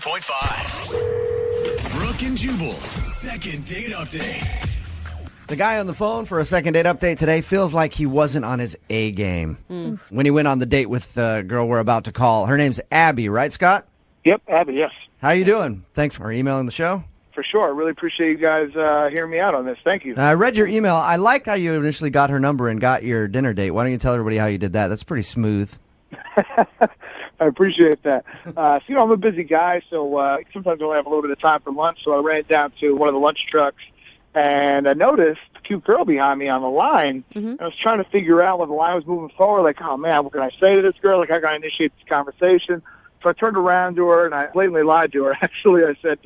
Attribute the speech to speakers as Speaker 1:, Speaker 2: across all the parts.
Speaker 1: 92.5. Brooke and Jubal's second date update.
Speaker 2: The guy on the phone for a second date update today feels like he wasn't on his A game when he went on the date with the girl we're about to call. Her name's Abby, right, Scott?
Speaker 3: Yep, Abby, yes.
Speaker 2: How you doing? Thanks for emailing the show.
Speaker 3: For sure. I really appreciate you guys hearing me out on this. Thank you.
Speaker 2: I read your email. I like how you initially got her number and got your dinner date. Why don't you tell everybody how you did that? That's pretty smooth.
Speaker 3: I appreciate that. So, I'm a busy guy, so sometimes I only have a little bit of time for lunch, so I ran down to one of the lunch trucks, and I noticed a cute girl behind me on the line. And I was trying to figure out when the line was moving forward, like, oh, man, what can I say to this girl? Like, how can I initiate this conversation? So I turned around to her, and I blatantly lied to her. Actually, I said,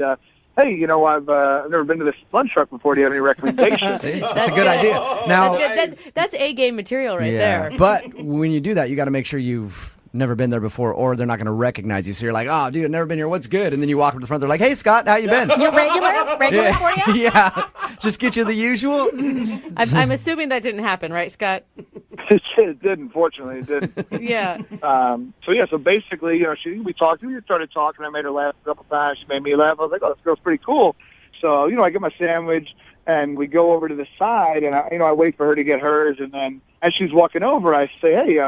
Speaker 3: hey, I've never been to this lunch truck before. Do you have any recommendations?
Speaker 2: See? That's a good idea. Now,
Speaker 4: that's A-game material right there.
Speaker 2: But when you do that, you got to make sure you've never been there before, or they're not going to recognize you. So you're like, oh, dude, I've never been here. What's good? And then you walk up to the front. They're like, hey, Scott, how you been?
Speaker 5: You're regular for you?
Speaker 2: Yeah. Just get you the usual.
Speaker 4: I'm assuming that didn't happen, right, Scott?
Speaker 3: It didn't, fortunately. It didn't.
Speaker 4: Yeah.
Speaker 3: So basically, we started talking. I made her laugh a couple times. She made me laugh. I was like, oh, this girl's pretty cool. So, I get my sandwich, and we go over to the side, and I wait for her to get hers. And then as she's walking over, I say, hey,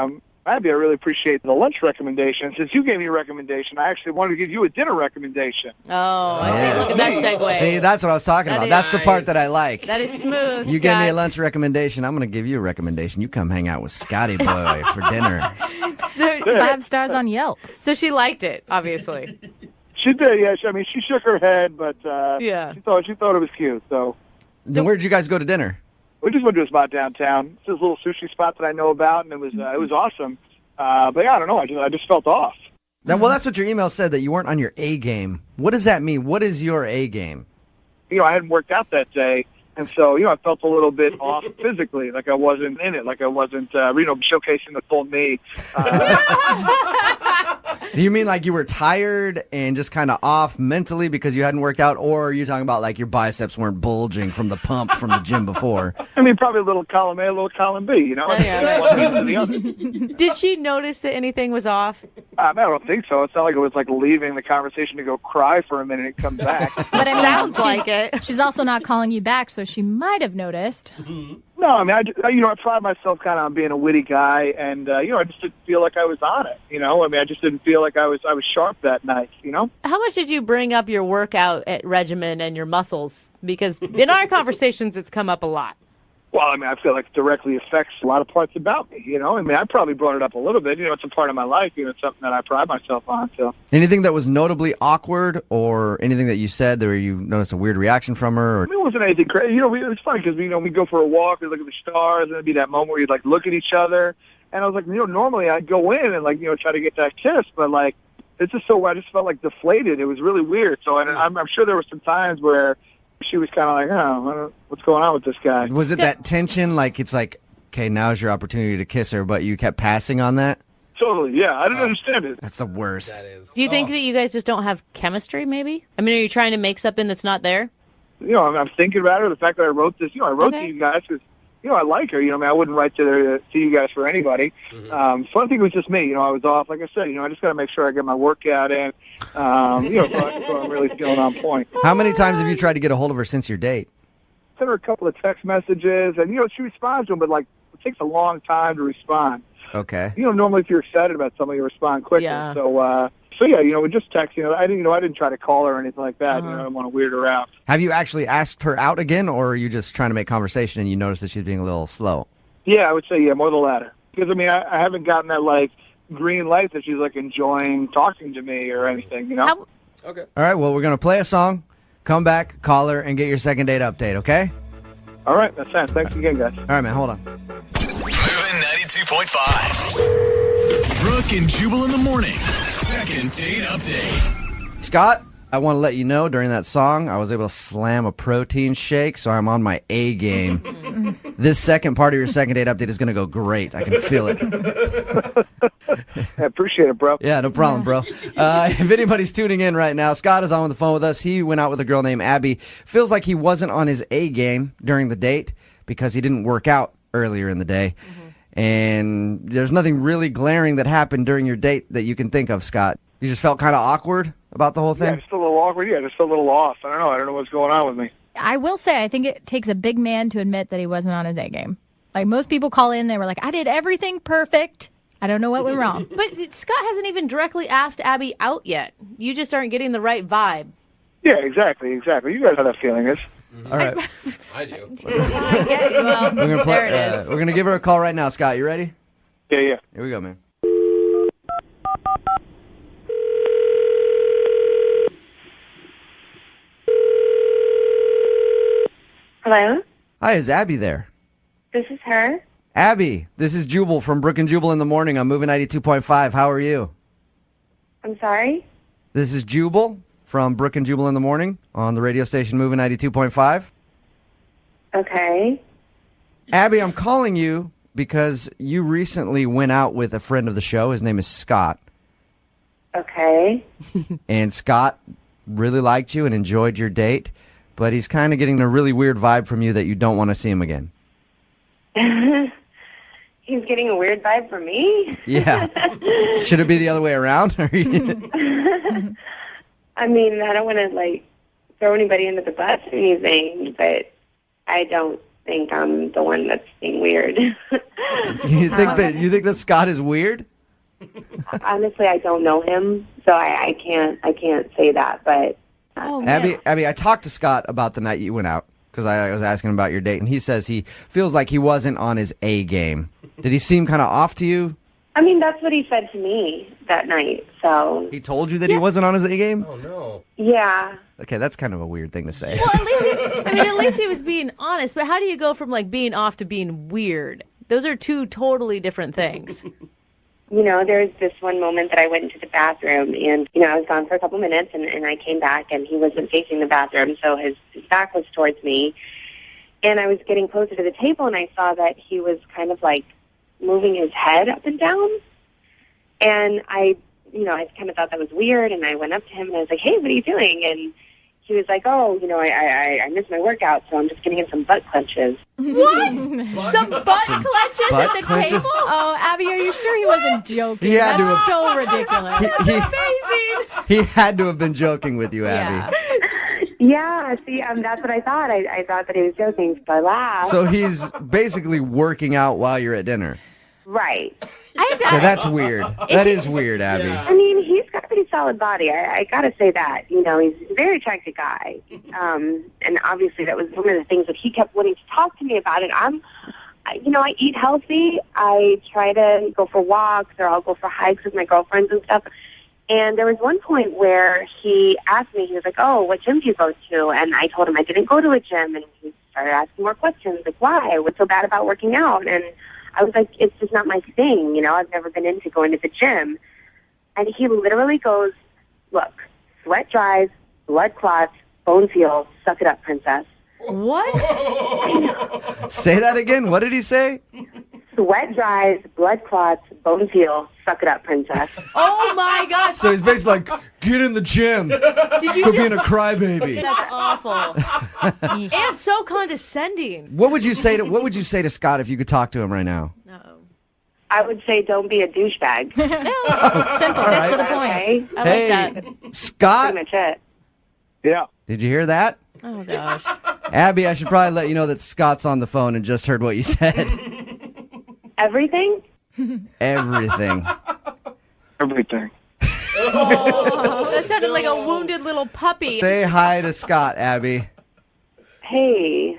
Speaker 3: Abby, I really appreciate the lunch recommendation. Since you gave me a recommendation, I actually wanted to give you a dinner recommendation.
Speaker 4: Oh, I see. Look at that segue.
Speaker 2: See, that's what I was talking about. That's the part that I like.
Speaker 4: That is smooth,
Speaker 2: You
Speaker 4: Scott.
Speaker 2: gave me a lunch recommendation. I'm going to give you a recommendation. You come hang out with Scotty Boy for dinner.
Speaker 5: 5 stars on Yelp.
Speaker 4: So she liked it, obviously.
Speaker 3: She did, yeah. She shook her head, but
Speaker 4: Yeah.
Speaker 3: she thought it was cute. So
Speaker 2: Then where did you guys go to dinner?
Speaker 3: we just went to a spot downtown. It's this little sushi spot that I know about, and it was awesome. But yeah, I don't know. I just felt off.
Speaker 2: Well, that's what your email said, that you weren't on your A game. What does that mean? What is your A game?
Speaker 3: I hadn't worked out that day, and so I felt a little bit off physically, like I wasn't in it, like I wasn't showcasing the full me.
Speaker 2: Do you mean like you were tired and just kind of off mentally because you hadn't worked out, or are you talking about like your biceps weren't bulging from the pump from the gym before?
Speaker 3: I mean, probably a little column A, a little column B,
Speaker 4: Yeah.
Speaker 3: One leads to the other.
Speaker 4: Did she notice that anything was off?
Speaker 3: I don't think so. It's not like it was like leaving the conversation to go cry for a minute and come back.
Speaker 5: But I mean,
Speaker 4: Sounds like it.
Speaker 5: She's also not calling you back, so she might have noticed.
Speaker 3: No, I mean, I pride myself kind of on being a witty guy, and I just didn't feel like I was on it. I just didn't feel like I was sharp that night.
Speaker 4: How much did you bring up your workout regimen and your muscles? Because in our conversations, it's come up a lot.
Speaker 3: Well, I mean, I feel like it directly affects a lot of parts about me. I probably brought it up a little bit. It's a part of my life. It's something that I pride myself on. So,
Speaker 2: Anything that was notably awkward, or anything that you said where you noticed a weird reaction from her? Or...
Speaker 3: I mean, it wasn't anything crazy. It's funny because we go for a walk, we look at the stars, and it'd be that moment where you'd like look at each other. And I was like, normally I'd go in and try to get that kiss, but it's just I just felt like deflated. It was really weird. So, and I'm sure there were some times where she was kind of like, oh, what's going on with this guy?
Speaker 2: Was it that tension? Like, it's like, okay, now's your opportunity to kiss her, but you kept passing on that?
Speaker 3: Totally, yeah. I didn't understand it.
Speaker 2: That's the worst.
Speaker 6: That is.
Speaker 4: Do you think that you guys just don't have chemistry, maybe? I mean, are you trying to make something that's not there?
Speaker 3: I'm thinking about her. The fact that I wrote this, I wrote to you guys because, I like her. I wouldn't write to you guys for anybody. So I think it was just me. I was off. Like I said, I just got to make sure I get my workout in. So I'm really feeling on point.
Speaker 2: How many times have you tried to get a hold of her since your date?
Speaker 3: Sent her a couple of text messages, and, she responds to them, but, it takes a long time to respond.
Speaker 2: Okay.
Speaker 3: Normally if you're excited about something, you respond quickly.
Speaker 4: Yeah.
Speaker 3: So yeah, we just text. I didn't try to call her or anything like that. I didn't want to weird her out.
Speaker 2: Have you actually asked her out again, or are you just trying to make conversation and you notice that she's being a little slow?
Speaker 3: Yeah, I would say more the latter. Because I haven't gotten that green light that she's enjoying talking to me or anything.
Speaker 4: How-
Speaker 6: Okay.
Speaker 2: All right, well, we're going to play a song, come back, call her, and get your second date update, okay?
Speaker 3: All right, that's fine. Thanks again, guys.
Speaker 2: All right, man, hold on.
Speaker 1: Moving 92.5. Brooke and Jubal in the mornings. Second date update.
Speaker 2: Scott, I want to let you know during that song, I was able to slam a protein shake, so I'm on my A game. This second part of your second date update is going to go great. I can feel it.
Speaker 3: I appreciate it, bro.
Speaker 2: Yeah, no problem, bro. If anybody's tuning in right now, Scott is on the phone with us. He went out with a girl named Abby. Feels like he wasn't on his A game during the date because he didn't work out earlier in the day. And there's nothing really glaring that happened during your date that you can think of, Scott. You just felt kind of awkward? about the whole
Speaker 3: Yeah,
Speaker 2: thing?
Speaker 3: just a little awkward. Yeah, just a little off. I don't know what's going on with me.
Speaker 5: I will say, I think it takes a big man to admit that he wasn't on his A game. Like, most people call in, they were like, I did everything perfect. I don't know what went wrong.
Speaker 4: But Scott hasn't even directly asked Abby out yet. You just aren't getting the right vibe.
Speaker 3: Yeah, exactly. You guys know how that feeling is.
Speaker 2: All right.
Speaker 6: I do.
Speaker 4: I get it. Well,
Speaker 2: We're gonna
Speaker 4: there it is.
Speaker 2: We're going to give her a call right now. Scott, you ready?
Speaker 3: Yeah.
Speaker 2: Here we go, man.
Speaker 7: Hello,
Speaker 2: Hi, is Abby there?
Speaker 7: this is her.
Speaker 2: Abby, this is Jubal from Brooke and Jubal in the Morning on Moving 92.5. How are you?
Speaker 7: I'm sorry.
Speaker 2: This is Jubal from Brooke and Jubal in the Morning on the radio station Moving 92.5.
Speaker 7: Okay.
Speaker 2: Abby, I'm calling you because you recently went out with a friend of the show. His name is Scott.
Speaker 7: Okay.
Speaker 2: And Scott really liked you and enjoyed your date, but he's kind of getting a really weird vibe from you that you don't want to see him again.
Speaker 7: He's getting a weird vibe from me.
Speaker 2: Yeah. Should it be the other way around?
Speaker 7: I mean, I don't want to throw anybody into the bus or anything, but I don't think I'm the one that's being weird.
Speaker 2: You think that Scott is weird?
Speaker 7: Honestly, I don't know him, so I can't say that. But
Speaker 4: Oh, man.
Speaker 2: Abby, I talked to Scott about the night you went out because I was asking him about your date, and he says he feels like he wasn't on his A game. Did he seem kind of off to you?
Speaker 7: I mean, that's what he said to me that night. So
Speaker 2: He told you that he wasn't on his A game?
Speaker 6: Oh, no.
Speaker 7: yeah.
Speaker 2: Okay, that's kind of a weird thing to say.
Speaker 4: Well, at least he was being honest. But how do you go from being off to being weird? Those are two totally different things.
Speaker 7: You know, there's this one moment that I went into the bathroom and, I was gone for a couple minutes and I came back and he wasn't facing the bathroom, so his back was towards me. And I was getting closer to the table and I saw that he was kind of moving his head up and down. And I kind of thought that was weird and I went up to him and I was like, hey, what are you doing? And he was like, oh, I missed my workout, so I'm just getting in some butt clenches.
Speaker 4: What? Some butt clutches
Speaker 2: butt
Speaker 4: at the
Speaker 2: clenches?
Speaker 4: table?
Speaker 5: Oh, Abby, are you sure he wasn't joking?
Speaker 2: He had to
Speaker 5: That's
Speaker 2: have-
Speaker 5: so ridiculous.
Speaker 4: Amazing.
Speaker 2: He had to have been joking with you, Abby.
Speaker 7: Yeah, see, that's what I thought. I thought that he was joking, so I laughed.
Speaker 2: So he's basically working out while you're at dinner.
Speaker 7: Right.
Speaker 2: Yeah, that's weird. That is weird, Abby.
Speaker 7: I mean, he's got a pretty solid body. I got to say that. He's a very attractive guy. And obviously that was one of the things that he kept wanting to talk to me about. And I eat healthy. I try to go for walks or I'll go for hikes with my girlfriends and stuff. And there was one point where he asked me, he was like, oh, what gym do you go to? And I told him I didn't go to a gym. And he started asking more questions, like, why? What's so bad about working out? And I was like, it's just not my thing. I've never been into going to the gym. And he literally goes, look, sweat dries, blood clots, bones heal, suck it up, princess.
Speaker 4: What?
Speaker 2: Say that again. What did he say?
Speaker 7: Sweat dries, blood clots, bones heal, suck it up, princess.
Speaker 4: Oh, my gosh.
Speaker 2: So he's basically like, get in the gym.
Speaker 4: Did you
Speaker 2: Quit being
Speaker 4: just...
Speaker 2: a crybaby.
Speaker 4: That's awful. And so condescending.
Speaker 2: What would you say to Scott if you could talk to him right now?
Speaker 4: No.
Speaker 7: I would say don't be a douchebag.
Speaker 5: Simple. That's to the point.
Speaker 7: Okay?
Speaker 4: I
Speaker 2: Hey,
Speaker 4: like that.
Speaker 2: Scott,
Speaker 7: Pretty much it.
Speaker 3: Yeah.
Speaker 2: did you hear that?
Speaker 4: Oh, gosh.
Speaker 2: Abby, I should probably let you know that Scott's on the phone and just heard what you said.
Speaker 7: Everything?
Speaker 2: Everything.
Speaker 3: Everything.
Speaker 4: Oh, that sounded like a wounded little puppy.
Speaker 2: Say hi to Scott, Abby.
Speaker 7: Hey.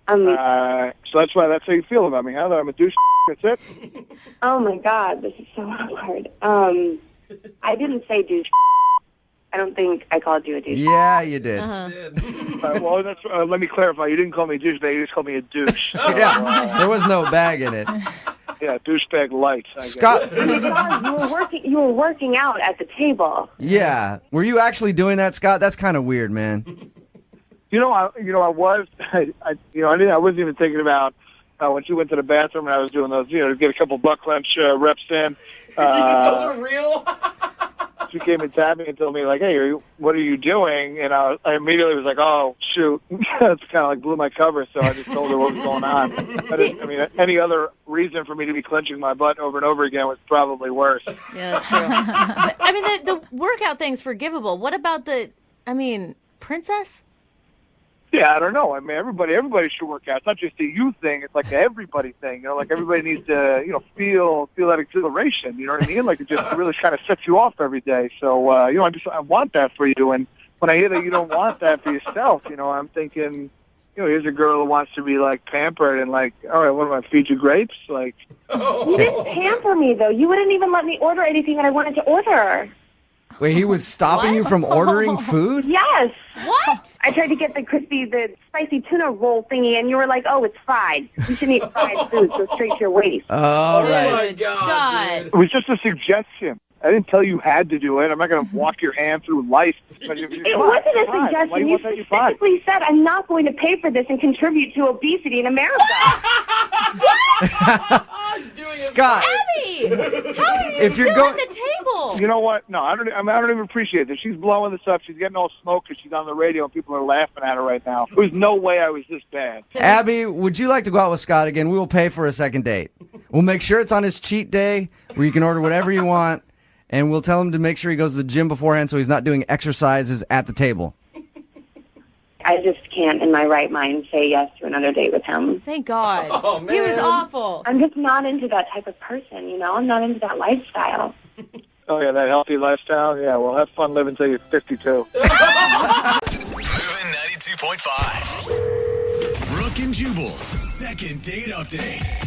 Speaker 3: So that's how you feel about me, huh? That I'm a douche. That's it?
Speaker 7: Oh, my God. This is so awkward. I didn't say douche. I don't think I called you a douche.
Speaker 2: Yeah, you did.
Speaker 3: Well, let me clarify. You didn't call me a douchebag. You just called me a douche.
Speaker 2: Yeah, there was no bag in it.
Speaker 3: Yeah, douchebag light. I guess.
Speaker 2: Scott,
Speaker 7: You were working out at the table.
Speaker 2: yeah. Were you actually doing that, Scott? That's kind of weird, man.
Speaker 3: I was. I wasn't even thinking about when she went to the bathroom and I was doing those. To get a couple butt clench reps in.
Speaker 6: Those are real?
Speaker 3: She came and tapped me and told me, like, hey, what are you doing? And I immediately was like, oh, shoot. It's kind of blew my cover, so I just told her what was going on. Any other reason for me to be clenching my butt over and over again was probably worse.
Speaker 4: Yeah, that's true. But, the workout thing's forgivable. What about princess?
Speaker 3: Yeah, I don't know. I mean, everybody should work out. It's not just a you thing. It's like an everybody thing. Like everybody needs to, feel that exhilaration. You know what I mean? Like it just really kind of sets you off every day. So, I want that for you. And when I hear that you don't want that for yourself, I'm thinking, here's a girl who wants to be like pampered and like, all right, what am I, feed you grapes? Like,
Speaker 7: You didn't pamper me though. You wouldn't even let me order anything that I wanted to order.
Speaker 2: Wait, he was stopping you from ordering food?
Speaker 7: Yes.
Speaker 4: What?
Speaker 7: I tried to get the spicy tuna roll thingy, and you were like, "Oh, it's fried. You shouldn't eat fried food. Go straight to your waist."
Speaker 2: All right.
Speaker 6: my God,
Speaker 4: Scott.
Speaker 3: it was just a suggestion. I didn't tell you had to do it. I'm not going to walk your hand through life.
Speaker 7: It wasn't a suggestion. You specifically said, "I'm not going to pay for this and contribute to obesity in America."
Speaker 6: He's doing it.
Speaker 2: Scott,
Speaker 4: Abby, how are you
Speaker 2: If you're
Speaker 4: still
Speaker 2: going-
Speaker 4: at the table?
Speaker 3: You know what? No, I don't even appreciate this. She's blowing this up. She's getting all smoked because she's on the radio and people are laughing at her right now. There's no way I was this bad.
Speaker 2: Abby, would you like to go out with Scott again? We will pay for a second date. We'll make sure it's on his cheat day where you can order whatever you want, and we'll tell him to make sure he goes to the gym beforehand so he's not doing exercises at the table.
Speaker 7: I just can't, in my right mind, say yes to another date with him.
Speaker 4: Thank God.
Speaker 6: Oh, man.
Speaker 4: He was awful.
Speaker 7: I'm just not into that type of person, I'm not into that lifestyle.
Speaker 3: Oh, yeah, that healthy lifestyle? Yeah, well, have fun living till you're 52.
Speaker 1: Moving 92.5. Brooke and Jubal's second date update.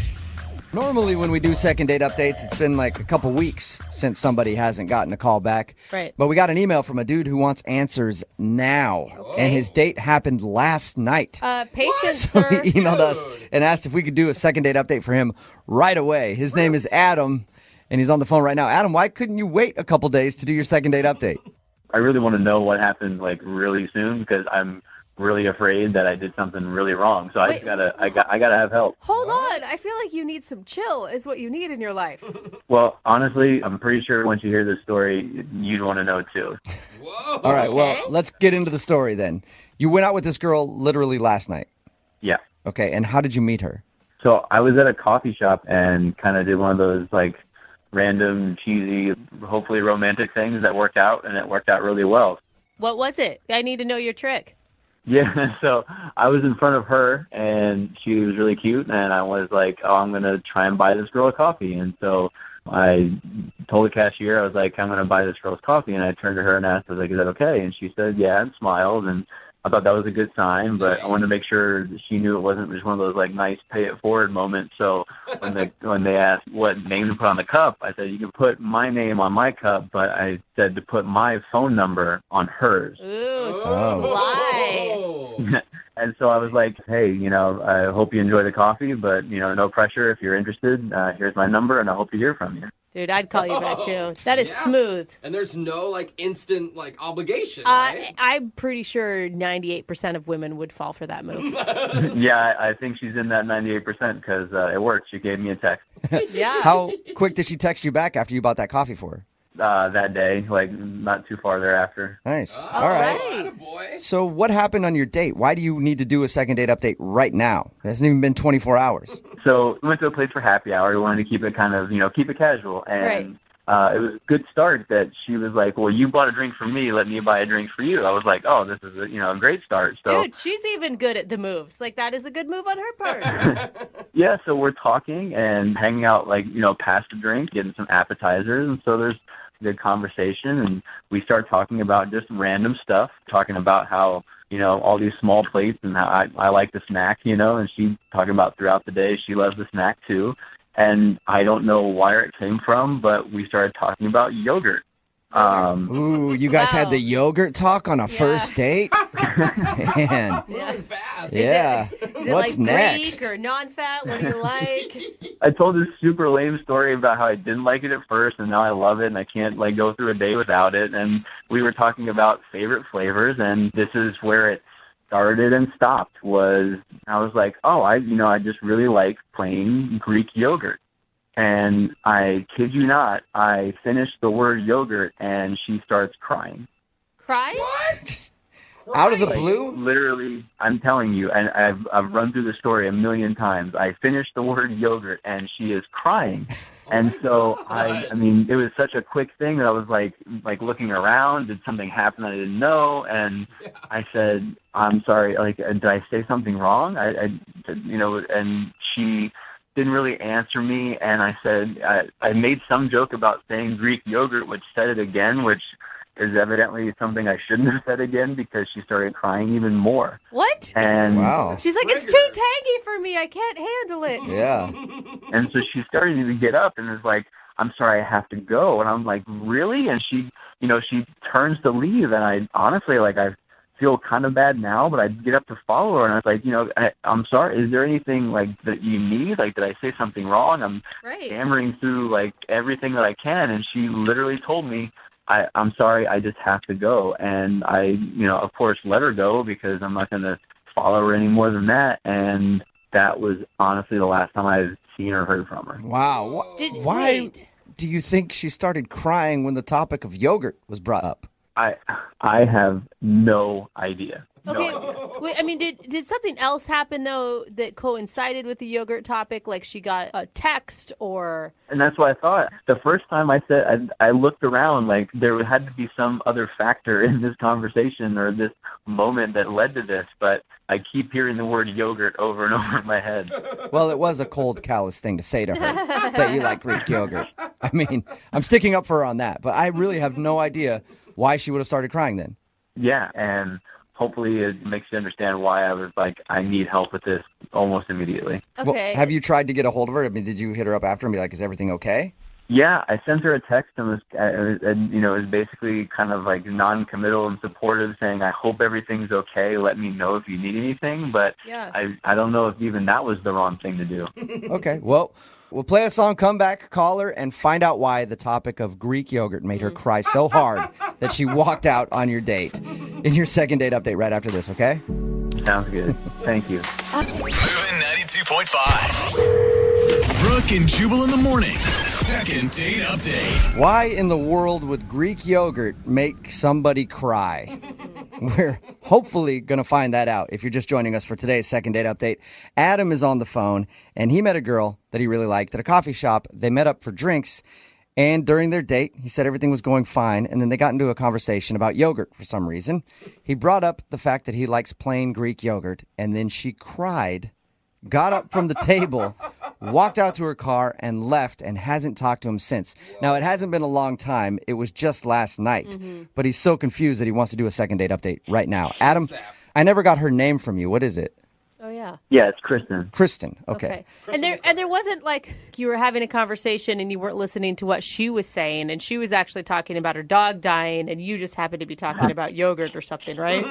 Speaker 2: Normally when we do second date updates, it's been like a couple weeks since somebody hasn't gotten a call back.
Speaker 4: Right.
Speaker 2: But we got an email from a dude who wants answers now. And his date happened last night.
Speaker 4: Patient,
Speaker 2: So
Speaker 4: sir.
Speaker 2: he emailed us and asked if we could do a second date update for him right away. His name is Adam, and he's on the phone right now. Adam, why couldn't you wait a couple days to do your second date update?
Speaker 8: I really want to know what happened really soon because I'm really afraid that I did something really wrong. So I gotta have help.
Speaker 9: Hold on. I feel like you need some chill is what you need in your life.
Speaker 8: Well, honestly, I'm pretty sure once you hear this story, you'd want to know too.
Speaker 6: Whoa.
Speaker 2: All right, well, let's get into the story then. You went out with this girl literally last night.
Speaker 8: Yeah.
Speaker 2: Okay, and how did you meet her?
Speaker 8: So I was at a coffee shop and kind of did one of those random, cheesy, hopefully romantic things that worked out, and it worked out really well.
Speaker 4: What was it? I need to know your trick.
Speaker 8: Yeah, so I was in front of her, and she was really cute, and I was like, oh, I'm going to try and buy this girl a coffee. And so I told the cashier, I was like, I'm going to buy this girl's coffee. And I turned to her and asked, I was like, is that okay? And she said, yeah, and smiled. And I thought that was a good sign, but I wanted to make sure that she knew it wasn't just one of those nice pay it forward moments. So when they asked what name to put on the cup, I said you can put my name on my cup, but I said to put my phone number on hers.
Speaker 4: Ooh,
Speaker 6: Oh.
Speaker 4: sly.
Speaker 8: And so I was like, hey, I hope you enjoy the coffee, but no pressure. If you're interested, here's my number, and I hope to hear from you.
Speaker 4: Dude, I'd call you back too. That is smooth.
Speaker 6: And there's no instant obligation, right?
Speaker 4: I'm pretty sure 98% of women would fall for that move.
Speaker 8: Yeah, I think she's in that 98% because it worked. She gave me a text
Speaker 4: Yeah.
Speaker 2: How quick did she text you back after you bought that coffee for her?
Speaker 8: that day, not too far thereafter.
Speaker 2: Nice.
Speaker 6: Oh,
Speaker 2: All right.
Speaker 6: attaboy.
Speaker 2: So what happened on your date? Why do you need to do a second date update right now? It hasn't even been 24 hours.
Speaker 8: So we went to a place for happy hour. We wanted to keep it kind of, keep it casual. And it was a good start that she was like, well, you bought a drink for me. Let me buy a drink for you. I was like, oh, this is a great start. So,
Speaker 4: Dude, she's even good at the moves. That is a good move on her part.
Speaker 8: yeah, so we're talking and hanging out, past a drink, getting some appetizers. And so there's good conversation. And we start talking about just random stuff, talking about how, all these small plates and how I like the snack, and she talking about throughout the day she loves the snack too. And I don't know where it came from, but we started talking about yogurt.
Speaker 2: Ooh, you guys had the yogurt talk on a first date? Man.
Speaker 6: Moving fast.
Speaker 2: Yeah.
Speaker 4: Is it
Speaker 2: What's next?
Speaker 4: Greek or non-fat? What do you like?
Speaker 8: I told this super lame story about how I didn't like it at first, and now I love it, and I can't go through a day without it. And we were talking about favorite flavors, and this is where it started and stopped. I was like, oh, I just really like plain Greek yogurt. And I kid you not, I finished the word yogurt, and she starts crying.
Speaker 4: Cry?
Speaker 6: What?
Speaker 2: Out of the
Speaker 8: Like,
Speaker 2: blue?
Speaker 8: literally, I'm telling you, and I've run through the story a million times. I finished the word yogurt, and she is crying. And so I mean, it was such a quick thing that I was like looking around. Did something happen I didn't know? And I said, I'm sorry. Like, did I say something wrong? And she didn't really answer me. And I said, I made some joke about saying Greek yogurt, which said it again, which is evidently something I shouldn't have said again because she started crying even more.
Speaker 9: What?
Speaker 8: And
Speaker 2: Wow.
Speaker 9: She's like, it's too tangy for me. I can't handle it.
Speaker 2: Yeah.
Speaker 8: And so she started to get up and is like, I'm sorry, I have to go. And I'm like, really? And she turns to leave. And I honestly, I feel kind of bad now, but I get up to follow her. And I was like, I'm sorry. Is there anything that you need? Like, did I say something wrong? I'm hammering through everything that I can. And she literally told me, I'm sorry, I just have to go. And I, of course, let her go because I'm not going to follow her any more than that. And that was honestly the last time I've seen or heard from her.
Speaker 2: Wow. Why do you think she started crying when the topic of yogurt was brought up?
Speaker 8: I have no idea.
Speaker 4: Okay, wait, I mean, did something else happen, though, that coincided with the yogurt topic? Like she got a text or...
Speaker 8: And that's what I thought. The first time I said, I looked around, there had to be some other factor in this conversation or this moment that led to this, but I keep hearing the word yogurt over and over in my head.
Speaker 2: Well, it was a cold, callous thing to say to her, that you like Greek yogurt. I mean, I'm sticking up for her on that, but I really have no idea why she would have started crying then.
Speaker 8: Yeah, and hopefully it makes you understand why I was like, I need help with this almost immediately.
Speaker 4: Okay.
Speaker 2: Well, have you tried to get a hold of her? I mean, did you hit her up after and be like, is everything okay?
Speaker 8: Yeah, I sent her a text and was basically kind of non-committal and supportive, saying, I hope everything's okay. Let me know if you need anything. But I don't know if even that was the wrong thing to do.
Speaker 2: Okay, well, we'll play a song, come back, call her, and find out why the topic of Greek yogurt made her cry so hard that she walked out on your date. In your second date update right after this, okay?
Speaker 8: Sounds good. Thank you.
Speaker 1: Moving 92.5. Brooke and Jubal in the mornings. Second date update.
Speaker 2: Why in the world would Greek yogurt make somebody cry? We're hopefully going to find that out if you're just joining us for today's second date update. Adam is on the phone, and he met a girl that he really liked at a coffee shop. They met up for drinks, and during their date, he said everything was going fine, and then they got into a conversation about yogurt for some reason. He brought up the fact that he likes plain Greek yogurt, and then she cried, got up from the table, walked out to her car, and left, and hasn't talked to him since. Now, it hasn't been a long time. It was just last night. But he's so confused that he wants to do a second date update right now. Adam, I never got her name from you. What is it?
Speaker 4: Oh, yeah.
Speaker 8: Yeah, it's Kristen.
Speaker 2: Kristen. Okay.
Speaker 4: And there wasn't you were having a conversation and you weren't listening to what she was saying, and she was actually talking about her dog dying, and you just happened to be talking about yogurt or something, right?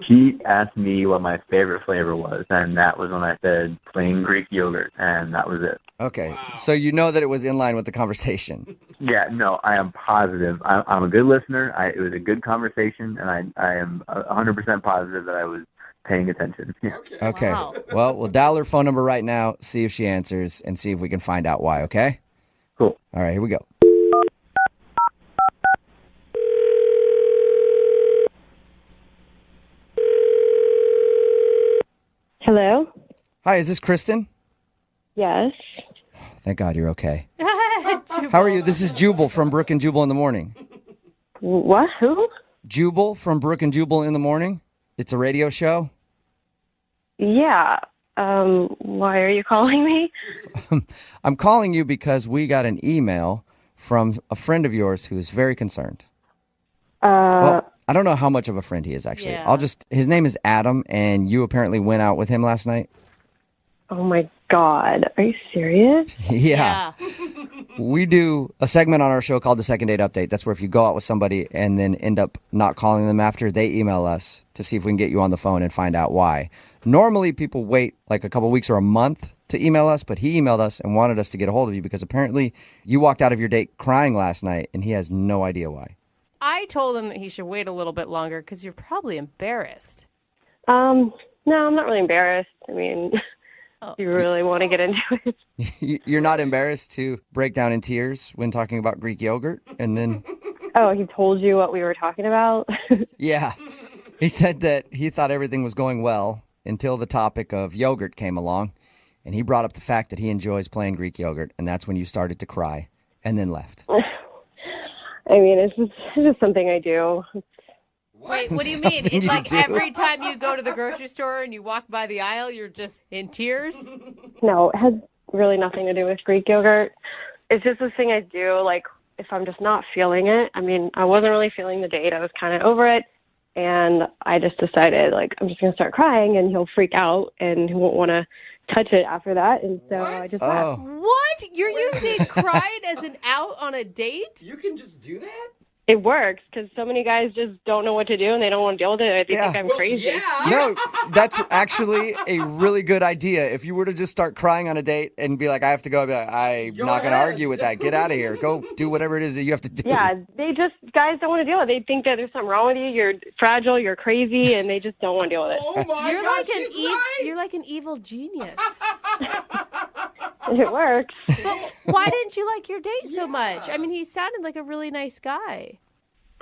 Speaker 8: She asked me what my favorite flavor was, and that was when I said plain Greek yogurt, and that was it.
Speaker 2: Okay. Wow. So you know that it was in line with the conversation.
Speaker 8: Yeah, no, I am positive. I'm a good listener. It was a good conversation, and I am 100% positive that I was paying attention.
Speaker 2: Okay.
Speaker 4: Wow.
Speaker 2: Well, we'll dial her phone number right now, see if she answers, and see if we can find out why, okay?
Speaker 8: Cool.
Speaker 2: All right, here we go.
Speaker 10: Hello?
Speaker 2: Hi, is this Kristen?
Speaker 10: Yes.
Speaker 2: Thank God you're okay. How are you? This is Jubal from Brooke and Jubal in the Morning.
Speaker 10: What? Who?
Speaker 2: Jubal from Brooke and Jubal in the Morning. It's a radio show.
Speaker 10: Yeah. Why are you calling me?
Speaker 2: I'm calling you because we got an email from a friend of yours who is very concerned. Well, I don't know how much of a friend he is, actually.
Speaker 4: Yeah.
Speaker 2: His name is Adam, and you apparently went out with him last night.
Speaker 10: Oh my God. Are you serious?
Speaker 2: Yeah. We do a segment on our show called the Second Date Update. That's where if you go out with somebody and then end up not calling them after, they email us to see if we can get you on the phone and find out why. Normally, people wait a couple weeks or a month to email us, but he emailed us and wanted us to get a hold of you because apparently you walked out of your date crying last night, and he has no idea why.
Speaker 4: I told him that he should wait a little bit longer because you're probably embarrassed.
Speaker 10: No, I'm not really embarrassed. I mean, you really want to get into it?
Speaker 2: You're not embarrassed to break down in tears when talking about Greek yogurt? And then...
Speaker 10: Oh, he told you what we were talking about?
Speaker 2: Yeah. He said that he thought everything was going well until the topic of yogurt came along, and he brought up the fact that he enjoys playing Greek yogurt, and that's when you started to cry and then left.
Speaker 10: I mean, it's just something I do.
Speaker 4: Wait, what do you mean? It's like every time you go to the grocery store and you walk by the aisle, you're just in tears?
Speaker 10: No, it has really nothing to do with Greek yogurt. It's just this thing I do, like, if I'm just not feeling it. I mean, I wasn't really feeling the date. I was kind of over it. And I just decided, like, I'm just going to start crying, and he'll freak out, and he won't want to touch it after that. And so I just left.
Speaker 4: What? You're using crying as an out on a date?
Speaker 6: You can just do that?
Speaker 10: It works because so many guys just don't know what to do, and they don't want to deal with it. They think I'm crazy.
Speaker 6: Yeah.
Speaker 2: No, that's actually a really good idea. If you were to just start crying on a date and be like, I have to go, I'd be like, I'm not going to argue with that. Get out of here. Go do whatever it is that you have to do.
Speaker 10: Yeah, guys don't want to deal with it. They think that there's something wrong with you. You're fragile, you're crazy, and they just don't want to deal with it.
Speaker 6: Oh my
Speaker 4: You're
Speaker 6: God,
Speaker 4: like
Speaker 6: she's right.
Speaker 4: You're like an evil genius.
Speaker 10: It works.
Speaker 4: But why didn't you like your date so much? I mean, he sounded like a really nice guy.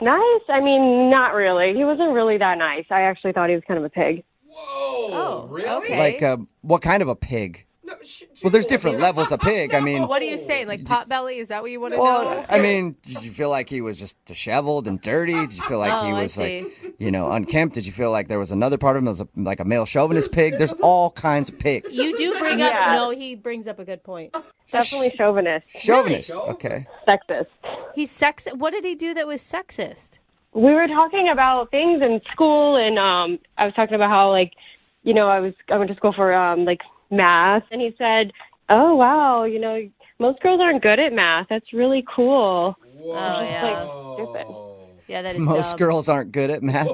Speaker 10: Nice? I mean, not really. He wasn't really that nice. I actually thought he was kind of a pig.
Speaker 6: Whoa, really?
Speaker 4: Okay.
Speaker 2: Like, what kind of a pig?
Speaker 6: No,
Speaker 2: Well, there's different levels of pig. I mean,
Speaker 4: What are you saying? Like potbelly? Is that what you want to know?
Speaker 2: well, I mean, did you feel like he was just disheveled and dirty? Did you feel like he
Speaker 4: I
Speaker 2: was
Speaker 4: see.
Speaker 2: like, unkempt? Did you feel like there was another part of him that was like a male chauvinist pig? There's all kinds of pigs.
Speaker 4: You do bring up. No, he brings up a good point.
Speaker 10: Definitely chauvinist.
Speaker 2: Chauvinist, okay.
Speaker 10: Sexist.
Speaker 4: He's sexist. What did he do that was sexist?
Speaker 10: We were talking about things in school, and I was talking about how, like, I went to school for, math, and he said, oh, wow, most girls aren't good at math. That's really cool.
Speaker 6: Whoa.
Speaker 4: Oh, yeah.
Speaker 10: Like, stupid.
Speaker 4: Yeah, that is
Speaker 2: Most
Speaker 4: dumb.
Speaker 2: girls aren't good at math.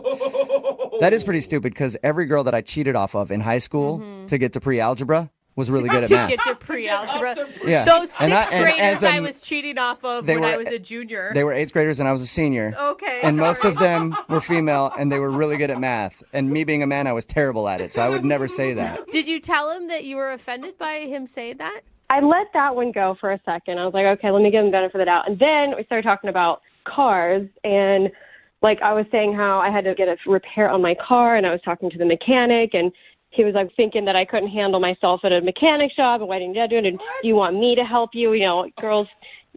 Speaker 2: That is pretty stupid because every girl that I cheated off of in high school to get to pre-algebra was really good at
Speaker 4: to
Speaker 2: math.
Speaker 4: get to pre-algebra.
Speaker 2: Yeah.
Speaker 4: Those
Speaker 2: And
Speaker 4: sixth graders
Speaker 2: as a-
Speaker 4: I was cheating off of
Speaker 2: they
Speaker 4: when
Speaker 2: were-
Speaker 4: I was a junior.
Speaker 2: They were 8th graders and I was a senior.
Speaker 4: Okay.
Speaker 2: And most
Speaker 4: sorry.
Speaker 2: of them were female and they were really good at math. And me being a man, I was terrible at it. So I would never say that.
Speaker 4: Did you tell him that you were offended by him saying that?
Speaker 10: I let that one go for a second. I was like, okay, let me give him the benefit of the doubt. And then we started talking about cars, and like I was saying how I had to get a repair on my car, and I was talking to the mechanic, and he was like thinking that I couldn't handle myself at a mechanic shop, and why didn't you do it? And do you want me to help you?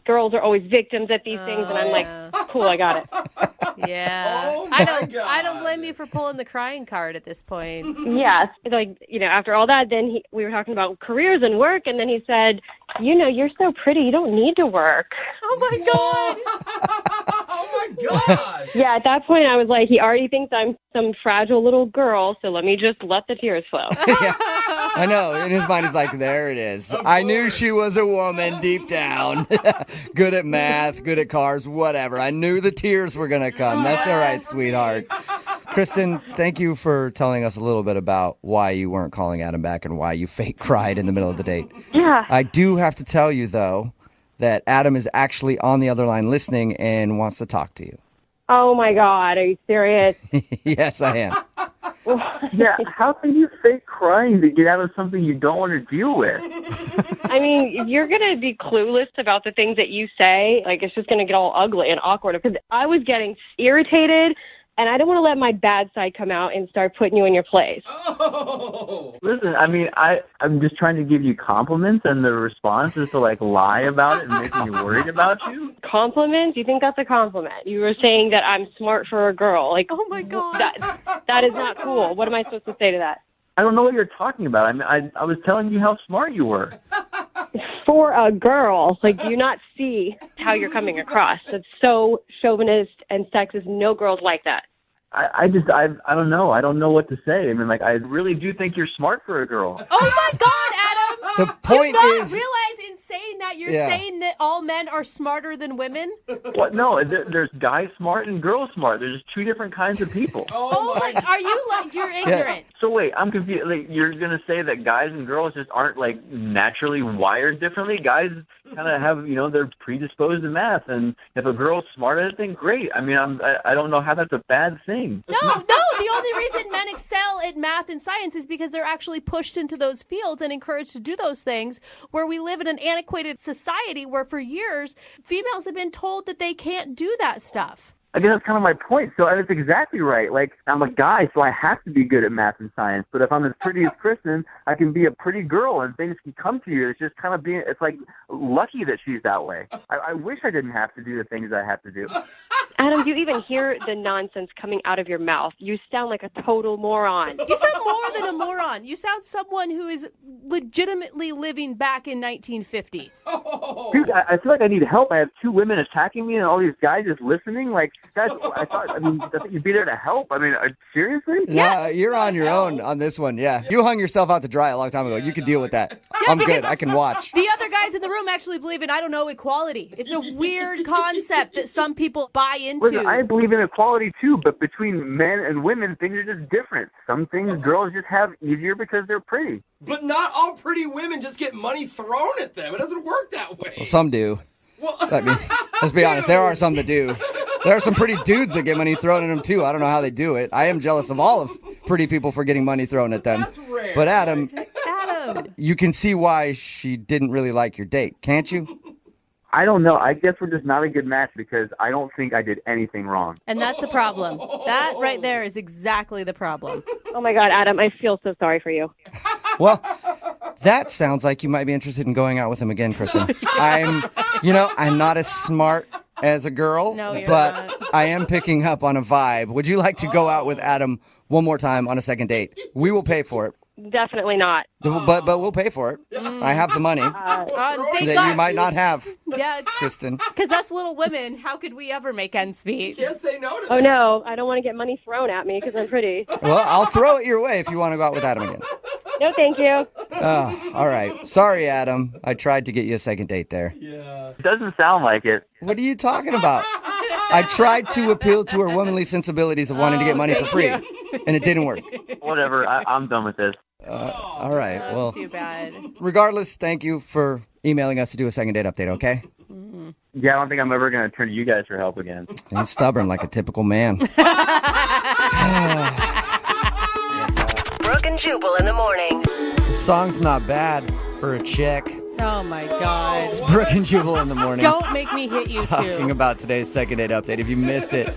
Speaker 10: Girls are always victims at these things, and I'm like, cool, I got it.
Speaker 4: Yeah.
Speaker 6: Oh my
Speaker 4: I don't
Speaker 6: God.
Speaker 4: blame you for pulling the crying card at this point.
Speaker 10: Yes, like, after all that, then we were talking about careers and work, and then he said, you're so pretty, you don't need to work.
Speaker 4: Oh my God.
Speaker 6: Oh my God.
Speaker 10: Yeah, at that point, I was like, he already thinks I'm some fragile little girl, so let me just let the tears flow.
Speaker 2: Yeah. I know. In his mind, he's like, there it is. I knew she was a woman deep down. Good at math, good at cars, whatever. I knew the tears were going to come. That's all right, sweetheart. Kristen, thank you for telling us a little bit about why you weren't calling Adam back and why you fake cried in the middle of the date.
Speaker 10: Yeah.
Speaker 2: I do have to tell you, though, that Adam is actually on the other line listening and wants to talk to you.
Speaker 10: Oh, my God. Are you serious?
Speaker 2: Yes, I am.
Speaker 8: Yeah, how can you fake crying to get out of something you don't want to deal with?
Speaker 10: I mean, if you're going to be clueless about the things that you say, like, it's just going to get all ugly and awkward. Because I was getting irritated, and I don't want to let my bad side come out and start putting you in your place.
Speaker 6: Oh.
Speaker 8: Listen, I mean, I'm just trying to give you compliments, and the response is to, like, lie about it and make me worried about you?
Speaker 10: Compliments? You think that's a compliment? You were saying that I'm smart for a girl. Like,
Speaker 4: Oh my God.
Speaker 10: that is not cool. What am I supposed to say to that?
Speaker 8: I don't know what you're talking about. I mean, I was telling you how smart you were.
Speaker 10: For a girl, like, do you not see how you're coming across? It's so chauvinist and sexist. No girls like that.
Speaker 8: I don't know. I don't know what to say. I mean, like, I really do think you're smart for a girl.
Speaker 4: Oh my God, Adam.
Speaker 2: The point
Speaker 4: Do you
Speaker 2: is...
Speaker 4: not realize in saying that you're saying that all men are smarter than women?
Speaker 8: What? No, there's guy smart and girl smart. There's two different kinds of people.
Speaker 4: Oh my, are you like, you're ignorant.
Speaker 8: So wait, I'm confused. Like, you're gonna say that guys and girls just aren't, like, naturally wired differently? Guys kind of have, they're predisposed to math, and if a girl's smart at it, then great. I mean, I don't know how that's a bad thing.
Speaker 4: No, the only reason men excel at math and science is because they're actually pushed into those fields and encouraged to do those things, where we live in an antiquated society where for years females have been told that they can't do that stuff.
Speaker 8: I guess that's kind of my point. So it's exactly right. Like, I'm a guy, so I have to be good at math and science. But if I'm as pretty as Kristen, I can be a pretty girl and things can come to you. It's just kind of it's like lucky that she's that way. I wish I didn't have to do the things I have to do.
Speaker 10: Adam, do you even hear the nonsense coming out of your mouth? You sound like a total moron.
Speaker 9: You sound more than a moron. You sound someone who is legitimately living back in 1950.
Speaker 8: Dude, I feel like I need help. I have 2 women attacking me and all these guys just listening. Like, guys, I thought you'd be there to help. I mean, seriously?
Speaker 2: Yeah, you're on your own on this one. Yeah. You hung yourself out to dry a long time ago. You can deal with that. I'm good. I can watch.
Speaker 9: The other guys in the room actually believe in, I don't know, equality. It's a weird concept that some people buy into.
Speaker 8: Listen, I believe in equality too, but between men and women, things are just different. Some things girls just have easier because they're pretty.
Speaker 6: But not all pretty women just get money thrown at them. It doesn't work that way.
Speaker 2: Well, some do.
Speaker 6: Well,
Speaker 2: I mean, let's be honest. There are some that do. There are some pretty dudes that get money thrown at them too. I don't know how they do it. I am jealous of all of pretty people for getting money thrown at them.
Speaker 6: That's rare.
Speaker 2: But Adam, you can see why she didn't really like your date, can't you?
Speaker 8: I don't know. I guess we're just not a good match because I don't think I did anything wrong.
Speaker 9: And that's the problem. That right there is exactly the problem.
Speaker 10: Oh, my God, Adam, I feel so sorry for you.
Speaker 2: Well, that sounds like you might be interested in going out with him again, Kristen. I'm not as smart as a girl, but
Speaker 9: not.
Speaker 2: I am picking up on a vibe. Would you like to go out with Adam one more time on a second date? We will pay for it.
Speaker 10: Definitely not.
Speaker 2: But we'll pay for it. I have the money
Speaker 9: Thank
Speaker 2: that
Speaker 9: God.
Speaker 2: you might not have,
Speaker 9: Yeah,
Speaker 2: Kristen.
Speaker 9: because us little women, how could we ever make ends meet?
Speaker 6: Can't say no to that.
Speaker 10: Oh, no, I don't want to get money thrown at me because I'm pretty.
Speaker 2: Well, I'll throw it your way if you want to go out with Adam again.
Speaker 10: No, thank you.
Speaker 2: Oh, all right. Sorry, Adam. I tried to get you a second date there.
Speaker 8: It doesn't sound like it.
Speaker 2: What are you talking about? I tried to appeal to her womanly sensibilities of wanting to get money for free, and it didn't work.
Speaker 8: Whatever. I'm done with this.
Speaker 2: All right. Well,
Speaker 9: Too bad.
Speaker 2: regardless, thank you for emailing us to do a second date update, okay?
Speaker 8: Yeah, I don't think I'm ever going to turn to you guys for help again.
Speaker 2: He's stubborn like a typical man.
Speaker 11: Brooke and Jubal in the morning.
Speaker 2: The song's not bad for a chick.
Speaker 9: Oh, my God.
Speaker 2: It's Brooke and Jubal in the morning.
Speaker 9: Don't make me hit you,
Speaker 2: Talking
Speaker 9: too.
Speaker 2: about today's second date update. If you missed it,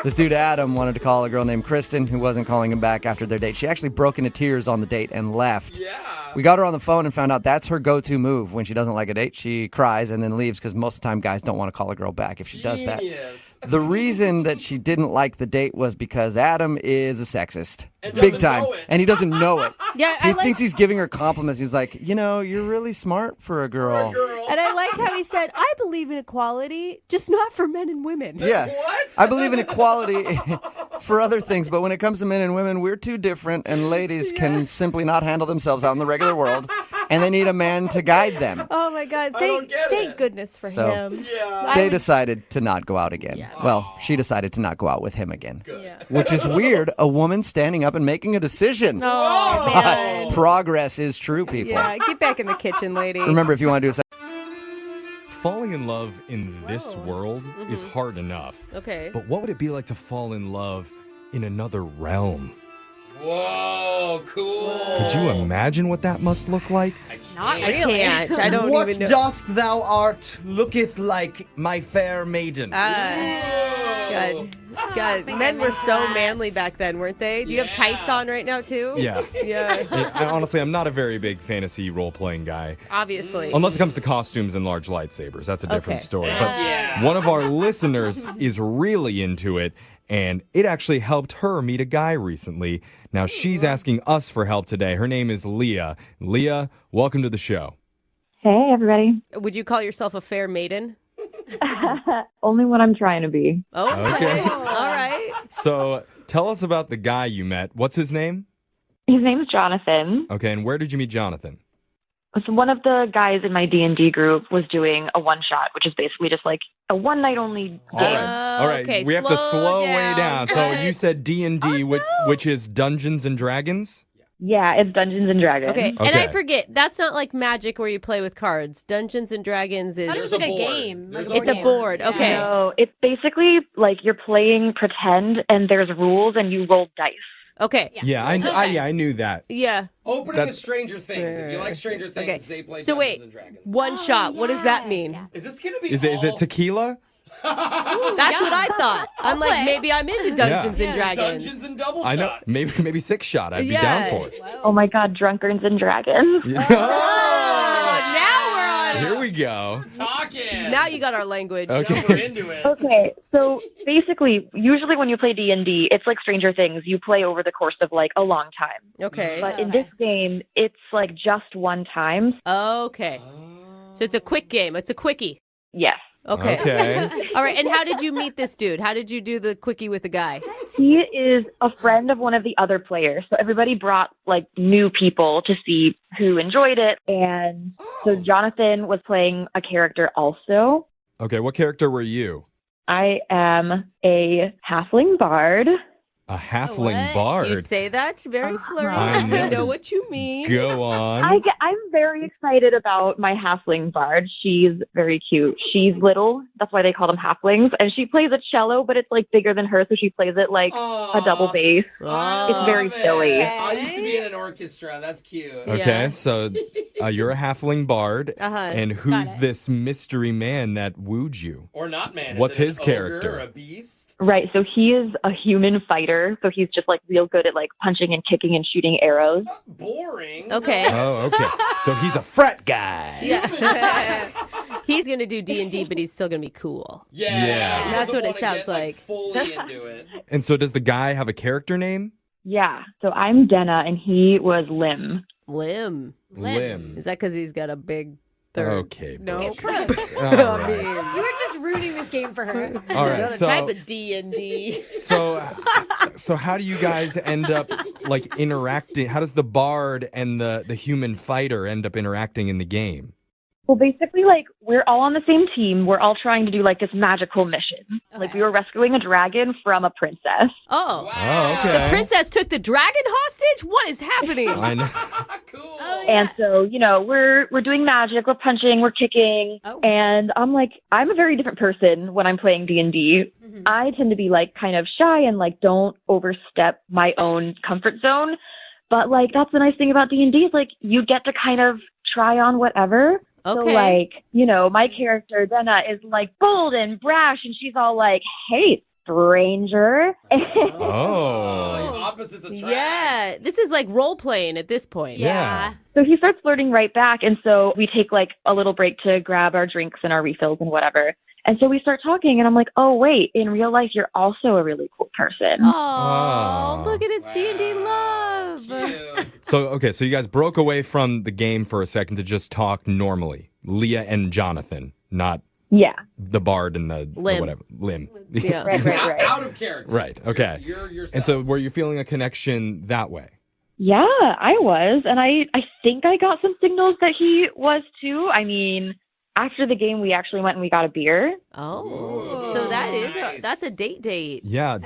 Speaker 2: this dude Adam wanted to call a girl named Kristen who wasn't calling him back after their date. She actually broke into tears on the date and left.
Speaker 6: Yeah.
Speaker 2: We got her on the phone and found out that's her go-to move. When she doesn't like a date, she cries and then leaves because most of the time guys don't want to call a girl back if she does that.
Speaker 6: Genius.
Speaker 2: The reason that she didn't like the date was because Adam is a sexist.
Speaker 6: And
Speaker 2: Big
Speaker 6: doesn't
Speaker 2: time.
Speaker 6: know it.
Speaker 2: And he doesn't know it.
Speaker 9: Yeah,
Speaker 2: He
Speaker 9: I like,
Speaker 2: thinks he's giving her compliments. He's like, you're really smart for a girl.
Speaker 9: and I like how he said, I believe in equality, just not for men and women.
Speaker 2: Yeah.
Speaker 6: What?
Speaker 2: I believe in equality for other things, but when it comes to men and women, we're too different, and ladies can simply not handle themselves out in the regular world, and they need a man to guide them.
Speaker 9: Oh, my God.
Speaker 6: don't get
Speaker 9: Thank
Speaker 6: it.
Speaker 9: goodness for
Speaker 2: So,
Speaker 9: him.
Speaker 6: Yeah.
Speaker 2: They decided to not go out again. Well, she decided to not go out with him again.
Speaker 9: Yeah.
Speaker 2: Which is weird, a woman standing up and making a decision.
Speaker 9: Oh, man.
Speaker 2: Progress is true, people.
Speaker 9: Yeah, get back in the kitchen, lady.
Speaker 2: Remember, if you want to do a
Speaker 12: Falling in love in this world is hard enough.
Speaker 9: Okay.
Speaker 12: But what would it be like to fall in love in another realm?
Speaker 6: Whoa, cool.
Speaker 12: Could you imagine what that must look like?
Speaker 9: Not really. I can't. I don't
Speaker 13: What
Speaker 9: even know.
Speaker 13: dost thou art looketh like, my fair maiden?
Speaker 9: God, men were so manly back then, weren't they? Do you have tights on right now, too?
Speaker 12: Yeah.
Speaker 9: Yeah,
Speaker 12: Honestly, I'm not a very big fantasy role-playing guy.
Speaker 9: obviously.
Speaker 12: Unless it comes to costumes and large lightsabers. That's a different
Speaker 9: Okay.
Speaker 12: story. But one of our listeners is really into it, and it actually helped her meet a guy recently. Now, she's asking us for help today. Her name is Leah. Leah, welcome to the show.
Speaker 14: Hey, everybody.
Speaker 9: Would you call yourself a fair maiden?
Speaker 14: Only what I'm trying to be.
Speaker 9: Oh,
Speaker 12: Okay.
Speaker 9: all right.
Speaker 12: So tell us about the guy you met. What's his name?
Speaker 14: His name's Jonathan.
Speaker 12: Okay, and where did you meet Jonathan?
Speaker 14: So one of the guys in my D&D group was doing a one-shot, which is basically just like a one-night-only game.
Speaker 12: All right.
Speaker 9: Okay,
Speaker 12: We have to slow way
Speaker 9: down.
Speaker 12: down. So you said D&D, which is Dungeons and Dragons?
Speaker 14: Yeah, it's Dungeons and Dragons.
Speaker 9: Okay. And I forget, that's not like Magic where you play with cards. Dungeons and Dragons is...
Speaker 10: It's like a game.
Speaker 9: It's a board. Okay.
Speaker 14: So it's basically like you're playing pretend and there's rules and you roll dice.
Speaker 9: Okay.
Speaker 12: Yeah, I knew that.
Speaker 9: Yeah.
Speaker 6: Opening to Stranger Things. If you like Stranger Things, they play
Speaker 9: So
Speaker 6: Dungeons
Speaker 9: wait,
Speaker 6: and Dragons.
Speaker 9: one shot. What does that mean?
Speaker 6: Is this going to be
Speaker 12: Is it tequila?
Speaker 4: That's what I thought. I'm like, maybe I'm into Dungeons and Dragons.
Speaker 6: Dungeons and double
Speaker 12: I know.
Speaker 6: shots.
Speaker 12: Maybe 6 shot. I'd be down for it.
Speaker 14: Oh my God, Drunkards and Dragons.
Speaker 4: Now we're on.
Speaker 12: Here we go.
Speaker 6: Talking.
Speaker 4: Now you got our language.
Speaker 12: Okay.
Speaker 6: We're into it.
Speaker 14: Okay, so basically, usually when you play D&D, it's like Stranger Things. You play over the course of like a long time.
Speaker 4: Okay.
Speaker 14: But in this game, it's like just one time.
Speaker 4: Okay. So it's a quick game. It's a quickie.
Speaker 14: Yes.
Speaker 4: Okay.
Speaker 12: Okay.
Speaker 4: All right. And how did you meet this dude? How did you do the quickie with the guy?
Speaker 14: He is a friend of one of the other players. So everybody brought like new people to see who enjoyed it. And so Jonathan was playing a character also.
Speaker 12: Okay, what character were you?
Speaker 14: I am a halfling bard.
Speaker 12: A halfling bard.
Speaker 4: You say that very flirty.
Speaker 12: I know.
Speaker 4: I know what you mean.
Speaker 12: Go on.
Speaker 14: I'm very excited about my halfling bard. She's very cute. She's little. That's why they call them halflings. And she plays a cello, but it's like bigger than her, so she plays it like a double bass. It's very silly.
Speaker 6: I used to be in an orchestra. That's cute.
Speaker 12: Okay, so you're a halfling bard. And who's this mystery man that wooed you?
Speaker 6: Or not, man.
Speaker 12: What's
Speaker 6: Is it
Speaker 12: his
Speaker 6: an ogre
Speaker 12: character?
Speaker 6: or a beast?
Speaker 14: Right, so he is a human fighter, so he's just like real good at like punching and kicking and shooting arrows.
Speaker 6: Boring.
Speaker 4: Okay.
Speaker 12: Oh, okay. So he's a frat guy.
Speaker 4: Yeah. He's going to do D&D, but he's still going to be cool.
Speaker 6: Yeah.
Speaker 4: That's what it
Speaker 6: Doesn't
Speaker 4: sounds
Speaker 6: wanna get,
Speaker 4: like.
Speaker 6: Fully into it.
Speaker 12: And so does the guy have a character name?
Speaker 14: Yeah, so I'm Denna and he was Lim.
Speaker 4: Lim.
Speaker 12: Lim.
Speaker 4: Is that because he's got a big third?
Speaker 12: Okay.
Speaker 4: No.
Speaker 12: All right.
Speaker 11: You were just ruining this game for her.
Speaker 12: All right,
Speaker 4: Another
Speaker 12: so-
Speaker 4: type of D&D.
Speaker 12: So how do you guys end up like interacting? How does the bard and the human fighter end up interacting in the game?
Speaker 14: Well, basically, like, we're all on the same team. We're all trying to do, like, this magical mission. Like, we were rescuing a dragon from a princess.
Speaker 4: Oh.
Speaker 12: Oh, okay.
Speaker 4: The princess took the dragon hostage? What is happening?
Speaker 12: I know.
Speaker 6: Cool.
Speaker 14: And so, you know, we're doing magic, we're punching, we're kicking. And I'm like, I'm a very different person when I'm playing D&D. I tend to be, like, kind of shy and, like, don't overstep my own comfort zone. But, like, that's the nice thing about D&D is, like, you get to kind of try on whatever.
Speaker 4: Okay.
Speaker 14: So, like, you know, my character, Denna, is, like, bold and brash, and she's all like, hey, stranger.
Speaker 6: Opposites attract.
Speaker 4: Yeah. This is like role-playing at this point.
Speaker 12: Yeah.
Speaker 14: So he starts flirting right back, and so we take, like, a little break to grab our drinks and our refills and whatever. And so we start talking, and I'm like, oh, wait, in real life, you're also a really cool person.
Speaker 4: Oh, look at it's D&D love.
Speaker 12: So you guys broke away from the game for a second to just talk normally. Leah and Jonathan, not
Speaker 14: Yeah.
Speaker 12: the bard and the
Speaker 4: Lim.
Speaker 12: whatever. Lim.
Speaker 4: Yeah.
Speaker 14: Right.
Speaker 6: Out of character.
Speaker 12: Right. Okay.
Speaker 6: You're yourself.
Speaker 12: And so were you feeling a connection that way?
Speaker 14: Yeah, I was. And I think I got some signals that he was too. I mean, after the game, we actually went and we got a beer.
Speaker 4: Oh. So that is that's a date.
Speaker 12: Yeah.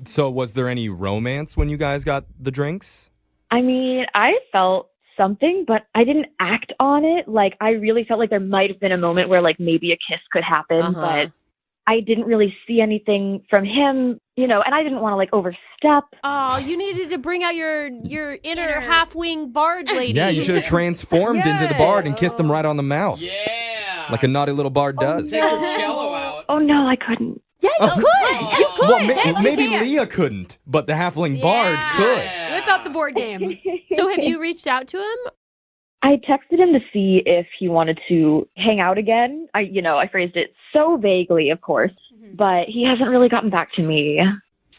Speaker 12: So was there any romance when you guys got the drinks?
Speaker 14: I mean, I felt something, but I didn't act on it. Like, I really felt like there might have been a moment where, like, maybe a kiss could happen, but I didn't really see anything from him, you know, and I didn't want to, like, overstep.
Speaker 4: Oh, you needed to bring out your inner half-wing bard lady.
Speaker 12: Yeah, you should have transformed into the bard and kissed him right on the mouth.
Speaker 6: Yeah.
Speaker 12: Like a naughty little bard does.
Speaker 6: Take your cello out.
Speaker 14: Oh, no, I couldn't.
Speaker 4: Yeah, you could. You could.
Speaker 12: Well, maybe Leah couldn't, but the halfling bard could.
Speaker 11: Whip out the board game.
Speaker 4: So have you reached out to him?
Speaker 14: I texted him to see if he wanted to hang out again. I phrased it so vaguely, of course, but he hasn't really gotten back to me.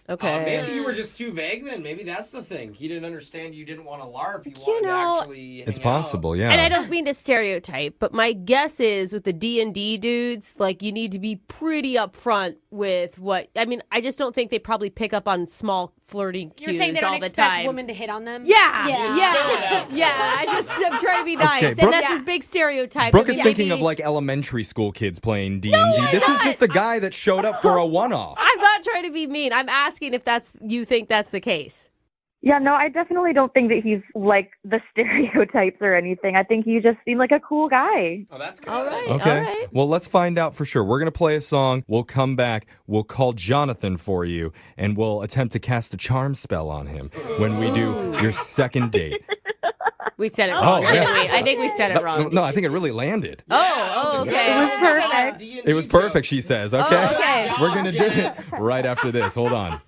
Speaker 4: Okay.
Speaker 6: Maybe you were just too vague then. Maybe that's the thing. He didn't understand you didn't want to LARP. He wanted to actually
Speaker 12: It's
Speaker 6: hang
Speaker 12: possible, yeah.
Speaker 4: And I don't mean to stereotype, but my guess is with the D&D dudes, like, you need to be pretty upfront with what... I mean, I just don't think they probably pick up on small flirting cues
Speaker 11: You're saying they
Speaker 4: all
Speaker 11: don't
Speaker 4: the
Speaker 11: expect
Speaker 4: time.
Speaker 11: women to hit on them?
Speaker 4: Yeah. I'm trying to be nice.
Speaker 12: Okay,
Speaker 4: and
Speaker 12: Brooke-
Speaker 4: that's this big stereotype.
Speaker 12: Brooke
Speaker 4: I
Speaker 12: is
Speaker 4: mean,
Speaker 12: thinking
Speaker 4: maybe-
Speaker 12: of like elementary school kids playing D&D. This is just a guy that showed up for a one-off.
Speaker 4: I'm not trying to be mean. I'm asking if you think that's the case.
Speaker 14: Yeah, no, I definitely don't think that he's like the stereotypes or anything. I think he just seemed like a cool guy.
Speaker 6: Oh, that's good.
Speaker 4: All right.
Speaker 12: Okay.
Speaker 4: All right.
Speaker 12: Well, let's find out for sure. We're going to play a song. We'll come back. We'll call Jonathan for you, and we'll attempt to cast a charm spell on him when we do your second date.
Speaker 4: We said it wrong, didn't we? I think we said it wrong.
Speaker 12: No, I think it really landed.
Speaker 4: Oh, okay.
Speaker 5: It was perfect.
Speaker 12: It was perfect, she says. Okay.
Speaker 4: okay.
Speaker 12: We're going to do it right after this. Hold on.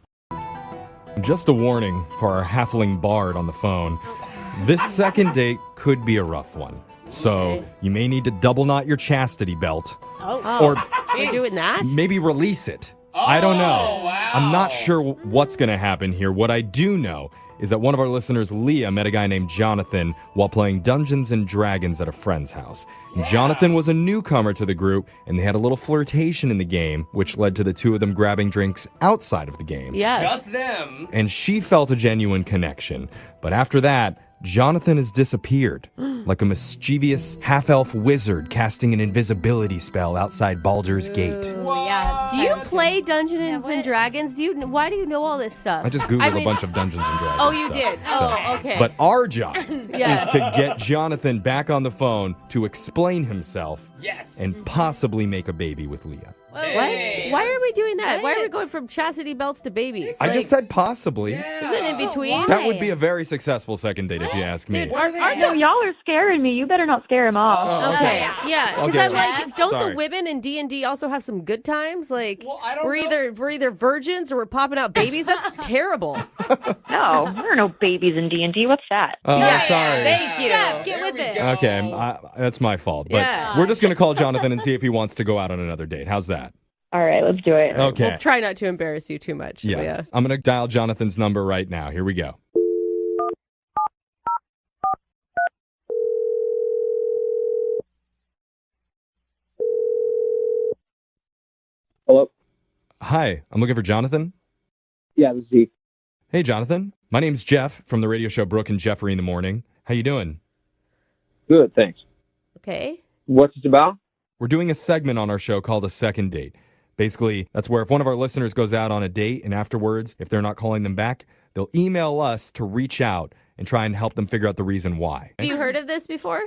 Speaker 12: Just a warning for our halfling bard on the phone. This second date could be a rough one. So you may need to double knot your chastity belt. Or
Speaker 4: we're doing that?
Speaker 12: maybe release it. I don't know. Wow. I'm not sure what's going to happen here. What I do know is that one of our listeners, Leah, met a guy named Jonathan while playing Dungeons and Dragons at a friend's house. Yeah. Jonathan was a newcomer to the group, and they had a little flirtation in the game, which led to the two of them grabbing drinks outside of the game.
Speaker 4: Yeah.
Speaker 6: Just them.
Speaker 12: And she felt a genuine connection. But after that, Jonathan has disappeared, like a mischievous half-elf wizard casting an invisibility spell outside Baldur's Gate.
Speaker 11: Yeah.
Speaker 4: Do you play Dungeons and Dragons? Why do you know all this stuff?
Speaker 12: I just Googled a bunch of Dungeons and Dragons.
Speaker 4: Oh, you
Speaker 12: stuff.
Speaker 4: did? Oh, okay.
Speaker 12: But our job
Speaker 4: Yeah.
Speaker 12: is to get Jonathan back on the phone to explain himself
Speaker 6: Yes.
Speaker 12: and possibly make a baby with Leah.
Speaker 6: Hey.
Speaker 4: What? Why are we doing that? Why are we going from chastity belts to babies?
Speaker 12: I just said possibly.
Speaker 4: Is it in between?
Speaker 12: That would be a very successful second date if you ask me.
Speaker 14: No, y'all are scaring me. You better not scare him off.
Speaker 12: Oh,
Speaker 4: Okay. Yeah,
Speaker 12: I'll
Speaker 4: because
Speaker 12: get
Speaker 4: I'm
Speaker 12: it.
Speaker 4: like, don't
Speaker 12: Sorry.
Speaker 4: the women in D&D also have some good times? Like,
Speaker 6: I don't
Speaker 4: we're
Speaker 6: know.
Speaker 4: either virgins or we're popping out babies. That's terrible.
Speaker 14: No, there are no babies in D&D. What's that?
Speaker 12: Oh, sorry.
Speaker 4: Thank you.
Speaker 11: Jeff, get with it.
Speaker 12: Okay, that's my fault. But
Speaker 4: Yeah.
Speaker 12: we're just going to call Jonathan and see if he wants to go out on another date. How's that?
Speaker 14: All right, let's do it.
Speaker 12: Okay.
Speaker 4: We'll try not to embarrass you too much.
Speaker 12: Yeah.
Speaker 4: Leah.
Speaker 12: I'm going to dial Jonathan's number right now. Here we go.
Speaker 15: Hello?
Speaker 12: Hi, I'm looking for Jonathan.
Speaker 15: Yeah, this is Zeke.
Speaker 12: Hey, Jonathan. My name's Jeff from the radio show Brooke and Jeffrey in the Morning. How you doing?
Speaker 15: Good, thanks.
Speaker 4: Okay.
Speaker 15: What's it about?
Speaker 12: We're doing a segment on our show called A Second Date. Basically, that's where if one of our listeners goes out on a date and afterwards, if they're not calling them back, they'll email us to reach out and try and help them figure out the reason why.
Speaker 4: Have you heard of this before?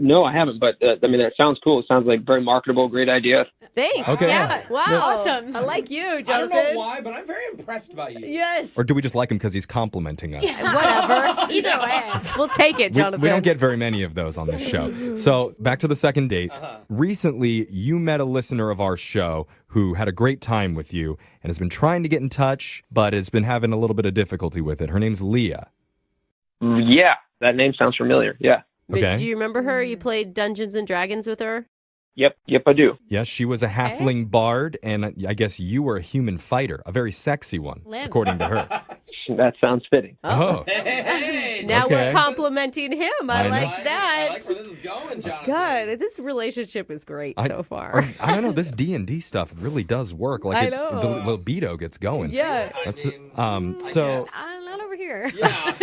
Speaker 15: No, I haven't, but that sounds cool. It sounds like very marketable, great idea.
Speaker 4: Thanks.
Speaker 12: Okay.
Speaker 4: Yeah. Wow.
Speaker 11: Awesome.
Speaker 4: I like you,
Speaker 6: I
Speaker 4: Jonathan.
Speaker 6: don't know why, but I'm very impressed by you.
Speaker 4: Yes.
Speaker 12: Or do we just like him because he's complimenting us?
Speaker 4: Whatever.
Speaker 11: Either way.
Speaker 4: We'll take it, Jonathan.
Speaker 12: We don't get very many of those on this show. So back to the second date. Recently, you met a listener of our show who had a great time with you and has been trying to get in touch, but has been having a little bit of difficulty with it. Her name's Leah.
Speaker 15: Yeah, that name sounds familiar. Yeah.
Speaker 12: Okay.
Speaker 4: Do you remember her? You played Dungeons and Dragons with her?
Speaker 15: Yep, I do.
Speaker 12: Yes, she was a halfling bard, and I guess you were a human fighter, a very sexy one, according to her.
Speaker 15: That sounds fitting.
Speaker 12: Oh.
Speaker 6: Hey,
Speaker 4: Now
Speaker 12: Okay.
Speaker 4: we're complimenting him. I
Speaker 12: I
Speaker 4: like that.
Speaker 6: I like where this is going, Jonathan.
Speaker 4: God, this relationship is great so far.
Speaker 12: I don't know. This D&D stuff really does work. Like
Speaker 4: I know.
Speaker 12: the libido gets going.
Speaker 4: Yeah.
Speaker 12: That's, so
Speaker 11: Not over here.
Speaker 6: Yeah.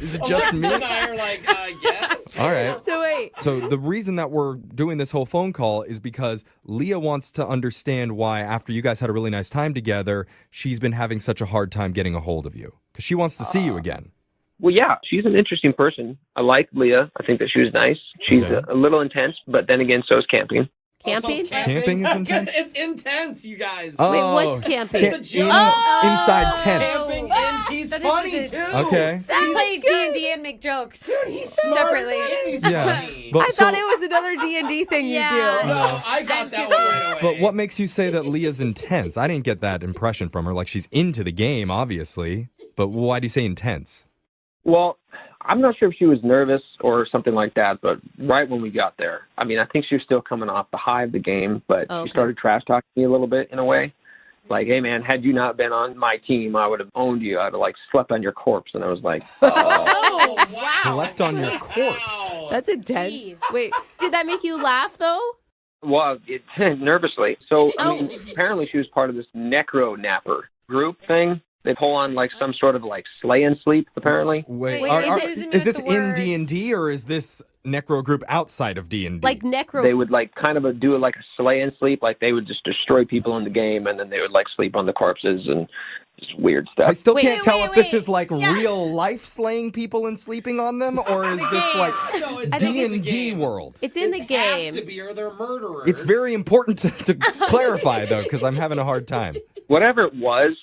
Speaker 12: is it just me?
Speaker 6: And I are like, yes.
Speaker 12: All right.
Speaker 4: So wait.
Speaker 12: So the reason that we're doing this whole phone call is because Leah wants to understand why, after you guys had a really nice time together, she's been having such a hard time getting a hold of you. Because she wants to see you again.
Speaker 15: Well, yeah, she's an interesting person. I like Leah. I think that she was nice. She's a little intense, but then again, so is camping.
Speaker 4: Camping?
Speaker 12: Camping is intense?
Speaker 6: It's intense, you guys.
Speaker 12: Oh,
Speaker 4: Wait, what's camping?
Speaker 6: It's a joke.
Speaker 12: Inside tents.
Speaker 6: Camping, and he's
Speaker 11: So this
Speaker 6: funny
Speaker 11: is
Speaker 6: too.
Speaker 12: Okay.
Speaker 11: We play D&D and make jokes.
Speaker 6: Dude, he's smart
Speaker 11: Separately.
Speaker 6: and he's
Speaker 12: Yeah.
Speaker 6: funny.
Speaker 12: But
Speaker 4: I thought it was another D&D thing
Speaker 11: Yeah.
Speaker 4: you do.
Speaker 6: No, I got that one right away.
Speaker 12: But what makes you say that Leah's intense? I didn't get that impression from her. Like, she's into the game, obviously. But why do you say intense?
Speaker 15: Well, I'm not sure if she was nervous or something like that, but right when we got there, I think she was still coming off the high of the game, but
Speaker 4: Okay.
Speaker 15: she started trash talking me a little bit in a way. Like, hey, man, had you not been on my team, I would have owned you. I'd have, slept on your corpse. And I was like,
Speaker 6: Oh, wow.
Speaker 12: Slept on your corpse.
Speaker 4: That's intense.
Speaker 11: Jeez.
Speaker 4: Wait, did that make you laugh though?
Speaker 15: well, nervously. So, apparently she was part of this necro napper group thing. They pull on, some sort of, slay and sleep, apparently.
Speaker 12: Wait,
Speaker 11: Wait,
Speaker 12: is this
Speaker 11: the
Speaker 12: in
Speaker 11: words.
Speaker 12: D&D or is this necro group outside of D&D?
Speaker 4: Like necro.
Speaker 15: They would, do a slay and sleep. They would just destroy people in the game, and then they would, sleep on the corpses and just weird stuff.
Speaker 12: I still
Speaker 4: Wait,
Speaker 12: can't tell if this
Speaker 11: wait.
Speaker 12: is real life slaying people and sleeping on them, or is this
Speaker 6: No, it's in the
Speaker 12: D&D
Speaker 6: game.
Speaker 12: world?
Speaker 4: It's in the
Speaker 6: It
Speaker 4: game.
Speaker 6: has to be, or they're murderers.
Speaker 12: It's very important to clarify, though, because I'm having a hard time.
Speaker 15: Whatever it was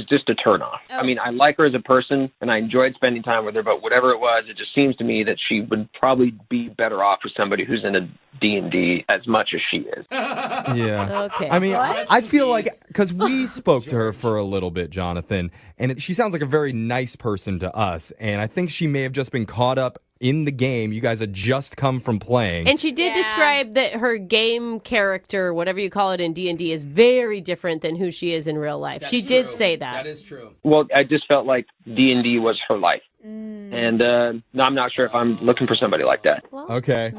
Speaker 15: just a turnoff.
Speaker 11: Oh.
Speaker 15: I mean, I like her as a person, and I enjoyed spending time with her, but whatever it was, it just seems to me that she would probably be better off with somebody who's in a D&D as much as she is.
Speaker 12: Yeah.
Speaker 4: Okay.
Speaker 12: I mean, I feel like, because we spoke to her for a little bit, Jonathan, and she sounds like a very nice person to us, and I think she may have just been caught up in the game. You guys had just come from playing.
Speaker 4: And she did describe that her game character, whatever you call it in D&D, is very different than who she is in real life. She did say that.
Speaker 6: That is true.
Speaker 15: Well, I just felt like D&D was her life. And no, I'm not sure if I'm looking for somebody like that.
Speaker 12: Okay.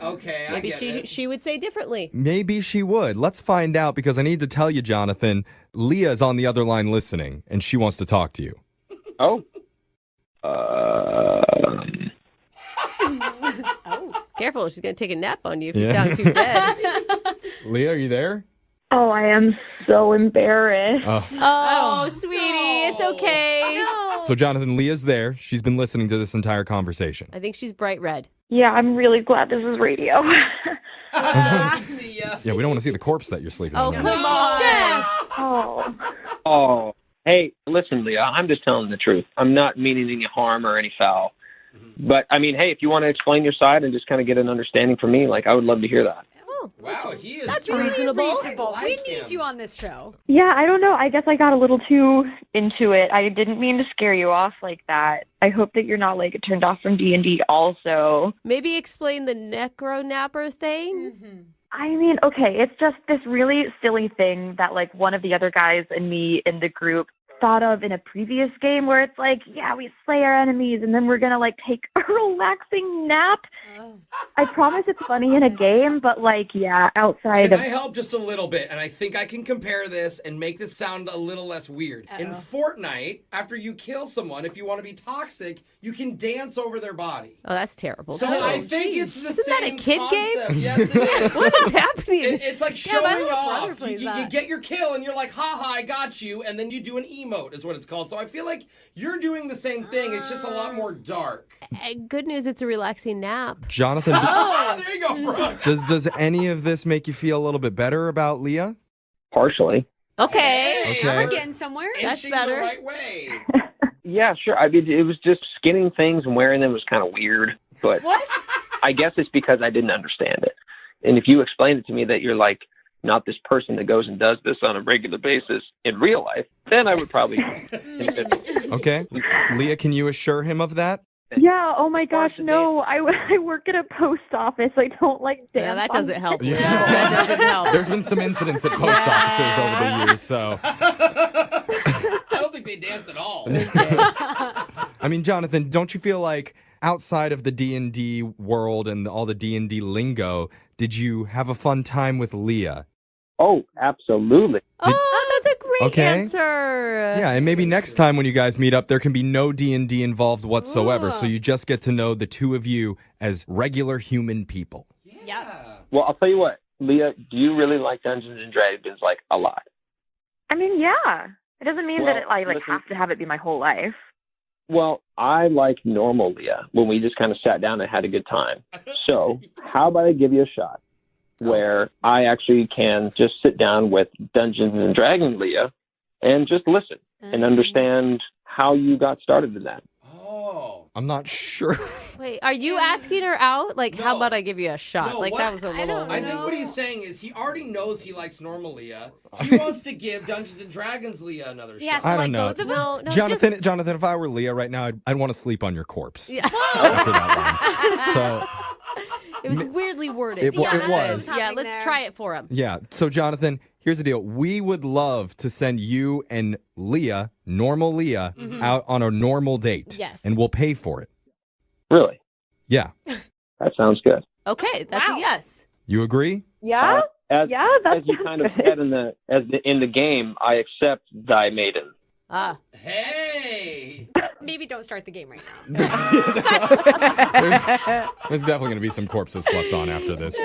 Speaker 6: Okay.
Speaker 4: Maybe she would say differently.
Speaker 12: Maybe she would. Let's find out, because I need to tell you, Jonathan, Leah is on the other line listening, and she wants to talk to you.
Speaker 15: Oh.
Speaker 4: Careful, she's going to take a nap on you if you sound too dead.
Speaker 12: Leah, are you there?
Speaker 14: Oh, I am so embarrassed.
Speaker 4: Oh, sweetie, it's okay.
Speaker 12: So, Jonathan, Leah's there. She's been listening to this entire conversation.
Speaker 4: I think she's bright red.
Speaker 14: Yeah, I'm really glad this is radio.
Speaker 6: See ya.
Speaker 12: Yeah, we don't want to see the corpse that you're sleeping
Speaker 4: Oh,
Speaker 12: on.
Speaker 4: come on.
Speaker 14: Oh.
Speaker 15: Oh. Hey, listen, Leah, I'm just telling the truth. I'm not meaning any harm or any foul. But, I mean, hey, if you want to explain your side and just kind of get an understanding from me, like, I would love to hear that.
Speaker 4: Oh,
Speaker 6: Wow, he is.
Speaker 4: that's reasonable.
Speaker 11: We need you on this show.
Speaker 14: Yeah, I don't know. I guess I got a little too into it. I didn't mean to scare you off like that. I hope that you're not, like, turned off from D&D also.
Speaker 4: Maybe explain the necro napper thing.
Speaker 14: I mean, okay, it's just this really silly thing that, like, one of the other guys and me in the group thought of in a previous game where it's like, yeah, we slay our enemies and then we're going to, like, take a relaxing nap. I promise it's funny in a game, but, like, yeah, outside
Speaker 6: Can
Speaker 14: of...
Speaker 6: I help just a little bit? And I think I can compare this and make this sound a little less weird. In Fortnite, after you kill someone, if you want to be toxic, you can dance over their body.
Speaker 4: Oh, that's terrible.
Speaker 6: So
Speaker 4: too.
Speaker 6: I think it's the
Speaker 4: Isn't
Speaker 6: same
Speaker 4: that a kid
Speaker 6: concept.
Speaker 4: game?
Speaker 6: Yes, it is.
Speaker 4: What is happening?
Speaker 6: It's like
Speaker 11: Yeah, my
Speaker 6: showing
Speaker 11: little brother
Speaker 6: off.
Speaker 11: plays
Speaker 6: You
Speaker 11: that.
Speaker 6: get your kill and you're like, haha, I got you. And then you do an emote is what it's called. So I feel like you're doing the same thing. It's just a lot more dark.
Speaker 4: Good news, it's a relaxing nap.
Speaker 12: Jonathan,
Speaker 6: There you go, Brooke.
Speaker 12: does any of this make you feel a little bit better about Leah?
Speaker 15: Partially.
Speaker 4: Okay.
Speaker 12: Okay.
Speaker 11: We're getting somewhere.
Speaker 4: That's
Speaker 6: Inching
Speaker 4: better.
Speaker 6: the right way.
Speaker 15: Yeah, sure. I mean, it was just skinning things and wearing them was kind of weird. But
Speaker 11: What?
Speaker 15: I guess it's because I didn't understand it. And if you explained it to me that you're, like, not this person that goes and does this on a regular basis in real life, then I would probably...
Speaker 12: Okay. Leah, can you assure him of that?
Speaker 14: Yeah, oh my gosh, no. I work at a post office. I don't like dance.
Speaker 4: Yeah, that doesn't help.
Speaker 12: Yeah.
Speaker 4: That doesn't help.
Speaker 12: There's been some incidents at post offices over the years, so.
Speaker 6: I don't think they dance at all.
Speaker 12: I mean, Jonathan, don't you feel like outside of the D&D world and all the D&D lingo, did you have a fun time with Leah?
Speaker 15: Oh, absolutely.
Speaker 4: Oh, that's a great
Speaker 12: Okay.
Speaker 4: answer.
Speaker 12: Yeah, and maybe next time when you guys meet up, there can be no D&D involved whatsoever, so you just get to know the two of you as regular human people.
Speaker 15: Well, I'll tell you what, Leah, do you really like Dungeons and Dragons, like, a lot?
Speaker 14: I mean, yeah. It doesn't mean
Speaker 15: Well,
Speaker 14: that I
Speaker 15: listen.
Speaker 14: have to have it be my whole life.
Speaker 15: Well, I like normal Leah when we just kind of sat down and had a good time. So how about I give you a shot where I actually can just sit down with Dungeons and Dragons Leah and just listen and understand how you got started in that.
Speaker 6: Oh.
Speaker 12: I'm not sure.
Speaker 4: Wait, are you asking her out? Like, how about I give you a shot?
Speaker 6: No,
Speaker 4: like,
Speaker 6: what-
Speaker 4: that was a little...
Speaker 6: I think what he's saying is he already knows he likes normal Leah. He wants to give Dungeons and Dragons Leah another shot.
Speaker 12: I don't know.
Speaker 4: No,
Speaker 12: Jonathan,
Speaker 4: just...
Speaker 12: Jonathan, if I were Leah right now, I'd want to sleep on your corpse.
Speaker 4: Yeah.
Speaker 12: After that line. So,
Speaker 4: It was weirdly worded.
Speaker 12: It was.
Speaker 4: Yeah, let's try it for him.
Speaker 12: yeah. So, Jonathan, here's the deal. We would love to send you and Leah, normal Leah, out on a normal date.
Speaker 4: Yes.
Speaker 12: And we'll pay for it.
Speaker 15: Really?
Speaker 12: Yeah.
Speaker 15: That sounds good.
Speaker 4: Okay, that's a yes.
Speaker 12: You agree?
Speaker 14: Yeah?
Speaker 15: As
Speaker 14: that
Speaker 15: you kind of said in the game, I accept thy maiden.
Speaker 4: Ah.
Speaker 6: Hey!
Speaker 11: Maybe don't start the game right now.
Speaker 12: There's definitely going to be some corpses slept on after this.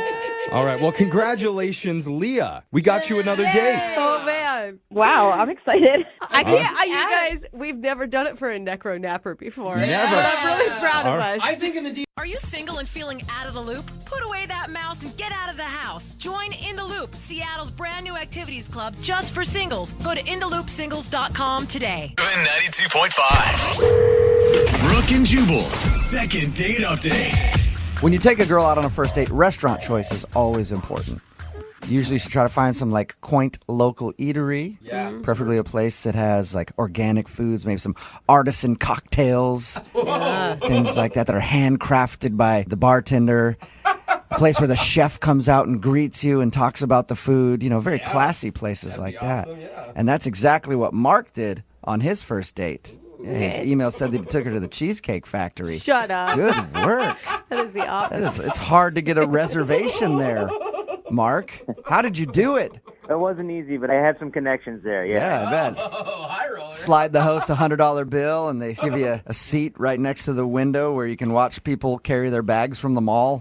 Speaker 12: All right. Well, congratulations, Leah. We got you another date.
Speaker 4: Oh, man. time.
Speaker 14: Wow, I'm excited.
Speaker 4: You guys, we've never done it for a necro napper before.
Speaker 12: Never.
Speaker 4: But I'm really proud of us.
Speaker 6: I think in the
Speaker 16: Are you single and feeling out of the loop? Put away that mouse and get out of the house. Join In the Loop, Seattle's brand new activities club just for singles. Go to intheloopsingles.com today.
Speaker 1: 92.5. Brooke and Jubal's second date update.
Speaker 2: When you take a girl out on a first date, restaurant choice is always important. Usually you should try to find some like quaint local eatery.
Speaker 6: Yeah.
Speaker 2: Preferably a place that has like organic foods, maybe some artisan cocktails, things like that are handcrafted by the bartender. A place where the chef comes out and greets you and talks about the food. Very classy places like that.
Speaker 6: awesome, yeah.
Speaker 2: And that's exactly what Mark did on his first date. His email said that he took her to the Cheesecake Factory.
Speaker 4: Shut up.
Speaker 2: Good work.
Speaker 4: That is the opposite.
Speaker 2: It's hard to get a reservation there. Mark, how did you do it?
Speaker 17: It wasn't easy, but I had some connections there.
Speaker 2: Yeah, I bet.
Speaker 6: high roller.
Speaker 2: Slide the host a $100 bill, and they give you a seat right next to the window where you can watch people carry their bags from the mall.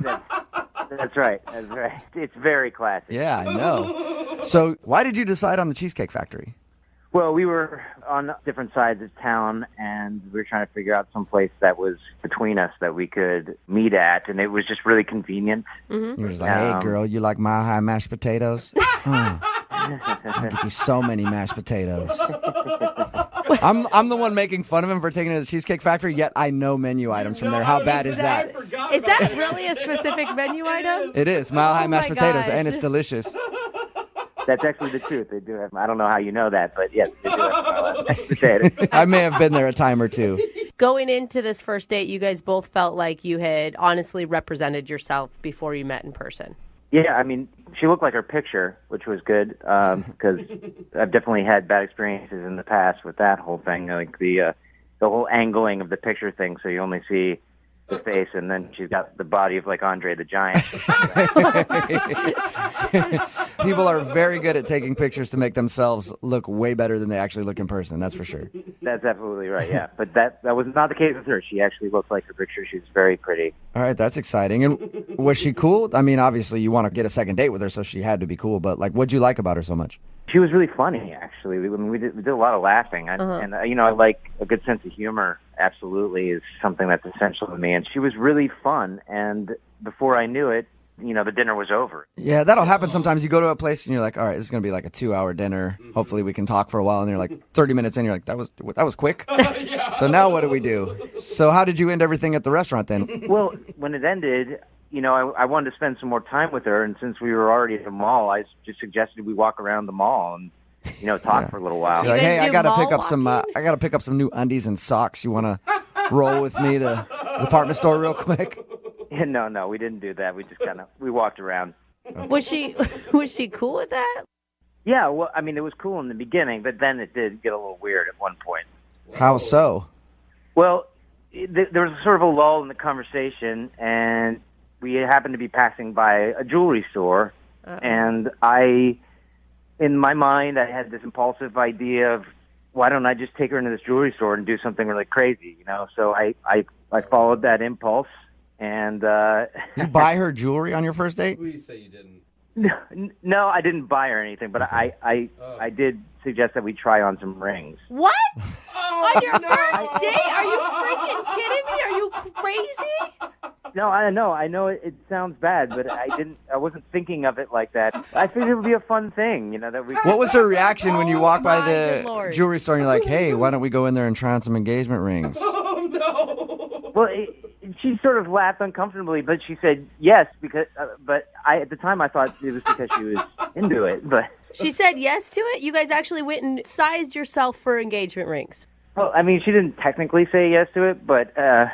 Speaker 17: That's right. That's right. It's very classic.
Speaker 2: Yeah, I know. So why did you decide on the Cheesecake Factory?
Speaker 17: Well, we were on different sides of town, and we were trying to figure out some place that was between us that we could meet at, and it was just really convenient.
Speaker 2: You were just like, hey, girl, you like Mile High mashed potatoes? I'll get you so many mashed potatoes. I'm the one making fun of him for taking her to the Cheesecake Factory, yet I know menu items from there. How bad is that?
Speaker 4: Is that really a specific menu item?
Speaker 2: It is. Mile High mashed potatoes,
Speaker 4: gosh.
Speaker 2: and it's delicious.
Speaker 17: That's actually the truth. They do have. I don't know how you know that, but yes, they do have mashed potatoes.
Speaker 2: I may have been there a time or two.
Speaker 4: Going into this first date, you guys both felt like you had honestly represented yourself before you met in person.
Speaker 17: Yeah, I mean, she looked like her picture, which was good because I've definitely had bad experiences in the past with that whole thing, like the whole angling of the picture thing, so you only see the face, and then she's got the body of like Andre the Giant.
Speaker 2: People are very good at taking pictures to make themselves look way better than they actually look in person. That's for sure.
Speaker 17: That's absolutely right. Yeah, but that was not the case with her. She actually looked like her picture. She was very pretty.
Speaker 2: All right, that's exciting. And was she cool? I mean, obviously you want to get a second date with her, so she had to be cool. But like, what'd you like about her so much?
Speaker 17: She was really funny, actually. We did a lot of laughing, and I like a good sense of humor. Absolutely, is something that's essential to me. And she was really fun. And before I knew it, the dinner was over.
Speaker 2: Yeah, that'll happen sometimes. You go to a place and you're like, all right, this is going to be like a 2-hour dinner. Hopefully we can talk for a while. And you're like 30 minutes in, you're like, that was quick. So now what do we do? So how did you end everything at the restaurant then?
Speaker 17: Well, when it ended, I wanted to spend some more time with her. And since we were already at the mall, I just suggested we walk around the mall and talk for a little while.
Speaker 2: You're like, hey, I gotta pick up some new undies and socks. You want to roll with me to the department store real quick?
Speaker 17: No, we didn't do that. We just we walked around.
Speaker 4: Was she cool with that?
Speaker 17: Yeah, well, I mean, it was cool in the beginning, but then it did get a little weird at one point.
Speaker 2: How so?
Speaker 17: Well, there was sort of a lull in the conversation, and we happened to be passing by a jewelry store, and in my mind, I had this impulsive idea of, why don't I just take her into this jewelry store and do something really crazy, So I followed that impulse, and
Speaker 2: you buy her jewelry on your first date?
Speaker 6: Please say you didn't.
Speaker 17: No, I didn't buy her anything, but I did suggest that we try on some rings.
Speaker 4: What? On your first date? Are you freaking kidding me? Are you crazy?
Speaker 17: No, I know it sounds bad, but I wasn't thinking of it like that. I figured it would be a fun thing, that we.
Speaker 2: What was her reaction when you walked by the jewelry store and you're like, hey, why don't we go in there and try on some engagement rings?
Speaker 6: Oh, no.
Speaker 17: Well, she sort of laughed uncomfortably, but she said yes, because, but at the time I thought it was because she was into it, but.
Speaker 4: She said yes to it? You guys actually went and sized yourself for engagement rings?
Speaker 17: Well, I mean, she didn't technically say yes to it, but I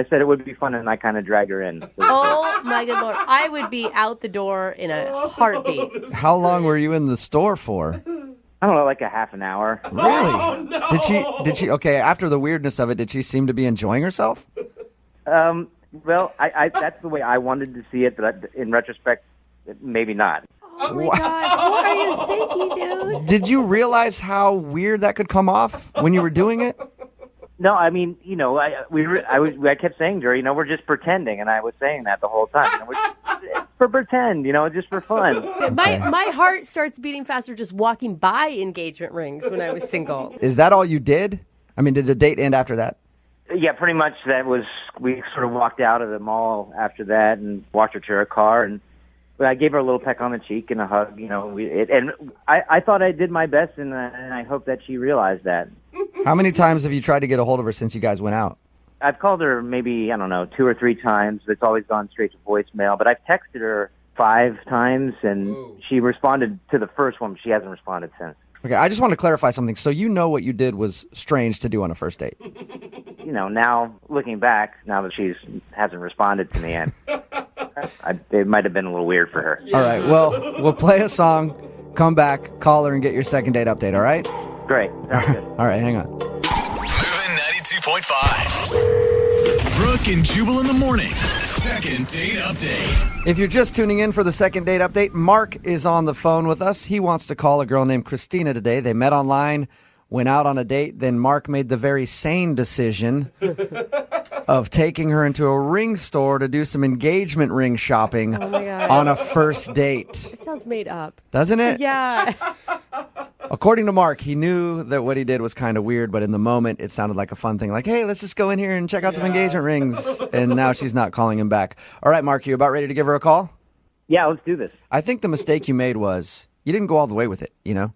Speaker 17: said it would be fun, and I kind of dragged her in.
Speaker 4: Oh, my good Lord. I would be out the door in a heartbeat.
Speaker 2: How long were you in the store for?
Speaker 17: I don't know, like a half an hour.
Speaker 2: Really?
Speaker 6: Oh, no.
Speaker 2: Did she, okay, after the weirdness of it, did she seem to be enjoying herself?
Speaker 17: Well, that's the way I wanted to see it, but in retrospect, maybe not.
Speaker 4: Oh, my gosh. What are you thinking, dude?
Speaker 2: Did you realize how weird that could come off when you were doing it?
Speaker 17: No, I mean, I kept saying to her, we're just pretending, and I was saying that the whole time. for pretend, just for fun.
Speaker 4: My heart starts beating faster just walking by engagement rings when I was single.
Speaker 2: Is that all you did? I mean, did the date end after that?
Speaker 17: Yeah, pretty much we sort of walked out of the mall after that and walked her to her car, and I gave her a little peck on the cheek and a hug, and I thought I did my best, and I hope that she realized that.
Speaker 2: How many times have you tried to get a hold of her since you guys went out?
Speaker 17: I've called her maybe, 2 or 3 times, but it's always gone straight to voicemail, but I've texted her 5 times, and she responded to the first one, but she hasn't responded since.
Speaker 2: Okay, I just want to clarify something. So you know what you did was strange to do on a first date.
Speaker 17: Now looking back, now that she hasn't responded to me, it might have been a little weird for her.
Speaker 2: All right, well, we'll play a song, come back, call her, and get your second date update, all right?
Speaker 17: Great. Sounds good.
Speaker 2: All right, hang on.
Speaker 1: Moving 92.5. Brooke and Jubal in the mornings. Second date update.
Speaker 2: If you're just tuning in for the second date update, Mark is on the phone with us. He wants to call a girl named Christina today. They met online, went out on a date. Then Mark made the very sane decision of taking her into a ring store to do some engagement ring shopping on a first date.
Speaker 4: It sounds made up.
Speaker 2: Doesn't it?
Speaker 4: Yeah.
Speaker 2: According to Mark, he knew that what he did was kind of weird, but in the moment, it sounded like a fun thing. Like, hey, let's just go in here and check out some engagement rings. And now she's not calling him back. All right, Mark, you about ready to give her a call?
Speaker 17: Yeah, let's do this.
Speaker 2: I think the mistake you made was you didn't go all the way with it,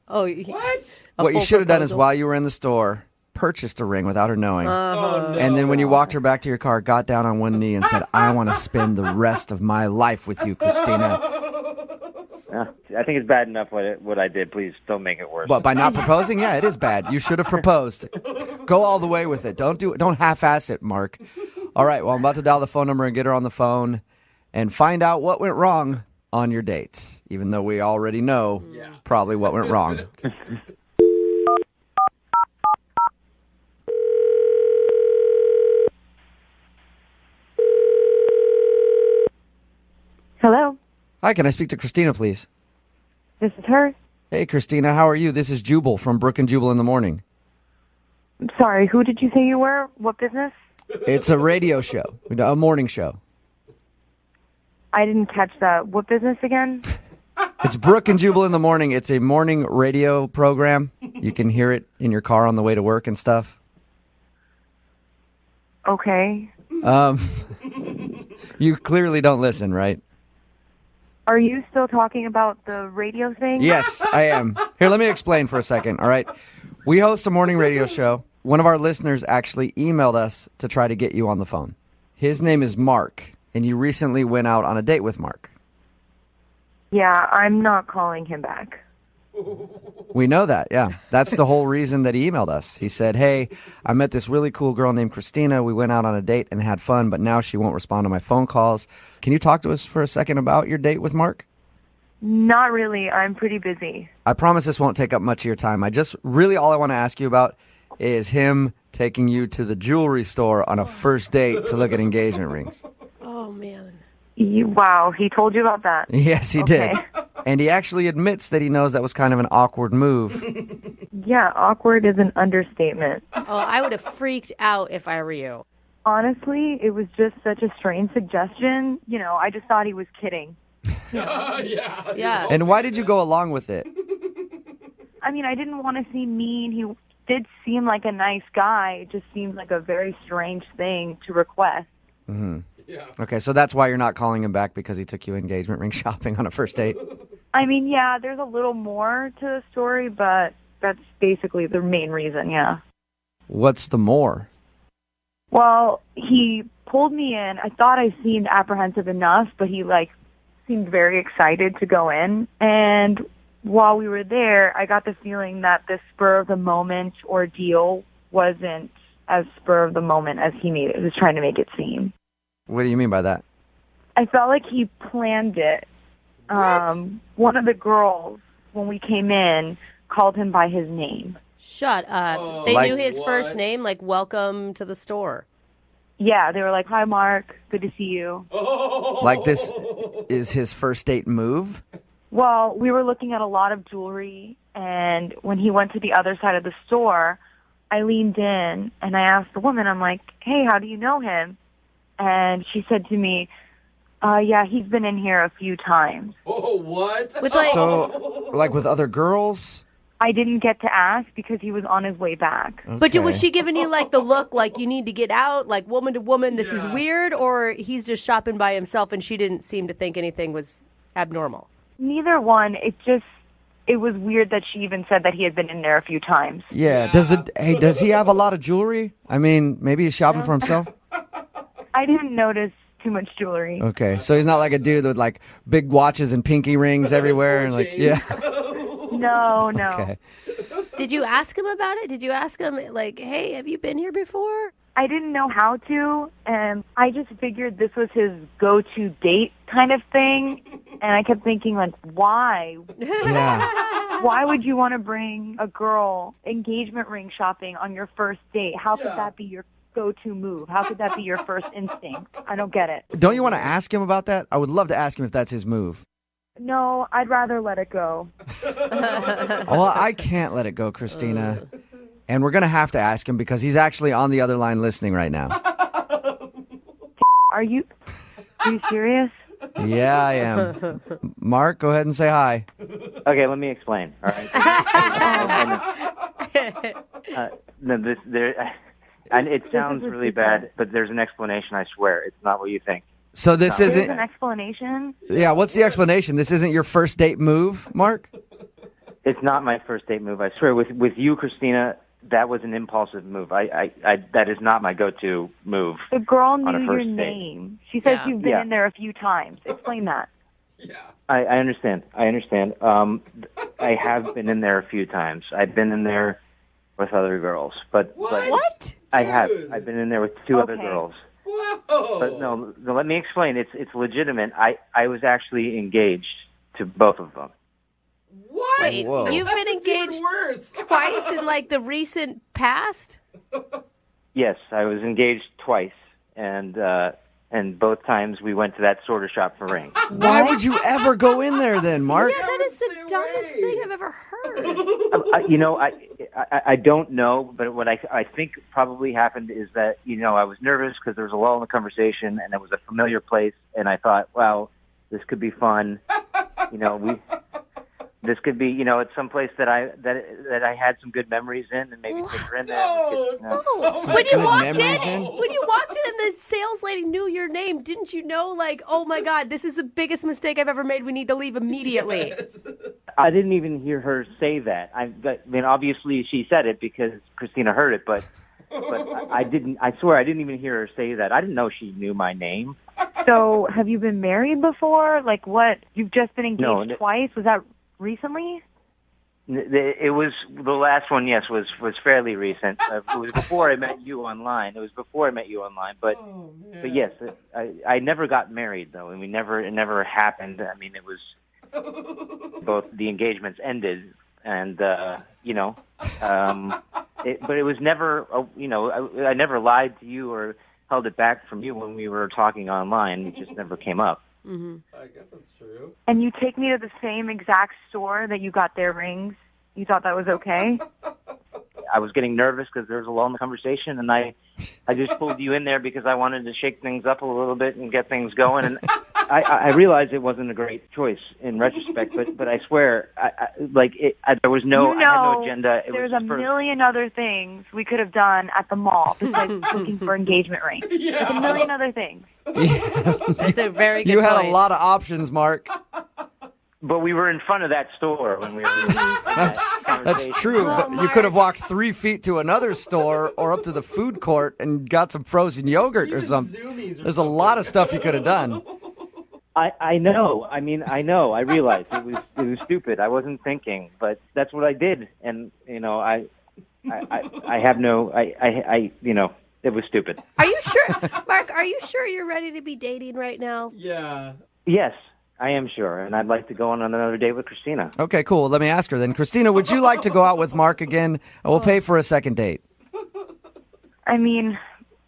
Speaker 4: Oh,
Speaker 6: what?
Speaker 2: What you should have done is while you were in the store, purchased a ring without her knowing.
Speaker 4: Uh-huh.
Speaker 2: And then when you walked her back to your car, got down on one knee and said, I want to spend the rest of my life with you, Christina.
Speaker 17: I think it's bad enough what I did. Please don't make it worse.
Speaker 2: What, by not proposing? Yeah, it is bad. You should have proposed. Go all the way with it. Don't half-ass it, Mark. All right, well, I'm about to dial the phone number and get her on the phone and find out what went wrong on your date, even though we already know probably what went wrong.
Speaker 7: Hello,
Speaker 2: Hi, can I speak to Christina, please?
Speaker 7: this is her.
Speaker 2: Hey, Christina, how are you? This is Jubal from Brooke and Jubal in the Morning.
Speaker 7: I'm sorry, who did you say you were? What business?
Speaker 2: It's a radio show, a morning show.
Speaker 7: I didn't catch that. What business again?
Speaker 2: It's Brooke and Jubal in the Morning. It's a morning radio program. You can hear it in your car on the way to work and stuff.
Speaker 7: Okay.
Speaker 2: You clearly don't listen, right?
Speaker 7: Are you still talking about the radio thing?
Speaker 2: Yes, I am. Here, let me explain for a second, all right? We host a morning radio show. One of our listeners actually emailed us to try to get you on the phone. His name is Mark, and you recently went out on a date with Mark.
Speaker 7: Yeah, I'm not calling him back.
Speaker 2: We know that, yeah. That's the whole reason that he emailed us. He said, hey, I met this really cool girl named Christina. We went out on a date and had fun, but now she won't respond to my phone calls. Can you talk to us for a second about your date with Mark?
Speaker 7: Not really. I'm pretty busy.
Speaker 2: I promise this won't take up much of your time. All I want to ask you about is him taking you to the jewelry store on a first date to look at engagement rings.
Speaker 4: Oh, man.
Speaker 7: Wow, he told you about that?
Speaker 2: Yes, he did. And he actually admits that he knows that was kind of an awkward move.
Speaker 7: Yeah, awkward is an understatement.
Speaker 4: Oh, I would have freaked out if I were you.
Speaker 7: Honestly, it was just such a strange suggestion. I just thought he was kidding.
Speaker 4: Yeah.
Speaker 2: And why did you go along with it?
Speaker 7: I mean, I didn't want to seem mean. He did seem like a nice guy. It just seemed like a very strange thing to request.
Speaker 2: Mm-hmm. Yeah. Okay, so that's why you're not calling him back, because he took you engagement ring shopping on a first date?
Speaker 7: I mean, yeah, there's a little more to the story, but that's basically the main reason, yeah.
Speaker 2: What's the more?
Speaker 7: Well, he pulled me in. I thought I seemed apprehensive enough, but he, seemed very excited to go in. And while we were there, I got the feeling that the spur-of-the-moment ordeal wasn't as spur-of-the-moment as he was trying to make it seem.
Speaker 2: What do you mean by that?
Speaker 7: I felt like he planned it. One of the girls, when we came in, called him by his name.
Speaker 4: Shut up. They knew his first name, like, welcome to the store.
Speaker 7: Yeah, they were like, hi, Mark. Good to see you.
Speaker 2: Like this is his first date move?
Speaker 7: Well, we were looking at a lot of jewelry, and when he went to the other side of the store, I leaned in, and I asked the woman, I'm like, hey, how do you know him? And she said to me,
Speaker 18: Yeah, he's been in here a few times.
Speaker 6: Oh, what?
Speaker 4: With like,
Speaker 2: So, like with other girls?
Speaker 18: I didn't get to ask because he was on his way back.
Speaker 4: but was she giving you like the look like you need to get out, like woman to woman, this is weird, or he's just shopping by himself and she didn't seem to think anything was abnormal?
Speaker 18: Neither one. It was weird that she even said that he had been in there a few times.
Speaker 2: Yeah. Does he have a lot of jewelry? I mean, maybe he's shopping for himself?
Speaker 18: I didn't notice too much jewelry.
Speaker 2: Okay. So he's not like a dude with like big watches and pinky rings everywhere and like
Speaker 18: No.
Speaker 2: Okay.
Speaker 4: Did you ask him about it? Did you ask him like, hey, have you been here before?
Speaker 18: I didn't know how to, and I just figured this was his go-to date kind of thing, and I kept thinking, like, why?
Speaker 2: Yeah.
Speaker 18: Why would you want to bring a girl engagement ring shopping on your first date? How could that be your go-to move? How could that be your first instinct? I don't get it.
Speaker 2: Don't you want to ask him about that? I would love to ask him if that's his move.
Speaker 18: No, I'd rather let it go.
Speaker 2: Well, I can't let it go, Christina. And we're going to have to ask him because he's actually on the other line listening right now.
Speaker 18: Are you serious?
Speaker 2: Yeah, I am. Mark, go ahead and say hi.
Speaker 17: Okay, let me explain. All right. And it sounds really bad, but there's an explanation. I swear, it's not what you think.
Speaker 2: So this
Speaker 18: There's
Speaker 2: isn't...
Speaker 18: an explanation?
Speaker 2: Yeah, what's the explanation? This isn't your first date move, Mark?
Speaker 17: It's not my first date move. I swear. With you, Christina, that was an impulsive move. That is not my go-to move.
Speaker 18: The girl
Speaker 17: on a
Speaker 18: knew
Speaker 17: first
Speaker 18: your
Speaker 17: date.
Speaker 18: name. She says you've been in there a few times. Explain that.
Speaker 17: I understand. I have been in there a few times. I've been in there with other girls, but
Speaker 4: What?
Speaker 17: I have. I've been in there with two other
Speaker 18: Okay.
Speaker 17: girls. But no, let me explain. It's legitimate. I was actually engaged to both of them.
Speaker 6: What?
Speaker 4: Wait,
Speaker 2: Whoa.
Speaker 4: you've been
Speaker 6: That's even
Speaker 4: engaged
Speaker 6: worse.
Speaker 4: twice in like the recent past?
Speaker 17: Yes, I was engaged twice, and both times we went to that sort of shop for rings.
Speaker 2: Why would you ever go in there then, Mark?
Speaker 4: Yeah, that is the dumbest thing I've ever heard.
Speaker 17: I don't know, but what I think probably happened is that, I was nervous because there was a lull in the conversation and it was a familiar place, and I thought, wow, this could be fun. This could be, it's some place that I had some good memories in, and maybe take her in there.
Speaker 4: When you walked in and the sales lady knew your name, didn't you know, like, oh my God, this is the biggest mistake I've ever made. We need to leave immediately.
Speaker 17: I didn't even hear her say that. I mean, obviously she said it because Christina heard it, but I didn't. I swear I didn't even hear her say that. I didn't know she knew my name.
Speaker 18: So, have you been married before? Like, what? You've just been engaged twice? Was that recently?
Speaker 17: It was the last one. Yes, was fairly recent. It was before I met you online. But yes, I never got married though, and it never happened. I mean, it was both the engagements ended, and but it was never. I never lied to you or held it back from you when we were talking online. It just never came up.
Speaker 4: Mm-hmm.
Speaker 6: I guess that's true.
Speaker 18: And you take me to the same exact store that you got their rings? You thought that was okay?
Speaker 17: I was getting nervous because there was a lull in the conversation, and I just pulled you in there because I wanted to shake things up a little bit and get things going. And I realized it wasn't a great choice in retrospect, but I swear, there was no, I had no agenda.
Speaker 18: There's a million other things we could have done at the mall besides looking for engagement rings. There's a million other things.
Speaker 4: That's a very good
Speaker 2: You had
Speaker 4: point.
Speaker 2: a lot of options, Mark.
Speaker 17: But we were in front of that store when we were.
Speaker 2: That's true. But you could have walked 3 feet to another store or up to the food court and got some frozen yogurt or something. There's a lot of stuff you could have done.
Speaker 17: I know. I mean, I know. I realized it was stupid. I wasn't thinking, but that's what I did, and I have no. It was stupid.
Speaker 4: Are you sure, Mark? Are you sure you're ready to be dating right now?
Speaker 6: Yeah.
Speaker 17: Yes, I am sure, and I'd like to go on another date with Christina.
Speaker 2: Okay, cool. Let me ask her then. Christina, would you like to go out with Mark again? We'll pay for a second date.
Speaker 18: I mean,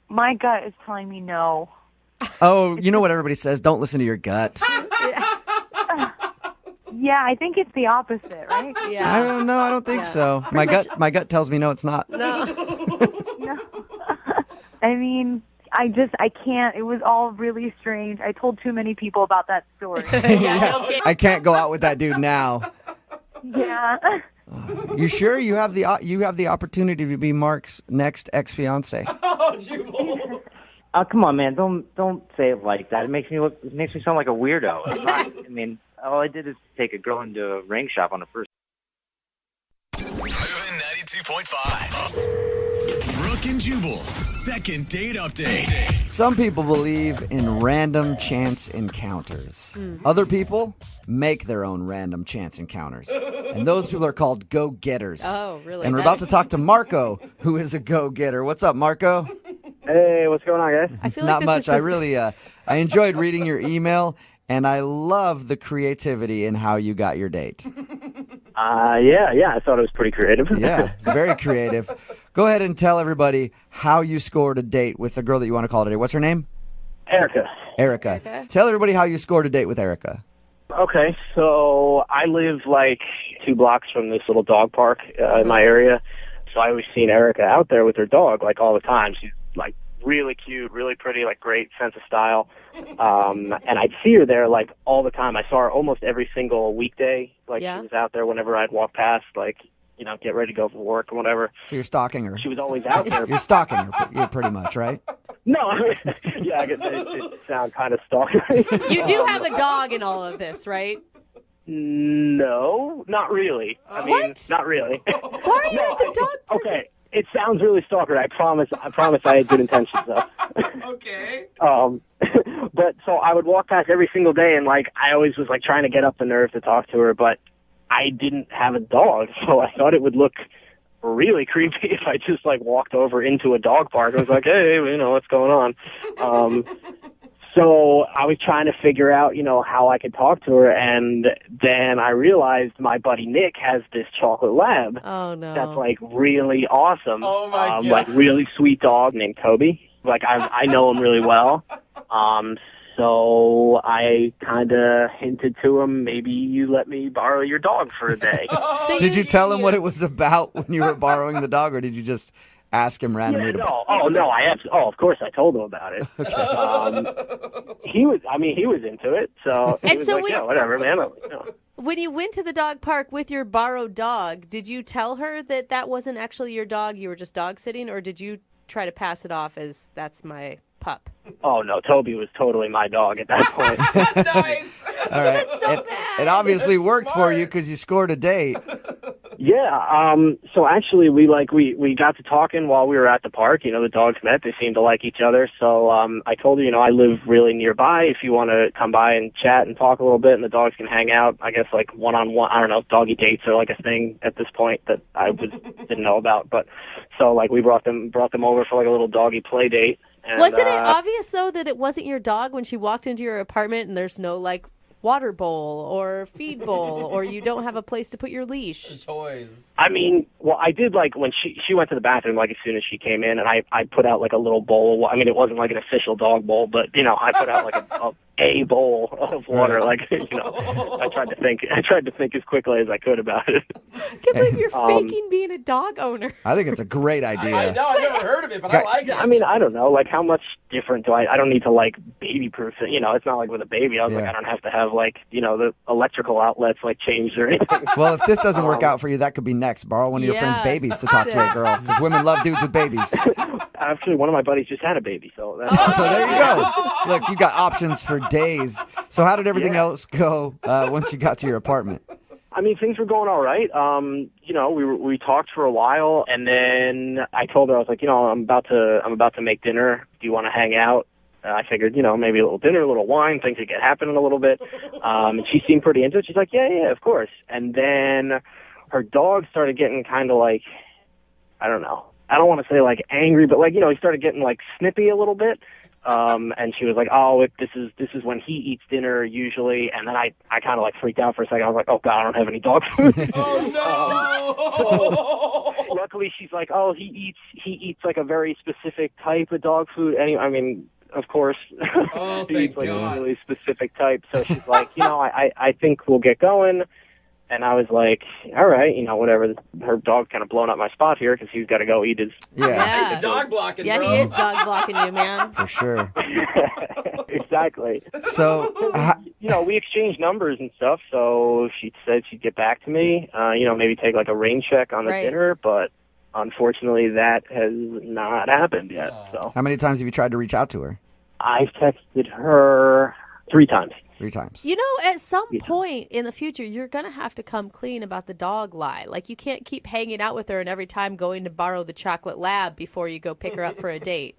Speaker 18: my gut is telling me no.
Speaker 2: Oh, you know what everybody says? Don't listen to your gut.
Speaker 18: Yeah, I think it's the opposite, right?
Speaker 4: Yeah.
Speaker 2: I don't know. I don't think so. My gut tells me no, it's not.
Speaker 4: No.
Speaker 18: No. I mean, I can't. It was all really strange. I told too many people about that story.
Speaker 2: I can't go out with that dude now.
Speaker 18: Yeah.
Speaker 2: You sure you have the opportunity to be Mark's next ex-fiance?
Speaker 6: Oh, Jubal.
Speaker 17: Oh, come on, man! Don't say it like that. It makes me sound like a weirdo. I'm not, I mean, all I did is take a girl into a ring shop on a first.
Speaker 1: Moving 92.5. Brooke and Jubal's second date update.
Speaker 2: Some people believe in random chance encounters. Other people make their own random chance encounters. And those people are called go-getters.
Speaker 4: Oh, really?
Speaker 2: And we're about to talk to Marco, who is a go-getter. What's up, Marco?
Speaker 17: Hey, what's going on, guys?
Speaker 4: I feel
Speaker 2: Not
Speaker 4: like
Speaker 2: much. I really I enjoyed reading your email, and I love the creativity in how you got your date.
Speaker 17: Yeah, I thought it was pretty creative.
Speaker 2: Yeah, it's very creative. Go ahead and tell everybody how you scored a date with the girl that you want to call today. What's her name? Erica. Tell everybody how you scored a date with Erica.
Speaker 15: Okay, so I live like 2 blocks from this little dog park in my area. So I always seen Erica out there with her dog like all the time. She's like really cute, really pretty, like great sense of style. And I'd see her there like all the time. I saw her almost every single weekday. Like she was out there whenever I'd walk past, like, you know, get ready to go for work or whatever.
Speaker 2: So you're stalking her.
Speaker 15: She was always out there.
Speaker 2: You're stalking her, you're pretty much, right?
Speaker 15: No, yeah, I guess it sound kind of stalkery.
Speaker 4: You do have a dog in all of this, right?
Speaker 15: No, not really. I mean, not really.
Speaker 4: Why are you at the dog park?
Speaker 15: Okay, it sounds really stalker. I promise I had good intentions, though.
Speaker 6: Okay.
Speaker 15: But so I would walk past every single day, and like I always was like trying to get up the nerve to talk to her, but I didn't have a dog, so I thought it would look really creepy if I just like walked over into a dog park. I was like, hey, you know, what's going on? So I was trying to figure out, you know, how I could talk to her, and then I realized my buddy Nick has this chocolate lab.
Speaker 4: Oh no.
Speaker 15: That's like really awesome.
Speaker 6: Oh my God.
Speaker 15: Like really sweet dog named Toby. Like I know him really well. So I kind of hinted to him, maybe you let me borrow your dog for a day.
Speaker 2: Did you tell him what it was about when you were borrowing the dog, or did you just ask him randomly?
Speaker 15: Of course I told him about it. He was into it, so he was like, yeah, whatever, man.
Speaker 4: When you went to the dog park with your borrowed dog, did you tell her that that wasn't actually your dog, you were just dog sitting, or did you try to pass it off as that's my pup?
Speaker 15: Oh, no, Toby was totally my dog at that point.
Speaker 6: Nice.
Speaker 2: All right.
Speaker 4: That's so bad.
Speaker 2: It obviously worked for you because you scored a date.
Speaker 15: Yeah, so actually we got to talking while we were at the park. You know, the dogs met. They seemed to like each other. So I told her, you know, I live really nearby. If you want to come by and chat and talk a little bit and the dogs can hang out, I guess like one-on-one, I don't know, doggy dates are like a thing at this point that I didn't know about. But so like we brought them over for like a little doggy play date. And,
Speaker 4: wasn't it obvious, though, that it wasn't your dog when she walked into your apartment and there's no, like, water bowl or feed bowl or you don't have a place to put your leash?
Speaker 6: Toys.
Speaker 15: I mean, well, I did, like, when she went to the bathroom, like, as soon as she came in, and I put out, like, a little bowl. I mean, it wasn't, like, an official dog bowl, but, you know, I put out, like, a bowl of water. Like, you know, I tried to think as quickly as I could about it.
Speaker 4: I can't believe you're faking being a dog owner.
Speaker 2: I think it's a great idea.
Speaker 6: I know, I've never heard of it, but I like it.
Speaker 15: I mean, I don't know, like, how much different do I don't need to, like, baby-proof it. You know, it's not like with a baby. I was like, I don't have to have, like, you know, the electrical outlets, like, changed or anything.
Speaker 2: Well, if this doesn't work out for you, that could be next. Borrow one of your friend's babies to talk to a girl, because women love dudes with babies.
Speaker 15: Actually, one of my buddies just had a baby, so that's...
Speaker 2: So there you go. Look, you got options for days. So how did everything else go once you got to your apartment?
Speaker 15: I mean, things were going all right. You know, we talked for a while, and then I told her, I was like, you know, I'm about to make dinner. Do you want to hang out? I figured, you know, maybe a little dinner, a little wine, things would get happening a little bit. And she seemed pretty into it. She's like, yeah, of course. And then her dog started getting kind of like, I don't know. I don't want to say like angry, but like, you know, he started getting like snippy a little bit. And she was like, oh, this is when he eats dinner usually. And then I kind of like freaked out for a second. I was like, oh God, I don't have any dog food.
Speaker 6: Oh no!
Speaker 15: So luckily she's like, oh, he eats like a very specific type of dog food. Anyway, I mean, of course,
Speaker 6: oh,
Speaker 15: he
Speaker 6: thank
Speaker 15: eats like
Speaker 6: God.
Speaker 15: a really specific type. So she's like, you know, I think we'll get going.
Speaker 19: And I was like, all right, whatever. Her dog kind of blowing up my spot here because he's got to go eat his.
Speaker 4: Yeah.
Speaker 6: He's dog blocking,
Speaker 4: Yeah,
Speaker 6: bro.
Speaker 4: he is dog blocking you, man.
Speaker 2: For sure.
Speaker 19: Exactly.
Speaker 2: So,
Speaker 19: we exchanged numbers and stuff. So she said she'd get back to me. Maybe take like a rain check on the
Speaker 4: Right.
Speaker 19: dinner, but unfortunately, that has not happened yet. So
Speaker 2: how many times have you tried to reach out to her?
Speaker 19: I've texted her 3 times.
Speaker 2: 3 times.
Speaker 4: You know, at some point in the future, you're going to have to come clean about the dog lie. Like, you can't keep hanging out with her and every time going to borrow the chocolate lab before you go pick her up for a date.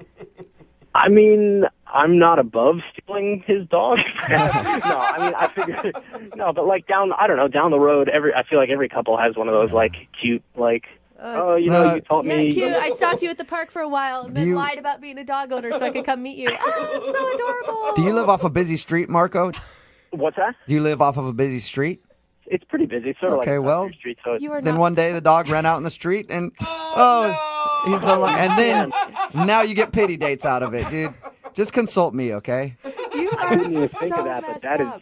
Speaker 19: I mean, I'm not above stealing his dog. I figured, but like down the road, I feel like every couple has one of those like cute, like, you taught me.
Speaker 4: Cute. I stalked you at the park for a while and then lied about being a dog owner so I could come meet you. Oh, it's so adorable.
Speaker 2: Do you live off a busy street, Marco?
Speaker 19: What's that?
Speaker 2: Do you live off of a busy street?
Speaker 19: It's pretty busy. It's sort of like a country street. So
Speaker 2: then one day the dog ran out in the street and he's no longer. And then now you get pity dates out of it, dude. Just consult me, okay?
Speaker 19: I didn't even think of that,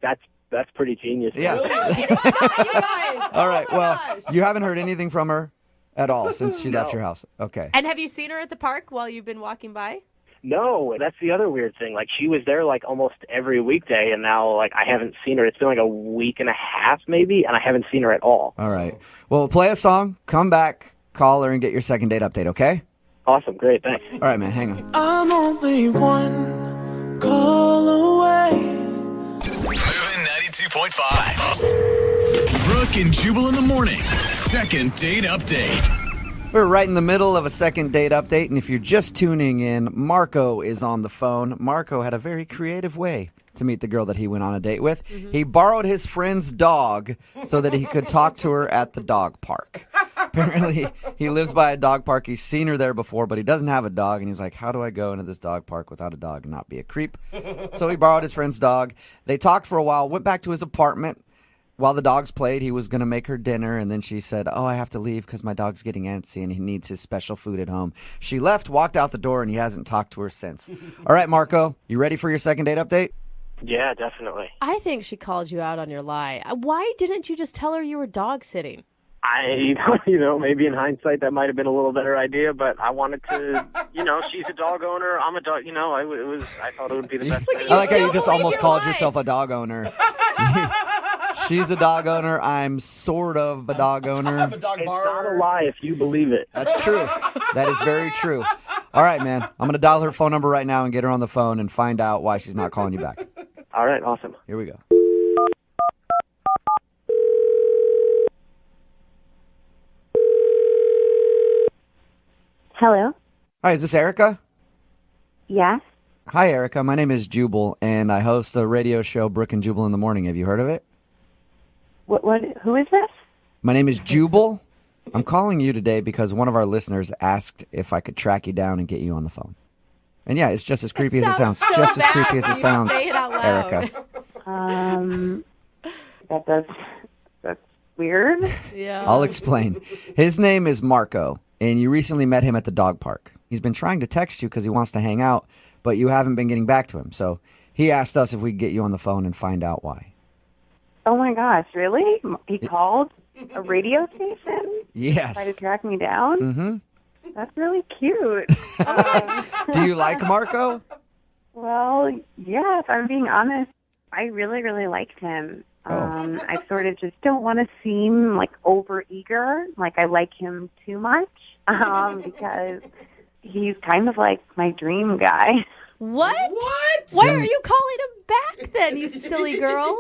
Speaker 19: but that's pretty genius.
Speaker 2: Yeah. All right. Well, you haven't heard anything from her at all since she left your house. Okay.
Speaker 4: And have you seen her at the park while you've been walking by?
Speaker 19: No, that's the other weird thing. Like, she was there like almost every weekday, and now like I haven't seen her. It's been like a week and a half maybe, and I haven't seen her at all.
Speaker 2: All right. Well, play a song, come back, call her, and get your second date update, okay?
Speaker 19: Awesome. Great. Thanks.
Speaker 2: All right, man. Hang on.
Speaker 13: I'm only one call away.
Speaker 1: Moving 92.5. Brooke and Jubal in the mornings. Second date update.
Speaker 2: We're right in the middle of a second date update, and if you're just tuning in, Marco is on the phone. Marco had a very creative way to meet the girl that he went on a date with. He borrowed his friend's dog so that he could talk to her at the dog park. Apparently, he lives by a dog park. He's seen her there before, but he doesn't have a dog, and he's like, how do I go into this dog park without a dog and not be a creep? So he borrowed his friend's dog. They talked for a while, went back to his apartment. While the dogs played, he was going to make her dinner, and then she said, I have to leave because my dog's getting antsy and he needs his special food at home. She left, walked out the door, and he hasn't talked to her since. All right, Marco, you ready for your second date update?
Speaker 19: Yeah, definitely.
Speaker 4: I think she called you out on your lie. Why didn't you just tell her you were dog sitting?
Speaker 19: Maybe in hindsight that might have been a little better idea, but I wanted to, she's a dog owner, I'm a dog, I thought it would be the best way.
Speaker 2: I like how you just almost called yourself a dog owner. She's a dog owner. I'm sort of a dog owner.
Speaker 19: It's not a lie if you believe it.
Speaker 2: That's true. That is very true. All right, man. I'm going to dial her phone number right now and get her on the phone and find out why she's not calling you back.
Speaker 19: All right, awesome.
Speaker 2: Here we go.
Speaker 7: Hello?
Speaker 2: Hi, is this Erica?
Speaker 7: Yes?
Speaker 2: Hi, Erica. My name is Jubal, and I host the radio show Brooke and Jubal in the Morning. Have you heard of it?
Speaker 7: Who is this?
Speaker 2: My name is Jubal. I'm calling you today because one of our listeners asked if I could track you down and get you on the phone. And yeah, it's just as creepy as it sounds.
Speaker 4: So
Speaker 2: Just as
Speaker 4: bad
Speaker 2: creepy as
Speaker 4: when
Speaker 2: it
Speaker 4: you
Speaker 2: sounds,
Speaker 4: say it out loud.
Speaker 2: Erica.
Speaker 7: That's weird.
Speaker 4: Yeah.
Speaker 2: I'll explain. His name is Marco, and you recently met him at the dog park. He's been trying to text you because he wants to hang out, but you haven't been getting back to him. So he asked us if we could get you on the phone and find out why.
Speaker 7: Oh my gosh, really? He called a radio station?
Speaker 2: Yes.
Speaker 7: Tried to track me down?
Speaker 2: Mm-hmm.
Speaker 7: That's really cute.
Speaker 2: Do you like Marco?
Speaker 7: Well, yeah, if I'm being honest, I really, really liked him. I sort of just don't want to seem like overeager, like I like him too much, because he's kind of like my dream guy.
Speaker 4: What? Why are you calling him back then, you silly girl?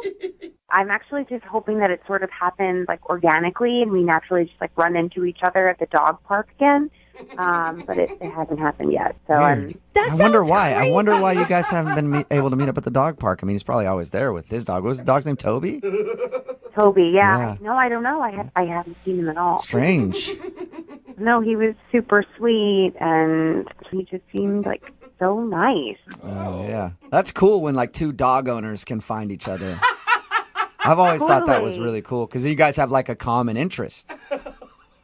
Speaker 7: I'm actually just hoping that it sort of happens like organically and we naturally just like run into each other at the dog park again. But it hasn't happened yet. So
Speaker 2: I wonder why. I wonder why you guys haven't been able to meet up at the dog park. I mean, he's probably always there with his dog. What was the dog's name? Toby?
Speaker 7: Toby, yeah.
Speaker 2: Yeah.
Speaker 7: No, I don't know. I haven't seen him at all.
Speaker 2: Strange.
Speaker 7: No, he was super sweet and he just seemed like so nice.
Speaker 2: Oh, yeah. That's cool when like two dog owners can find each other. I've always thought that was really cool because you guys have like a common interest.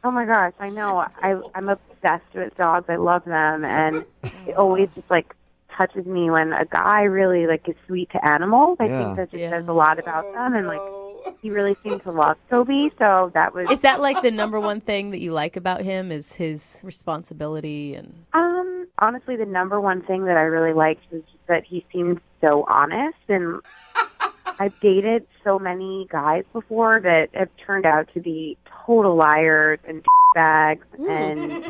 Speaker 7: Oh my gosh, I know. I'm obsessed with dogs. I love them, and it always just like touches me when a guy really like is sweet to animals. I think that just says a lot about them, and like he really seemed to love Toby, so that was...
Speaker 4: Is that like the number one thing that you like about him is his responsibility and...
Speaker 7: Honestly, the number one thing that I really liked was that he seemed so honest, and I've dated so many guys before that have turned out to be total liars and bags, and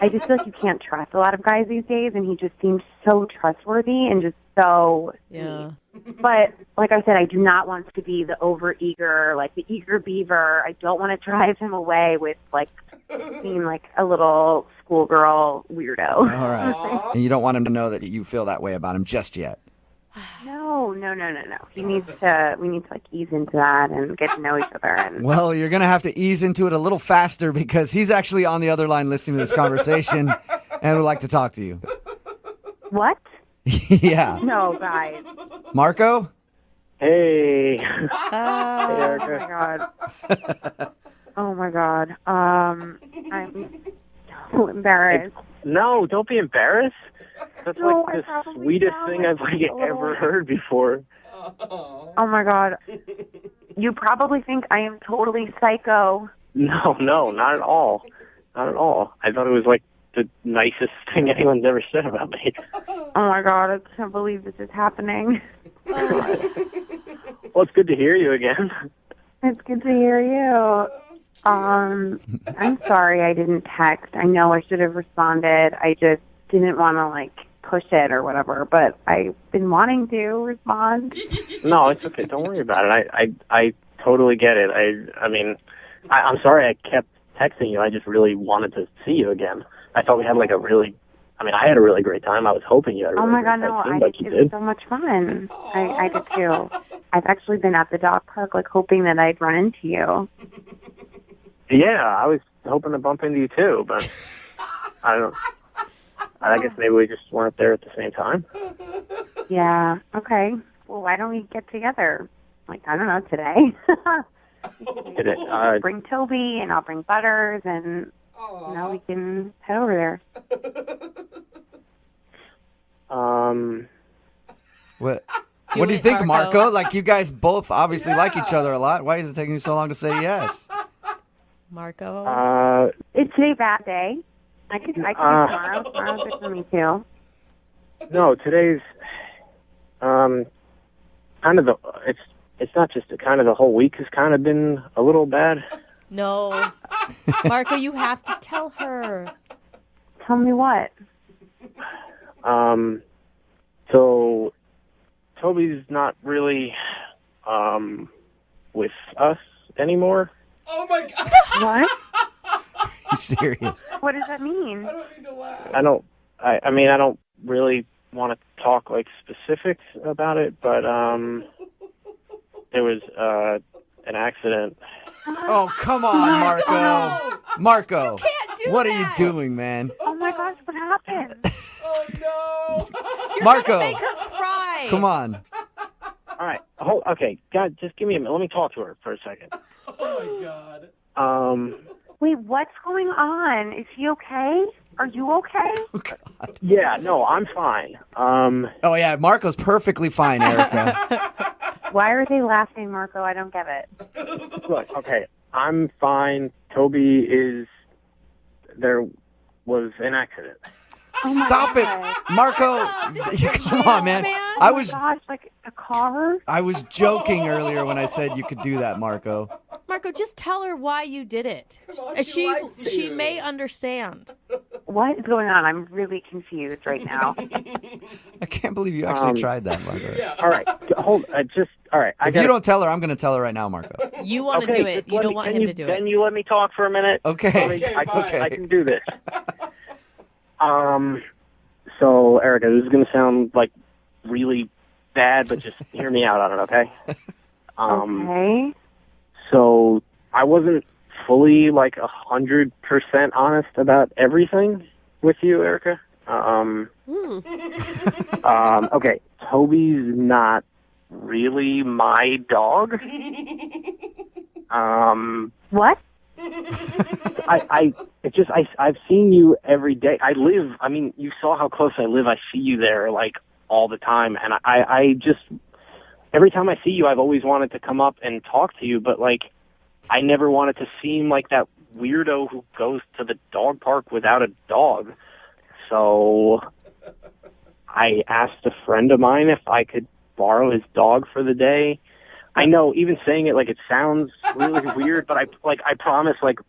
Speaker 7: I just feel like you can't trust a lot of guys these days, and he just seemed so trustworthy and just so
Speaker 4: yeah.
Speaker 7: But like I said, I do not want to be the overeager, like the eager beaver. I don't want to drive him away with like being like a little schoolgirl weirdo.
Speaker 2: All right. And you don't want him to know that you feel that way about him just yet.
Speaker 7: No. We need to like ease into that and get to know each other. And
Speaker 2: Well, you're going to have to ease into it a little faster because he's actually on the other line listening to this conversation and would like to talk to you.
Speaker 7: What?
Speaker 2: Yeah.
Speaker 7: No, guys.
Speaker 2: Marco?
Speaker 15: Hey.
Speaker 7: Oh
Speaker 15: Erica.
Speaker 7: Oh my god. I'm so embarrassed.
Speaker 15: No, don't be embarrassed. That's
Speaker 7: No,
Speaker 15: like
Speaker 7: I
Speaker 15: the
Speaker 7: probably
Speaker 15: sweetest
Speaker 7: sound
Speaker 15: thing
Speaker 7: like
Speaker 15: I've like
Speaker 7: a little-
Speaker 15: ever heard before.
Speaker 7: Oh my god. You probably think I am totally psycho.
Speaker 15: No, not at all. Not at all. I thought it was like the nicest thing anyone's ever said about me.
Speaker 7: Oh my god, I can't believe this is happening.
Speaker 15: Well, it's good to hear you again.
Speaker 7: It's good to hear you. I'm sorry I didn't text. I know I should have responded. I just didn't want to like push it or whatever, but I've been wanting to respond.
Speaker 15: No, it's okay. Don't worry about it. I totally get it. I mean, I'm sorry I kept texting you. I just really wanted to see you again. I thought we had like I had a really great time. I was hoping you had a really
Speaker 7: Oh my
Speaker 15: great
Speaker 7: god, no,
Speaker 15: time.
Speaker 7: I
Speaker 15: Like
Speaker 7: did.
Speaker 15: you
Speaker 7: It was
Speaker 15: did.
Speaker 7: so much fun. I did too. I've actually been at the dog park like hoping that I'd run into you.
Speaker 15: Yeah, I was hoping to bump into you too, but I guess maybe we just weren't there at the same time.
Speaker 7: Yeah, okay. Well, why don't we get together? Like, I don't know, today? Bring Toby and I'll bring Butters and, we can head over there.
Speaker 2: What
Speaker 4: Do
Speaker 2: do you
Speaker 4: it,
Speaker 2: think,
Speaker 4: Marco.
Speaker 2: Marco? Like, you guys both obviously like each other a lot. Why is it taking you so long to say yes?
Speaker 4: Marco?
Speaker 7: It's a bad day. I could do tomorrow. Tomorrow's good for me, too.
Speaker 15: No, today's kind of it's not just kind of the whole week has kind of been a little bad.
Speaker 4: No. Marco, you have to tell her.
Speaker 7: Tell me what?
Speaker 15: So Toby's not really with us anymore.
Speaker 6: Oh my god.
Speaker 7: What?
Speaker 2: You serious?
Speaker 7: What does that mean?
Speaker 15: I don't really want to talk like specifics about it, but there was an accident.
Speaker 2: Oh, come on, Marco. Marco, what are you
Speaker 7: that.
Speaker 2: doing, man?
Speaker 7: Oh my gosh, what happened?
Speaker 6: Oh no.
Speaker 4: You're
Speaker 2: Marco.
Speaker 4: gonna make her cry.
Speaker 2: Come on.
Speaker 15: All right. Okay. God, just give me a minute. Let me talk to her for a second.
Speaker 6: Oh my god.
Speaker 7: Wait, what's going on? Is he okay? Are you okay?
Speaker 15: Yeah, no, I'm fine.
Speaker 2: Oh, yeah, Marco's perfectly fine, Erica.
Speaker 7: Why are they laughing, Marco? I don't get it.
Speaker 15: Look, okay, I'm fine. Toby is... There was an accident.
Speaker 2: Stop it, Marco. Come on, man.
Speaker 7: Oh my gosh, like a car?
Speaker 2: I was joking earlier when I said you could do that, Marco.
Speaker 4: Marco, just tell her why you did it. She may understand.
Speaker 7: What is going on? I'm really confused right now.
Speaker 2: I can't believe you actually tried that, Marco.
Speaker 15: All right, hold. All right.
Speaker 2: If you don't tell her, I'm going to tell her right now, Marco.
Speaker 4: You want to do it. You don't want him to do it.
Speaker 15: Can you let me talk for a minute?
Speaker 2: Okay.
Speaker 15: I can do this. So, Erica, this is going to sound like really bad, but just hear me out on it, okay?
Speaker 7: Okay.
Speaker 15: So, I wasn't fully 100% honest about everything with you, Erica. Okay, Toby's not really my dog.
Speaker 7: What?
Speaker 15: I've seen you every day. You saw how close I live. I see you there all the time, and
Speaker 19: every time I see you, I've always wanted to come up and talk to you, but like, I never wanted to seem like that weirdo who goes to the dog park without a dog. So I asked a friend of mine if I could borrow his dog for the day. I know, even saying it, like, it sounds really weird, but I promise, like,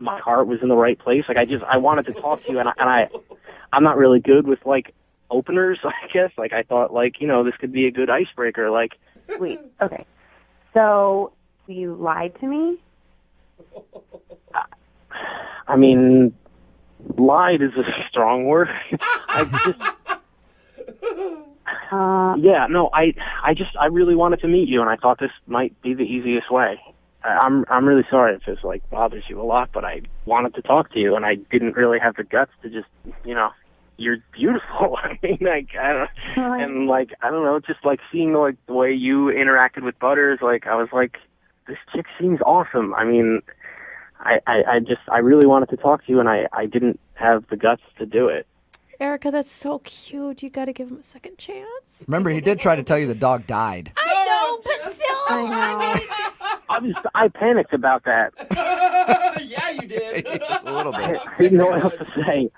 Speaker 19: my heart was in the right place. Like, I wanted to talk to you, and I'm not really good with, like, openers, I guess. Like, I thought, like, you know, this could be a good icebreaker. Like,
Speaker 18: Wait, okay. So you lied to me?
Speaker 19: I mean, lied is a strong word. I really wanted to meet you, and I thought this might be the easiest way. I'm really sorry if this, like, bothers you a lot, but I wanted to talk to you, and I didn't really have the guts to just, you know, you're beautiful. I mean, like, I don't know, just, like, seeing, like, the way you interacted with Butters, like, I was like, this chick seems awesome. I mean, I really wanted to talk to you, and I didn't have the guts to do it.
Speaker 4: Erica, that's so cute. You got to give him a second chance.
Speaker 2: Remember, he did try to tell you the dog died.
Speaker 4: I know, but still, I mean,
Speaker 19: I panicked about that.
Speaker 6: Yeah, you did.
Speaker 2: Just a little bit.
Speaker 19: I didn't know what else to say.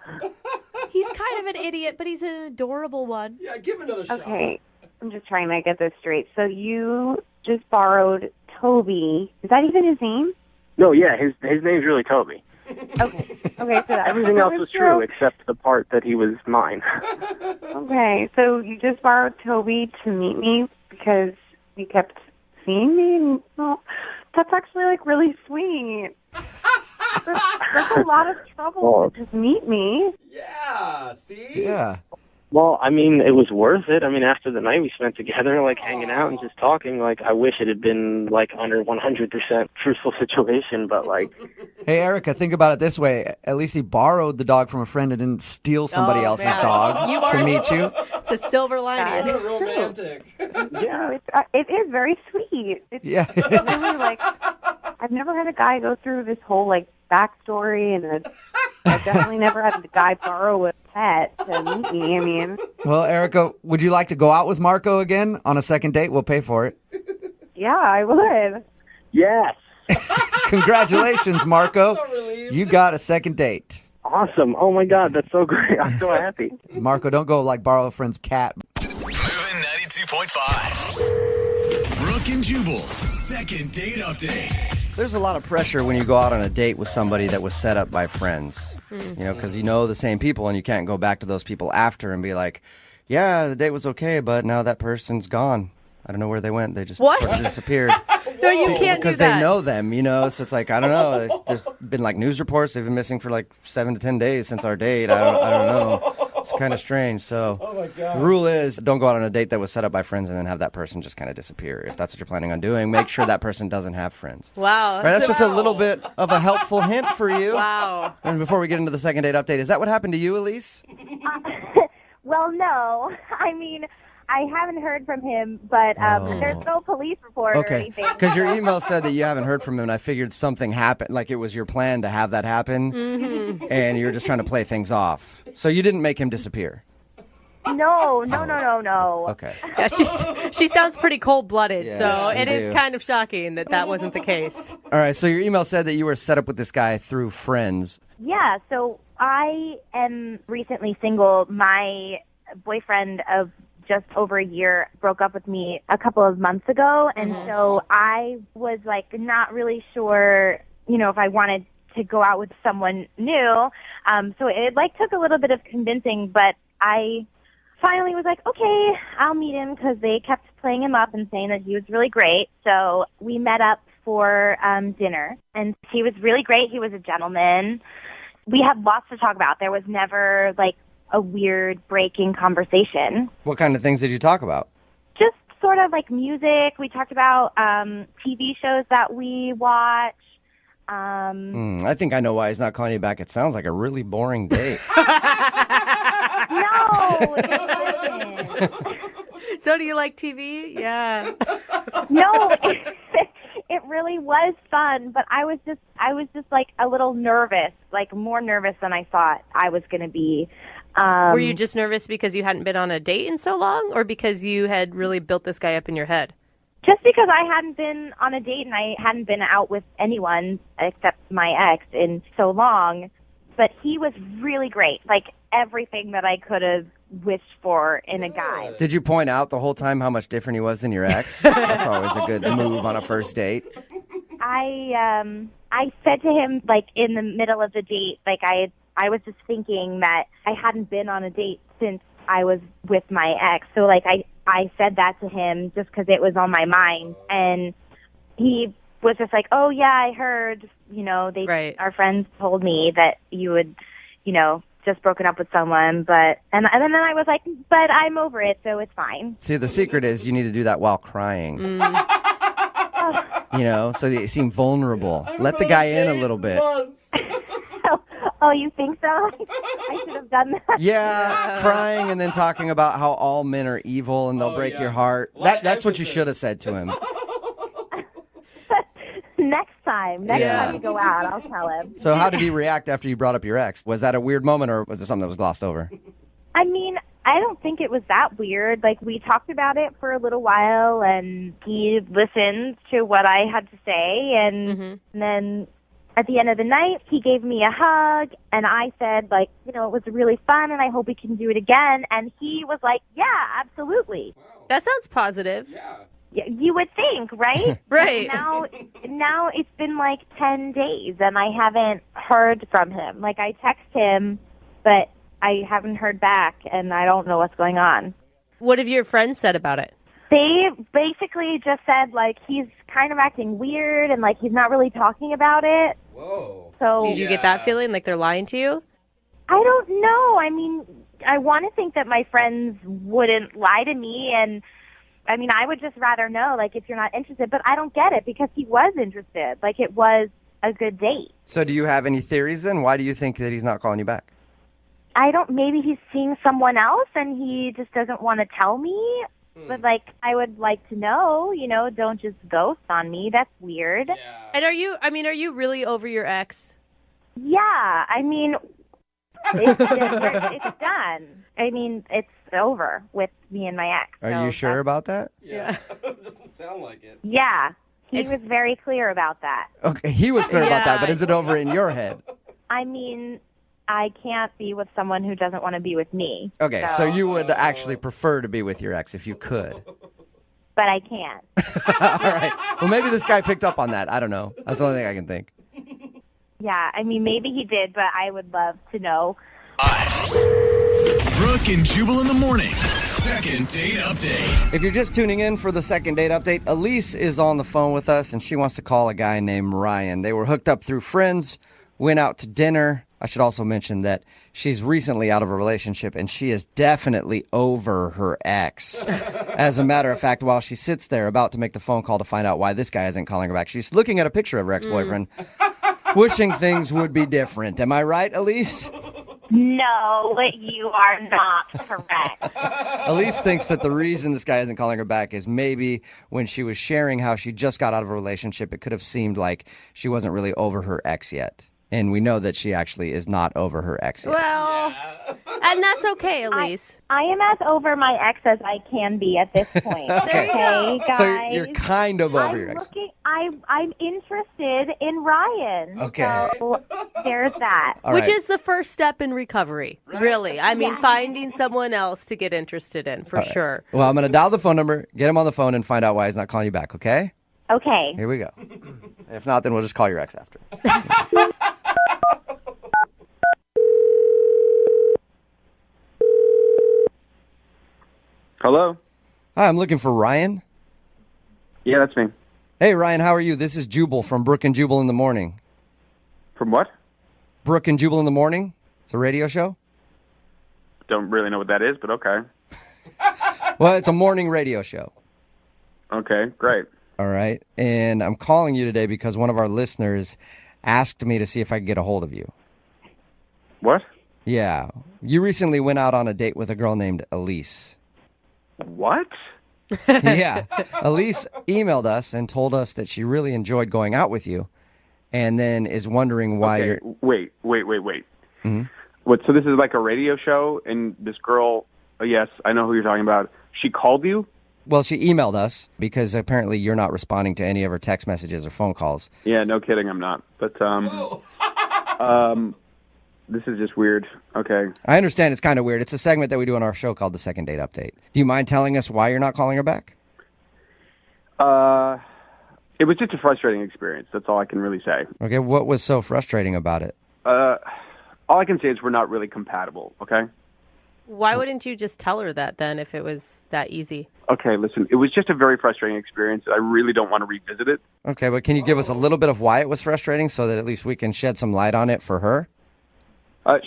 Speaker 4: he's kind of an idiot, but he's an adorable one.
Speaker 6: Yeah, give him another shot.
Speaker 18: Okay, I'm just trying to get this straight. So you just borrowed Toby. Is that even his name?
Speaker 19: No, yeah, his name's really Toby.
Speaker 18: Okay, so that
Speaker 19: Everything else was true except the part that he was mine.
Speaker 18: Okay, so you just borrowed Toby to meet me because you kept seeing me? Well, that's actually, like, really sweet. That's a lot of trouble to just meet me.
Speaker 6: Yeah, see?
Speaker 2: Yeah.
Speaker 19: Well, I mean, it was worth it. I mean, after the night we spent together, like, hanging out and just talking, like, I wish it had been, like, under 100% truthful situation, but, like...
Speaker 2: Hey, Erica, think about it this way. At least he borrowed the dog from a friend and didn't steal somebody else's dog to meet you.
Speaker 4: It's a silver lining.
Speaker 6: What a romantic.
Speaker 18: Yeah, it is very sweet. It's
Speaker 2: Yeah.
Speaker 18: really, like, I've never had a guy go through this whole, like, backstory, and I've definitely never had a guy borrow a pet to meet me. I mean...
Speaker 2: Well, Erica, would you like to go out with Marco again on a second date? We'll pay for it.
Speaker 18: Yeah, I would.
Speaker 19: Yes.
Speaker 2: Congratulations, Marco. You got a second date.
Speaker 19: Awesome. Oh, my God, that's so great. I'm so happy.
Speaker 2: Marco, don't go, like, borrow a friend's cat.
Speaker 1: Moving 92.5. Brooke and Jubal's second date update.
Speaker 2: There's a lot of pressure when you go out on a date with somebody that was set up by friends. You know, because you know the same people, and you can't go back to those people after and be like, yeah, the date was okay, but now that person's gone. I don't know where they went. They just sort of disappeared.
Speaker 4: No, you can't do that.
Speaker 2: Because they know them, you know, so it's like, I don't know. There's been, like, news reports. They've been missing for, like, 7 to 10 days since our date. I don't know. It's kind of strange. So the rule is don't go out on a date that was set up by friends and then have that person just kind of disappear. If that's what you're planning on doing, make sure that person doesn't have friends.
Speaker 4: Wow.
Speaker 2: Right, that's just a little bit of a helpful hint for you.
Speaker 4: Wow.
Speaker 2: And before we get into the second date update, is that what happened to you, Elise?
Speaker 18: Well, no. I mean, I haven't heard from him, but there's no police report or
Speaker 2: Okay,
Speaker 18: anything.
Speaker 2: because your email said that you haven't heard from him, and I figured something happened, like it was your plan to have that happen, and you're just trying to play things off. So you didn't make him disappear.
Speaker 18: No.
Speaker 2: Okay.
Speaker 4: Yeah, she sounds pretty cold-blooded,
Speaker 2: Yeah,
Speaker 4: so
Speaker 2: you
Speaker 4: it is
Speaker 2: do.
Speaker 4: kind of shocking that wasn't the case.
Speaker 2: All right, so your email said that you were set up with this guy through friends.
Speaker 18: Yeah, so I am recently single. My boyfriend of just over a year broke up with me a couple of months ago, and so I was, like, not really sure, you know, if I wanted to go out with someone new. So it, like, took a little bit of convincing, but I finally was like, okay, I'll meet him, because they kept playing him up and saying that he was really great. So we met up for dinner, and he was really great. He was a gentleman. We had lots to talk about. There was never, like, a weird breaking conversation.
Speaker 2: What kind of things did you talk about?
Speaker 18: Just sort of like music. We talked about TV shows that we watch.
Speaker 2: I think I know why he's not calling you back. It sounds like a really boring date.
Speaker 18: No, it wasn't.
Speaker 4: So do you like TV? Yeah.
Speaker 18: No, it really was fun, but I was just like a little nervous, like more nervous than I thought I was going to be.
Speaker 4: Were you just nervous because you hadn't been on a date in so long, or because you had really built this guy up in your head?
Speaker 18: Just because I hadn't been on a date and I hadn't been out with anyone except my ex in so long, but he was really great. Like everything that I could have wished for in a guy.
Speaker 2: Did you point out the whole time how much different he was than your ex? That's always a good move on a first date.
Speaker 18: I said to him, like, in the middle of the date, like, I was just thinking that I hadn't been on a date since I was with my ex. So, like, I said that to him just because it was on my mind. And he was just like, oh, yeah, I heard, you know, our friends told me that you would, you know, just broken up with someone. And then I was like, but I'm over it, so it's fine.
Speaker 2: See, the secret is you need to do that while crying. You know, so they seem vulnerable. Let the guy in a little bit.
Speaker 18: Oh, you think so? I should have done that.
Speaker 2: Yeah, crying and then talking about how all men are evil and they'll break your heart. That's what you should have said to him.
Speaker 18: Next time we go out, I'll tell him.
Speaker 2: So how did he react after you brought up your ex? Was that a weird moment or was it something that was glossed over?
Speaker 18: I mean, I don't think it was that weird. Like, we talked about it for a little while, and he listened to what I had to say, and then at the end of the night, he gave me a hug, and I said, like, you know, it was really fun, and I hope we can do it again, and he was like, yeah, absolutely.
Speaker 4: That sounds positive.
Speaker 18: Yeah, you would think, right?
Speaker 4: Right.
Speaker 18: Now it's been like 10 days, and I haven't heard from him. Like, I text him, but I haven't heard back, and I don't know what's going on.
Speaker 4: What have your friends said about it?
Speaker 18: They basically just said, like, he's kind of acting weird, and, like, he's not really talking about it.
Speaker 6: Whoa.
Speaker 18: So
Speaker 4: Did you get that feeling, like they're lying to you?
Speaker 18: I don't know. I mean, I want to think that my friends wouldn't lie to me, and, I mean, I would just rather know, like, if you're not interested. But I don't get it, because he was interested. Like, it was a good date.
Speaker 2: So do you have any theories then? Why do you think that he's not calling you back?
Speaker 18: Maybe he's seeing someone else and he just doesn't want to tell me. But, like, I would like to know, you know, don't just ghost on me. That's weird. Yeah.
Speaker 4: And are you really over your ex?
Speaker 18: Yeah, I mean, it's done. I mean, it's over with me and my ex.
Speaker 2: Are you sure about that?
Speaker 6: Yeah. Doesn't sound like it.
Speaker 18: Yeah. He was very clear about that.
Speaker 2: Okay, he was clear about that, but is it over in your head?
Speaker 18: I mean, I can't be with someone who doesn't want to be with me.
Speaker 2: Okay, so you would actually prefer to be with your ex if you could.
Speaker 18: But I can't.
Speaker 2: All right. Well, maybe this guy picked up on that. I don't know. That's the only thing I can think.
Speaker 18: Yeah, I mean, maybe he did, but I would love to know.
Speaker 1: Brooke and Jubal in the mornings. Second date update.
Speaker 2: If you're just tuning in for the second date update, Elise is on the phone with us, and she wants to call a guy named Ryan. They were hooked up through friends, went out to dinner. I should also mention that she's recently out of a relationship, and she is definitely over her ex. As a matter of fact, while she sits there about to make the phone call to find out why this guy isn't calling her back, she's looking at a picture of her ex-boyfriend, wishing things would be different. Am I right, Elise?
Speaker 18: No, you are not correct.
Speaker 2: Elise thinks that the reason this guy isn't calling her back is maybe when she was sharing how she just got out of a relationship, it could have seemed like she wasn't really over her ex yet. And we know that she actually is not over her ex yet.
Speaker 4: Well, and that's okay, Elise.
Speaker 18: I am as over my ex as I can be at this point.
Speaker 4: There you go.
Speaker 18: Guys.
Speaker 2: So you're kind of over your ex.
Speaker 18: I'm interested in Ryan.
Speaker 2: Okay.
Speaker 18: So there's that.
Speaker 2: All
Speaker 4: Which
Speaker 2: right.
Speaker 4: is the first step in recovery, really. I mean, finding someone else to get interested in, for sure.
Speaker 2: Well, I'm going to dial the phone number, get him on the phone, and find out why he's not calling you back, okay?
Speaker 18: Okay.
Speaker 2: Here we go. If not, then we'll just call your ex after.
Speaker 20: Hello?
Speaker 2: Hi, I'm looking for Ryan.
Speaker 20: Yeah, that's me.
Speaker 2: Hey, Ryan, how are you? This is Jubal from Brooke and Jubal in the Morning.
Speaker 20: From what?
Speaker 2: Brooke and Jubal in the Morning? It's a radio show?
Speaker 20: Don't really know what that is, but okay.
Speaker 2: Well, it's a morning radio show.
Speaker 20: Okay, great.
Speaker 2: All right. And I'm calling you today because one of our listeners asked me to see if I could get a hold of you.
Speaker 20: What?
Speaker 2: Yeah. You recently went out on a date with a girl named Elise.
Speaker 20: What?
Speaker 2: Yeah. Elise emailed us and told us that she really enjoyed going out with you and then is wondering why
Speaker 20: Okay,
Speaker 2: you're...
Speaker 20: wait.
Speaker 2: Mhm.
Speaker 20: What? So this is like a radio show, and this girl, yes, I know who you're talking about. She called you?
Speaker 2: Well, she emailed us because apparently you're not responding to any of her text messages or phone calls.
Speaker 20: Yeah, no kidding, I'm not. But this is just weird. Okay.
Speaker 2: I understand it's kind of weird. It's a segment that we do on our show called the Second Date Update. Do you mind telling us why you're not calling her back?
Speaker 20: It was just a frustrating experience. That's all I can really say.
Speaker 2: Okay, what was so frustrating about it?
Speaker 20: All I can say is we're not really compatible, okay?
Speaker 4: Why wouldn't you just tell her that then if it was that easy?
Speaker 20: Okay, listen, it was just a very frustrating experience. I really don't want to revisit it.
Speaker 2: Okay, but can you give us a little bit of why it was frustrating so that at least we can shed some light on it for her?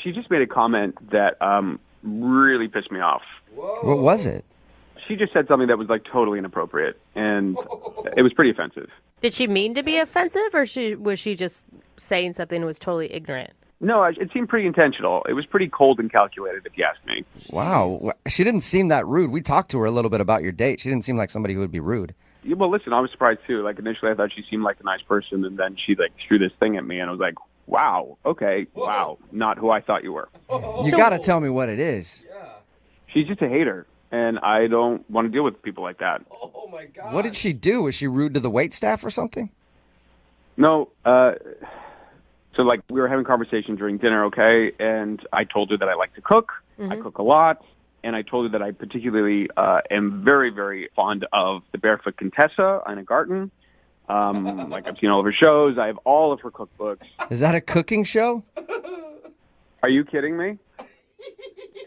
Speaker 20: She just made a comment that really pissed me off.
Speaker 2: What was it?
Speaker 20: She just said something that was like totally inappropriate, and it was pretty offensive.
Speaker 4: Did she mean to be offensive, or was she just saying something that was totally ignorant?
Speaker 20: No, it seemed pretty intentional. It was pretty cold and calculated, if you ask me.
Speaker 2: Wow, she didn't seem that rude. We talked to her a little bit about your date. She didn't seem like somebody who would be rude.
Speaker 20: Yeah, well, listen, I was surprised too. Like initially, I thought she seemed like a nice person, and then she like threw this thing at me, and I was like, "Wow, okay, wow, not who I thought you were."
Speaker 2: You got to tell me what it is.
Speaker 20: She's just a hater, and I don't want to deal with people like that.
Speaker 6: Oh my God.
Speaker 2: What did she do? Was she rude to the waitstaff or something?
Speaker 20: No, so like we were having a conversation during dinner, okay, and I told her that I like to cook. I cook a lot, and I told her that I particularly am very, very fond of the Barefoot Contessa, Ina Garten. Like I've seen all of her shows. I have all of her cookbooks.
Speaker 2: Is that a cooking show?
Speaker 20: Are you kidding me?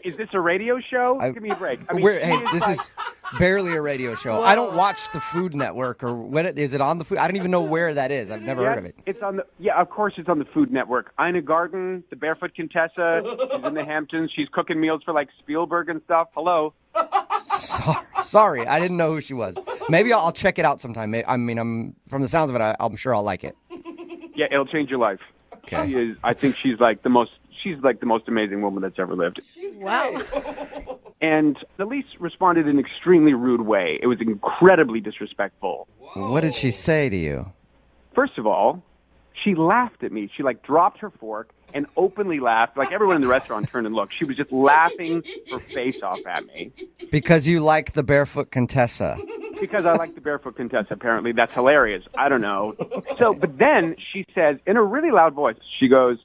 Speaker 20: Is this a radio show? Give me a break. I mean,
Speaker 2: This is barely a radio show. I don't watch the Food Network, or is it on the Food? I don't even know where that is. I've never heard of it.
Speaker 20: It's on the of course it's on the Food Network. Ina Garten, the Barefoot Contessa. She's in the Hamptons. She's cooking meals for like Spielberg and stuff. Hello.
Speaker 2: Sorry, I didn't know who she was. Maybe I'll check it out sometime. I'm from the sounds of it, I'm sure I'll like it.
Speaker 20: Yeah, it'll change your life.
Speaker 2: Okay.
Speaker 20: I think she's like the most amazing woman that's ever lived.
Speaker 4: Wow.
Speaker 20: And Elise responded in an extremely rude way. It was incredibly disrespectful.
Speaker 2: What did she say to you?
Speaker 20: First of all, she laughed at me. She like dropped her fork and openly laughed. Like everyone in the restaurant turned and looked. She was just laughing her face off at me.
Speaker 2: Because you like the Barefoot Contessa.
Speaker 20: Because I like the Barefoot Contessa, apparently. That's hilarious. I don't know. But then she says, in a really loud voice, she goes,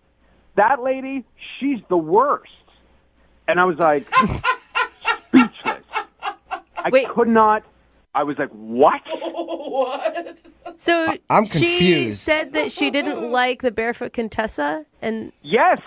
Speaker 20: "That lady, she's the worst." And I was like, speechless. I could not. I was like, what?
Speaker 6: What?
Speaker 4: So
Speaker 2: I'm
Speaker 4: she
Speaker 2: confused.
Speaker 4: said that she didn't like the Barefoot Contessa, and
Speaker 20: Yes,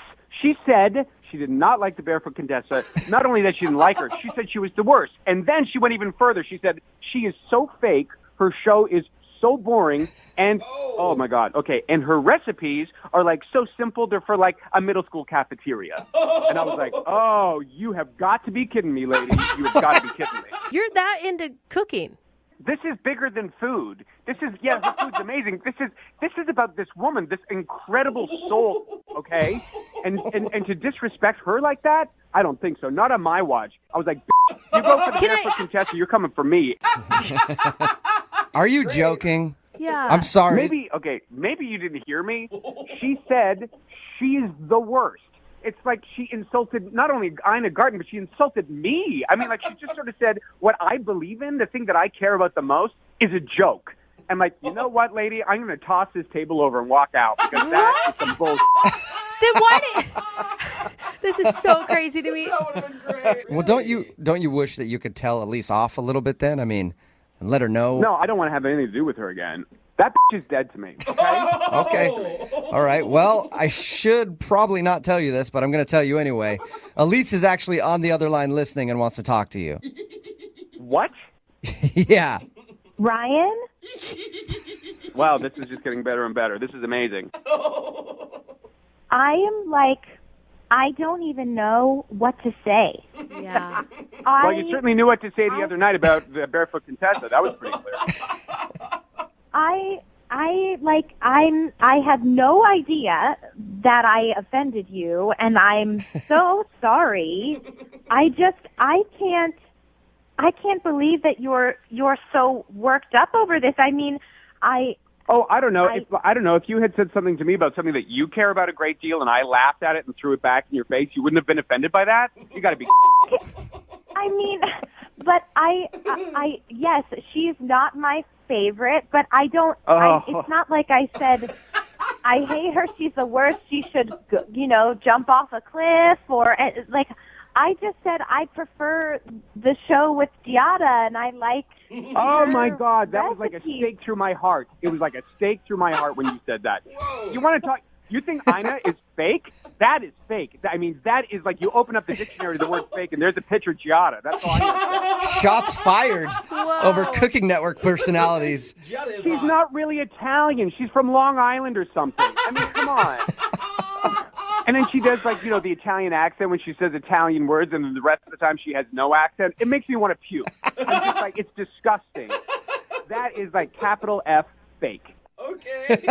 Speaker 20: she said she did not like the Barefoot Contessa. Not only that she didn't like her, she said she was the worst. And then she went even further. She said she is so fake, her show is so boring, and oh my God, okay, and her recipes are like so simple, they're for like a middle school cafeteria. And I was like, oh, you have got to be kidding me, lady. You have got to be kidding me.
Speaker 4: you're that into cooking.
Speaker 20: This is bigger than food. This is, yeah, the food's amazing. This is about this woman, this incredible soul, okay? And to disrespect her like that, I don't think so. Not on my watch. I was like, you go for the Barefoot Contessa, you're coming for me.
Speaker 2: Are you joking?
Speaker 4: Yeah.
Speaker 2: I'm sorry.
Speaker 20: Maybe you didn't hear me. She said she is the worst. It's like she insulted not only Ina Garten, but she insulted me. I mean, like she just sort of said, what I believe in, the thing that I care about the most, is a joke. I'm like, you know what, lady? I'm going to toss this table over and walk out because that is some bullshit.
Speaker 4: Then why did... This is so crazy to me.
Speaker 6: That would have been great.
Speaker 2: Well, don't you wish that you could tell Elise off a little bit then? I mean, and let her know.
Speaker 20: No, I don't want to have anything to do with her again. That bitch is dead to me. Okay?
Speaker 2: Okay. All right. Well, I should probably not tell you this, but I'm going to tell you anyway. Elise is actually on the other line listening and wants to talk to you.
Speaker 20: What?
Speaker 2: Yeah.
Speaker 18: Ryan?
Speaker 20: Wow, this is just getting better and better. This is amazing.
Speaker 18: I am like, I don't even know what to say.
Speaker 4: Yeah.
Speaker 20: Well, you certainly knew what to say the other night about the Barefoot Contessa. That was pretty clear.
Speaker 18: I have no idea that I offended you, and I'm so sorry. I can't believe that you're so worked up over this. I mean, I don't know. I don't know if you had said something to me about something that you care about a great deal, and I laughed at it and threw it back in your face. You wouldn't have been offended by that. You got to be. I mean, But yes, she's not my favorite, but I don't, it's not like I said, I hate her, she's the worst, she should, jump off a cliff, or, like, I just said I prefer the show with Giada, and I like.
Speaker 20: Oh my God, that was like a stake through my heart. It was like a stake through my heart when you said that. Whoa. You want to talk? You think Ina is fake? That is fake. I mean, that is like you open up the dictionary, the word fake, and there's a picture of Giada. That's all I know.
Speaker 2: Shots fired over Cooking Network personalities.
Speaker 20: She's not really Italian. She's from Long Island or something. I mean, come on. And then she does, like, the Italian accent when she says Italian words, and then the rest of the time she has no accent. It makes me want to puke. I'm just like, it's disgusting. That is, like, capital F fake.
Speaker 6: Okay.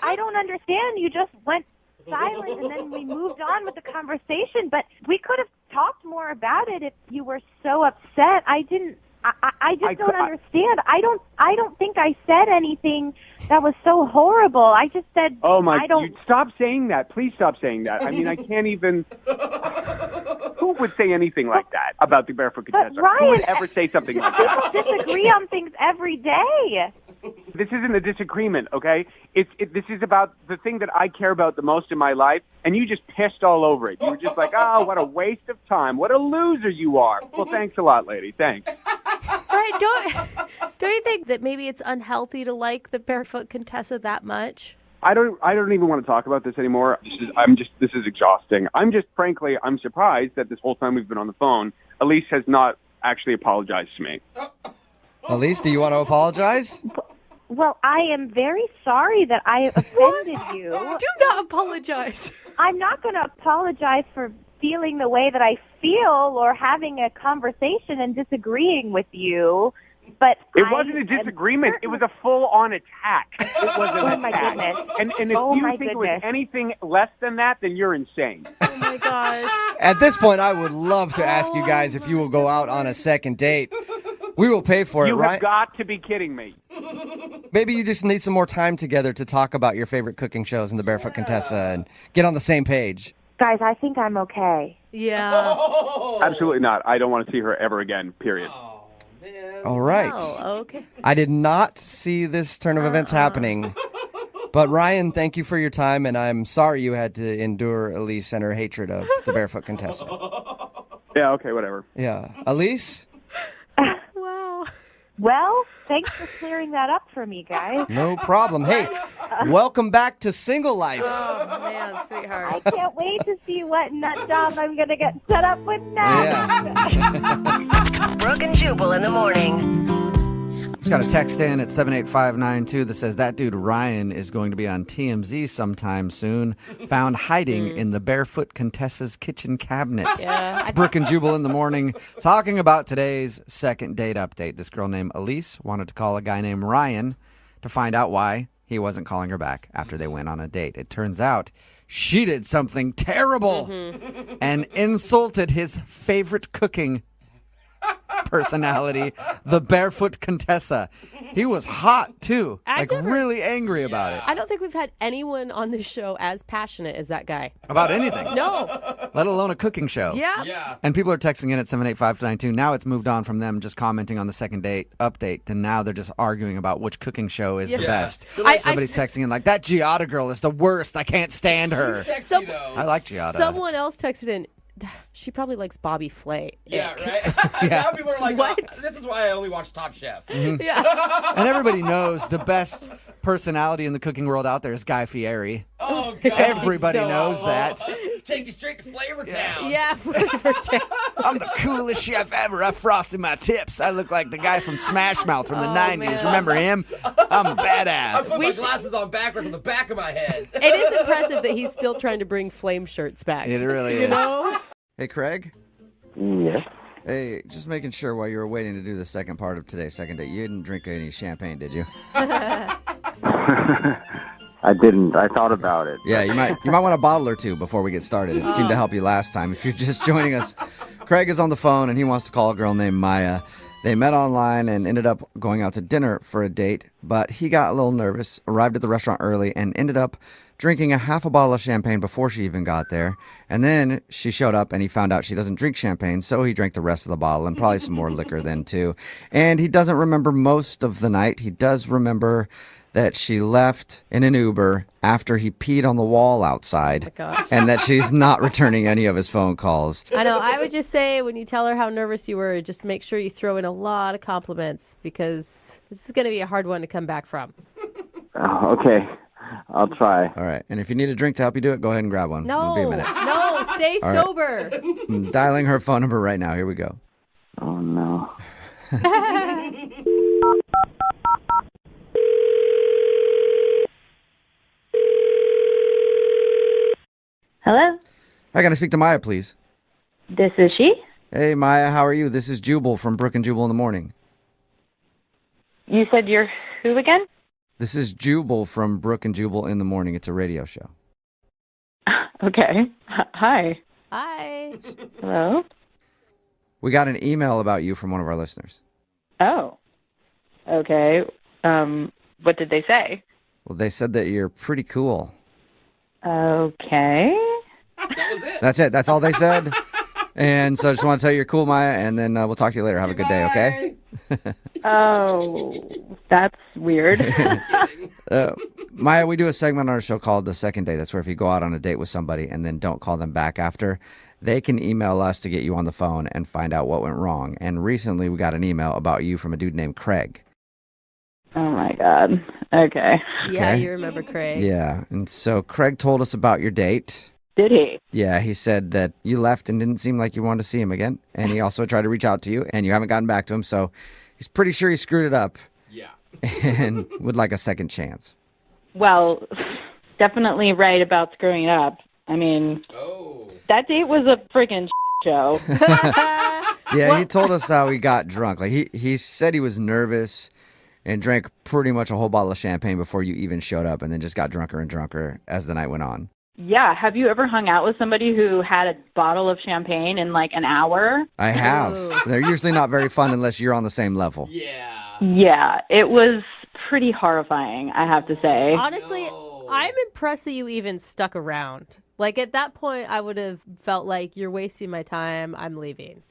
Speaker 18: I don't understand. You just went silent, and then we moved on with the conversation. But we could have talked more about it if you were so upset. I just don't understand. I don't think I said anything that was so horrible. I just said,
Speaker 20: oh my, stop saying that. Please stop saying that. I mean, I can't even. Who would say anything like that about the Barefoot Contessa?
Speaker 18: Ryan,
Speaker 20: who would ever say something like that?
Speaker 18: People disagree on things every day.
Speaker 20: This isn't a disagreement, okay? This is about the thing that I care about the most in my life, and you just pissed all over it. You were just like, oh, what a waste of time. What a loser you are. Well, thanks a lot, lady. Thanks.
Speaker 4: Right, don't you think that maybe it's unhealthy to like the Barefoot Contessa that much?
Speaker 20: I don't even want to talk about this anymore. This is exhausting. Frankly, I'm surprised that this whole time we've been on the phone, Elise has not actually apologized to me.
Speaker 2: Elise, do you want to apologize?
Speaker 18: Well, I am very sorry that I offended you.
Speaker 4: Do not apologize.
Speaker 18: I'm not going to apologize for feeling the way that I feel or having a conversation and disagreeing with you. But
Speaker 20: it wasn't a disagreement. It was a full-on attack. It was an attack.
Speaker 18: Goodness.
Speaker 20: And if you think it was anything less than that, then you're insane.
Speaker 4: Oh, my gosh.
Speaker 2: At this point, I would love to ask you guys if you will go out on a second date. We will pay for it, right?
Speaker 20: You have got to be kidding me.
Speaker 2: Maybe you just need some more time together to talk about your favorite cooking shows and the Barefoot Contessa and get on the same page.
Speaker 18: Guys, I think I'm okay.
Speaker 4: Yeah.
Speaker 20: Absolutely not. I don't want to see her ever again, period.
Speaker 2: All right.
Speaker 4: Oh, okay.
Speaker 2: I did not see this turn of events happening. But Ryan, thank you for your time, and I'm sorry you had to endure Elise and her hatred of the Barefoot Contessa.
Speaker 20: Yeah, okay, whatever.
Speaker 2: Yeah. Elise?
Speaker 4: Wow.
Speaker 18: Well, thanks for clearing that up for me, guys.
Speaker 2: No problem. Hey, welcome back to single life.
Speaker 4: Oh, man, sweetheart.
Speaker 18: I can't wait to see what nut job I'm going to get set up with next.
Speaker 2: Yeah.
Speaker 16: Brooke and Jubal in the morning.
Speaker 2: Just got a text in at 78592 that says that dude Ryan is going to be on TMZ sometime soon. Found hiding in the Barefoot Contessa's kitchen cabinet.
Speaker 4: Yeah.
Speaker 2: It's Brooke and Jubal in the morning talking about today's second date update. This girl named Elise wanted to call a guy named Ryan to find out why he wasn't calling her back after they went on a date. It turns out she did something terrible and insulted his favorite cooking personality, the Barefoot Contessa. He was hot, too. Really angry about it.
Speaker 4: I don't think we've had anyone on this show as passionate as that guy.
Speaker 2: About anything.
Speaker 4: No.
Speaker 2: Let alone a cooking show.
Speaker 4: Yeah.
Speaker 2: And people are texting in at 78592. Now it's moved on from them just commenting on the second date update to now they're just arguing about which cooking show is the best. Somebody's texting in like, that Giada girl is the worst. I can't stand her.
Speaker 6: Sexy, though.
Speaker 2: I like Giada.
Speaker 4: Someone else texted in, she probably likes Bobby Flay.
Speaker 6: Yeah, right? Now people are like,
Speaker 4: What?
Speaker 6: Oh, this is why I only watch Top Chef.
Speaker 4: Yeah.
Speaker 2: And everybody knows the best personality in the cooking world out there is Guy Fieri.
Speaker 6: Oh, God.
Speaker 2: Everybody knows that.
Speaker 6: Take you straight to Flavor Town.
Speaker 4: Yeah, Flavor Town.
Speaker 2: I'm the coolest chef ever. I frosted my tips. I look like the guy from Smash Mouth from the 90s.
Speaker 4: man.
Speaker 2: Remember him? I'm a
Speaker 6: I
Speaker 2: badass.
Speaker 6: put my glasses on backwards on the back of my head.
Speaker 4: It is impressive that he's still trying to bring flame shirts back.
Speaker 2: It really is.
Speaker 4: You know?
Speaker 2: Hey, Craig?
Speaker 15: Yes.
Speaker 2: Hey, just making sure while you were waiting to do the second part of today's second date, you didn't drink any champagne, did you?
Speaker 15: I didn't. I thought about it.
Speaker 2: Yeah, you might want a bottle or two before we get started. It seemed to help you last time. If you're just joining us, Craig is on the phone and he wants to call a girl named Maya. They met online and ended up going out to dinner for a date, but he got a little nervous, arrived at the restaurant early, and ended up drinking a half a bottle of champagne before she even got there. And then she showed up and he found out she doesn't drink champagne, so he drank the rest of the bottle and probably some more liquor then too. And he doesn't remember most of the night. He does remember that she left in an Uber after he peed on the wall outside, and that she's not returning any of his phone calls.
Speaker 4: I know. I would just say when you tell her how nervous you were, just make sure you throw in a lot of compliments because this is going to be a hard one to come back from.
Speaker 8: Oh, okay. I'll try.
Speaker 2: All right. And if you need a drink to help you do it, go ahead and grab one.
Speaker 4: No,
Speaker 2: It'll be a minute.
Speaker 4: no, stay
Speaker 2: All right.
Speaker 4: sober.
Speaker 2: I'm dialing her phone number right now. Here we go.
Speaker 8: Oh, no.
Speaker 21: Hello?
Speaker 2: I got to speak to Maya, please.
Speaker 21: This is she?
Speaker 2: Hey, Maya, how are you? This is Jubal from Brooke and Jubal in the Morning.
Speaker 21: You said you're who again?
Speaker 2: This is Jubal from Brooke and Jubal in the Morning. It's a radio show.
Speaker 21: Okay. Hi.
Speaker 4: Hi.
Speaker 21: Hello?
Speaker 2: We got an email about you from one of our listeners.
Speaker 21: Oh. Okay. What did they say?
Speaker 2: Well, they said that you're pretty cool.
Speaker 21: Okay.
Speaker 2: That's it. That's all they said. And so I just want to tell you you're cool, Maya, and then we'll talk to you later. Have a good day, okay?
Speaker 21: Oh, that's weird.
Speaker 2: Maya, we do a segment on our show called The Second Date. That's where if you go out on a date with somebody and then don't call them back after, they can email us to get you on the phone and find out what went wrong. And recently we got an email about you from a dude named Craig.
Speaker 21: Oh, my God. Okay.
Speaker 4: Yeah, you remember Craig.
Speaker 2: Yeah, and so Craig told us about your date.
Speaker 21: Did he?
Speaker 2: Yeah, he said that you left and didn't seem like you wanted to see him again. And he also tried to reach out to you, and you haven't gotten back to him, so he's pretty sure he screwed it up.
Speaker 6: Yeah.
Speaker 2: And would like a second chance.
Speaker 21: Well, definitely right about screwing it up. I mean, that date was a friggin' show.
Speaker 2: Yeah, he told us how he got drunk. Like he said he was nervous and drank pretty much a whole bottle of champagne before you even showed up, and then just got drunker and drunker as the night went on.
Speaker 21: Yeah. Have you ever hung out with somebody who had a bottle of champagne in like an hour?
Speaker 2: I have. They're usually not very fun unless you're on the same level.
Speaker 21: Yeah. It was pretty horrifying, I have to say.
Speaker 4: Honestly, I'm impressed that you even stuck around. Like at that point, I would have felt like you're wasting my time. I'm leaving.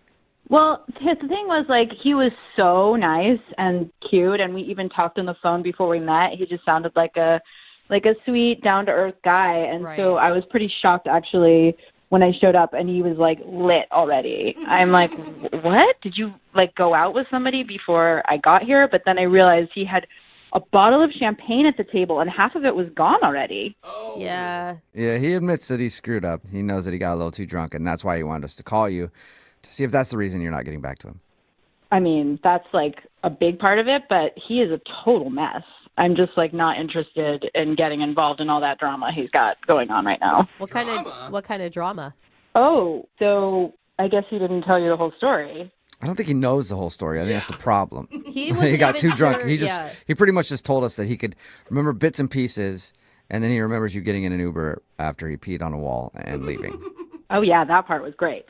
Speaker 21: Well, the thing was, like, he was so nice and cute, and we even talked on the phone before we met. He just sounded like a sweet, down-to-earth guy, and so I was pretty shocked, actually, when I showed up, and he was, like, lit already. I'm like, what? Did you, like, go out with somebody before I got here? But then I realized he had a bottle of champagne at the table, and half of it was gone already.
Speaker 4: Yeah.
Speaker 2: Yeah, he admits that he screwed up. He knows that he got a little too drunk, and that's why he wanted us to call you to see if that's the reason you're not getting back to him.
Speaker 21: I mean, that's like a big part of it, but he is a total mess. I'm just like not interested in getting involved in all that drama he's got going on right now.
Speaker 4: What kind of drama?
Speaker 21: Oh, so I guess he didn't tell you the whole story.
Speaker 2: I don't think he knows the whole story. I think that's the problem.
Speaker 4: He
Speaker 2: got too drunk.
Speaker 4: Sure,
Speaker 2: He pretty much just told us that he could remember bits and pieces, and then he remembers you getting in an Uber after he peed on a wall and leaving.
Speaker 21: Oh yeah, that part was great.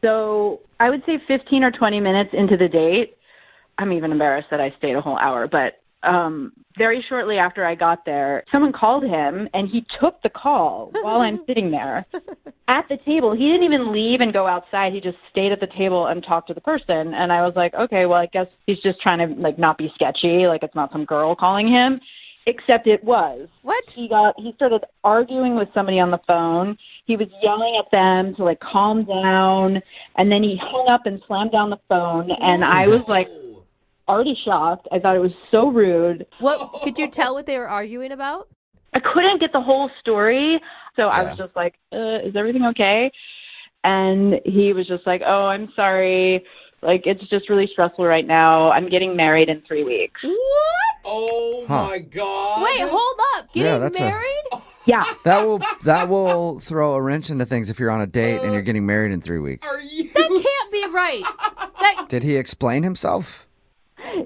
Speaker 21: So I would say 15 or 20 minutes into the date, I'm even embarrassed that I stayed a whole hour, but very shortly after I got there, someone called him, and he took the call while I'm sitting there at the table. He didn't even leave and go outside. He just stayed at the table and talked to the person. And I was like, okay, well, I guess he's just trying to, like, not be sketchy. Like, it's not some girl calling him. Except it was.
Speaker 4: What?
Speaker 21: He started arguing with somebody on the phone. He was yelling at them to, like, calm down. And then he hung up and slammed down the phone. And I was, like, already shocked. I thought it was so rude.
Speaker 4: What could you tell what they were arguing about?
Speaker 21: I couldn't get the whole story. So I was just like, is everything okay? And he was just like, oh, I'm sorry. Like, it's just really stressful right now. I'm getting married in 3 weeks.
Speaker 4: What?
Speaker 6: Oh, my God.
Speaker 4: Wait, hold up. Getting married?
Speaker 21: Yeah.
Speaker 2: That will throw a wrench into things if you're on a date and you're getting married in 3 weeks.
Speaker 4: That can't be right.
Speaker 2: Did he explain himself?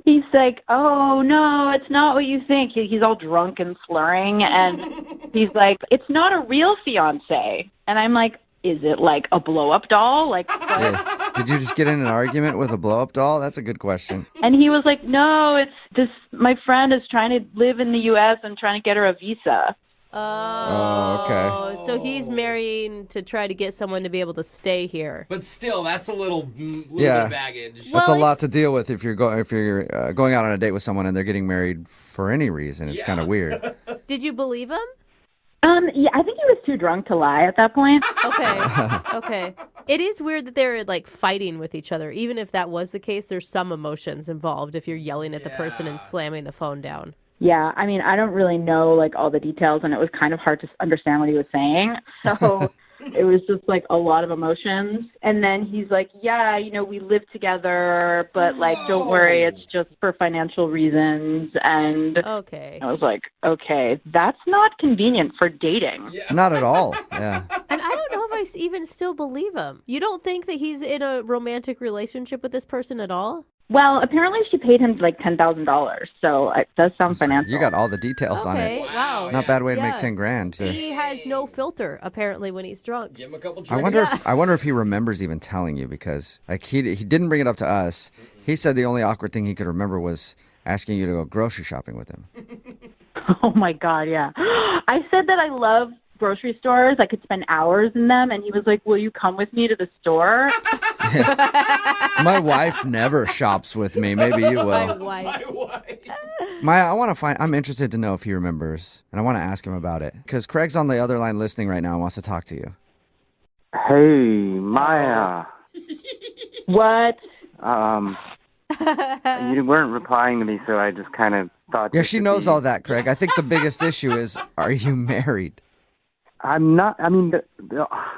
Speaker 21: He's like, oh, no, it's not what you think. He's all drunk and slurring. And he's like, it's not a real fiance. And I'm like, is it like a blow-up doll? Like, what?
Speaker 2: Yeah. Did you just get in an argument with a blow-up doll? That's a good question.
Speaker 21: And he was like, no, it's this. My friend is trying to live in the U.S. and trying to get her a visa.
Speaker 4: Oh,
Speaker 2: okay.
Speaker 4: So he's marrying to try to get someone to be able to stay here.
Speaker 6: But still, that's a little bit of baggage.
Speaker 2: That's a lot to deal with if you're going out on a date with someone and they're getting married for any reason. It's kind of weird.
Speaker 4: Did you believe him?
Speaker 21: Yeah, I think he was too drunk to lie at that point.
Speaker 4: Okay. It is weird that they're like fighting with each other. Even if that was the case, there's some emotions involved if you're yelling at the person and slamming the phone down.
Speaker 21: Yeah, I mean, I don't really know like all the details, and it was kind of hard to understand what he was saying. So it was just like a lot of emotions. And then he's like, yeah, we live together, but like, don't worry, it's just for financial reasons. And
Speaker 4: okay.
Speaker 21: I was like, okay, that's not convenient for dating.
Speaker 2: Not at all. Yeah.
Speaker 4: And I don't know if I even still believe him. You don't think that he's in a romantic relationship with this person at all?
Speaker 21: Well, apparently she paid him like $10,000, so it does sound financial.
Speaker 2: You got all the details on it.
Speaker 4: Wow.
Speaker 2: Not a bad way to make $10,000.
Speaker 4: He has no filter apparently when he's drunk.
Speaker 6: Give him a couple
Speaker 2: I wonder if he remembers even telling you, because like he didn't bring it up to us. He said the only awkward thing he could remember was asking you to go grocery shopping with him.
Speaker 21: Oh my God, yeah. I said that I love grocery stores. I could spend hours in them, and he was like, will you come with me to the store?
Speaker 2: My wife never shops with me. Maybe you will.
Speaker 4: My wife.
Speaker 2: Maya, I'm interested to know if he remembers, and I want to ask him about it, because Craig's on the other line listening right now and wants to talk to you.
Speaker 3: Hey, Maya.
Speaker 21: What?
Speaker 3: You weren't replying to me, so I just kind of thought...
Speaker 2: Yeah, she knows all that, Craig. I think the biggest issue is, are you married?
Speaker 3: I'm not. I mean,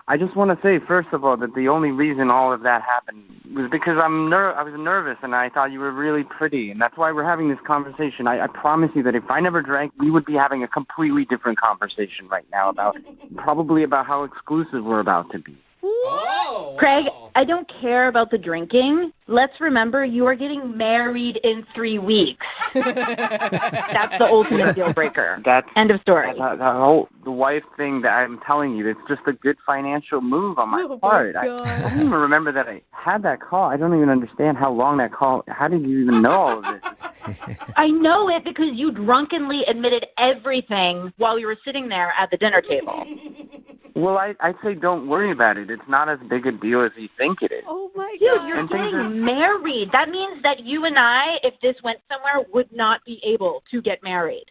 Speaker 3: I just want to say, first of all, that the only reason all of that happened was because I was nervous, and I thought you were really pretty, and that's why we're having this conversation. I promise you that if I never drank, we would be having a completely different conversation right now probably about how exclusive we're about to be.
Speaker 21: Craig, I don't care about the drinking. Let's remember you are getting married in 3 weeks. That's the ultimate deal breaker. End of story.
Speaker 3: The wife thing that I'm telling you, it's just a good financial move on my part. I don't even remember that I had that call. I don't even understand how long that call. How did you even know all of this?
Speaker 21: I know it because you drunkenly admitted everything while you were sitting there at the dinner table.
Speaker 3: Well, I'd say don't worry about it. It's not as big a deal as you think it is.
Speaker 4: Oh, my
Speaker 21: God.
Speaker 4: God.
Speaker 21: You're getting married. That means that you and I, if this went somewhere, would not be able to get married.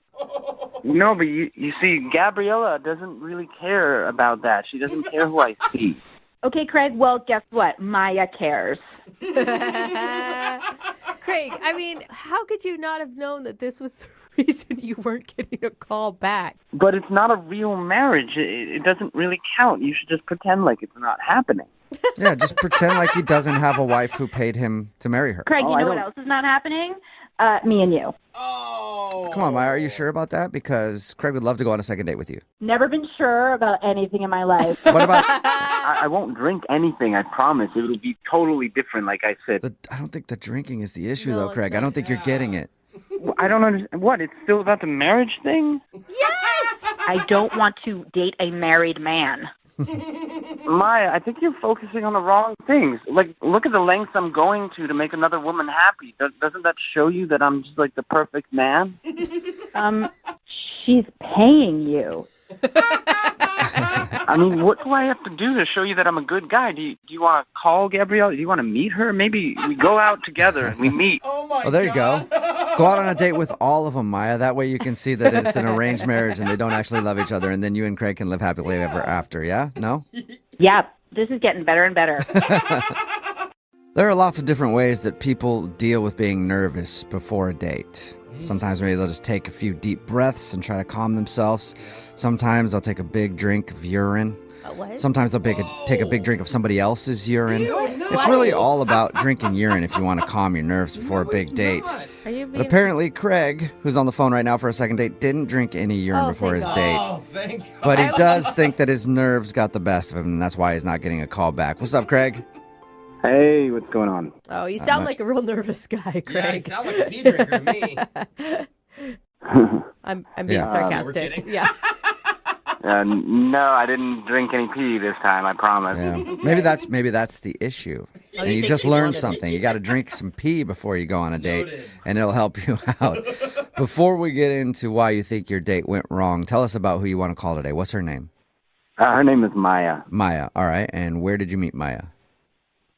Speaker 3: No, but you see, Gabriella doesn't really care about that. She doesn't care who I see.
Speaker 21: Okay, Craig, well, guess what? Maya cares.
Speaker 4: Craig, I mean, how could you not have known that this was the reason you weren't getting a call back?
Speaker 3: But it's not a real marriage. It doesn't really count. You should just pretend like it's not happening.
Speaker 2: Yeah, just pretend like he doesn't have a wife who paid him to marry her.
Speaker 21: Craig, you know what else is not happening? Me and you.
Speaker 2: Come on, Maya, are you sure about that? Because Craig would love to go on a second date with you.
Speaker 21: Never been sure about anything in my life.
Speaker 2: What about...
Speaker 3: I won't drink anything, I promise. It will be totally different, like I said.
Speaker 2: I don't think the drinking is the issue, though, Craig. I don't think you're getting it.
Speaker 3: I don't understand. What, it's still about the marriage thing?
Speaker 4: Yes!
Speaker 21: I don't want to date a married man.
Speaker 3: Maya, I think you're focusing on the wrong things. Like, look at the lengths I'm going to make another woman happy. Doesn't that show you that I'm just like the perfect man?
Speaker 21: She's paying you.
Speaker 3: I mean, what do I have to do to show you that I'm a good guy? Do you want to call Gabrielle? Do you want to meet her? Maybe we go out together and we meet.
Speaker 2: Oh, there you go. Go out on a date with all of them, Maya. That way you can see that it's an arranged marriage and they don't actually love each other, and then you and Craig can live happily ever after, yeah? No?
Speaker 21: Yeah, this is getting better and better.
Speaker 2: There are lots of different ways that people deal with being nervous before a date. Sometimes maybe they'll just take a few deep breaths and try to calm themselves. Sometimes they'll take a big drink of urine.
Speaker 4: What?
Speaker 2: Sometimes they'll take a big drink of somebody else's urine. It's really all about drinking urine if you want to calm your nerves before a big date. But apparently Craig, who's on the phone right now for a second date, didn't drink any urine before his date.
Speaker 6: Oh, thank God.
Speaker 2: But he does think that his nerves got the best of him, and that's why he's not getting a call back. What's up, Craig?
Speaker 3: Hey, what's going on?
Speaker 4: Oh, you sound like a real nervous guy, Craig.
Speaker 6: Yeah, you sound like a pee drinker to me.
Speaker 4: I'm being sarcastic. Yeah.
Speaker 3: No, I didn't drink any pee this time, I promise.
Speaker 2: Yeah. Maybe that's the issue. And you
Speaker 4: think
Speaker 2: just
Speaker 4: he
Speaker 2: learned
Speaker 4: wanted
Speaker 2: something. You got to drink some pee before you go on a date, and it'll help you out. Before we get into why you think your date went wrong, tell us about who you want to call today. What's her name?
Speaker 3: Her name is Maya.
Speaker 2: Maya. All right. And where did you meet Maya?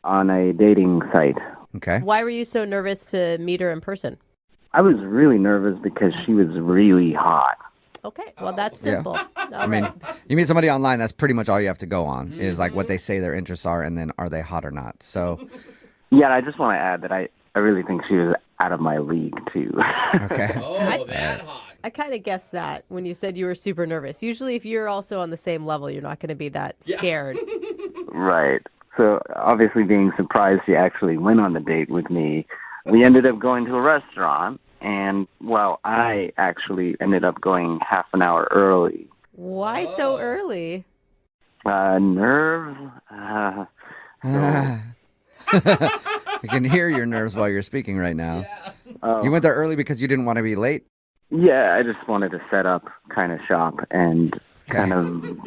Speaker 3: On a dating site.
Speaker 2: Okay.
Speaker 4: Why were you so nervous to meet her in person?
Speaker 3: I was really nervous because she was really hot.
Speaker 4: Okay, well, that's simple.
Speaker 2: I mean, you meet somebody online, that's pretty much all you have to go on, is like what they say their interests are, and then are they hot or not. So,
Speaker 3: Yeah, I just want to add that I really think she was out of my league, too.
Speaker 2: Okay.
Speaker 4: I kind of guessed that when you said you were super nervous. Usually, if you're also on the same level, you're not going to be that scared.
Speaker 3: Right. So, obviously being surprised she actually went on the date with me, we ended up going to a restaurant, and, well, I actually ended up going half an hour early.
Speaker 4: Why so early?
Speaker 3: Nerves.
Speaker 2: I can hear your nerves while you're speaking right now.
Speaker 3: Oh.
Speaker 2: You went there early because you didn't want to be late?
Speaker 3: Yeah, I just wanted to set up, kind of shop, and kind of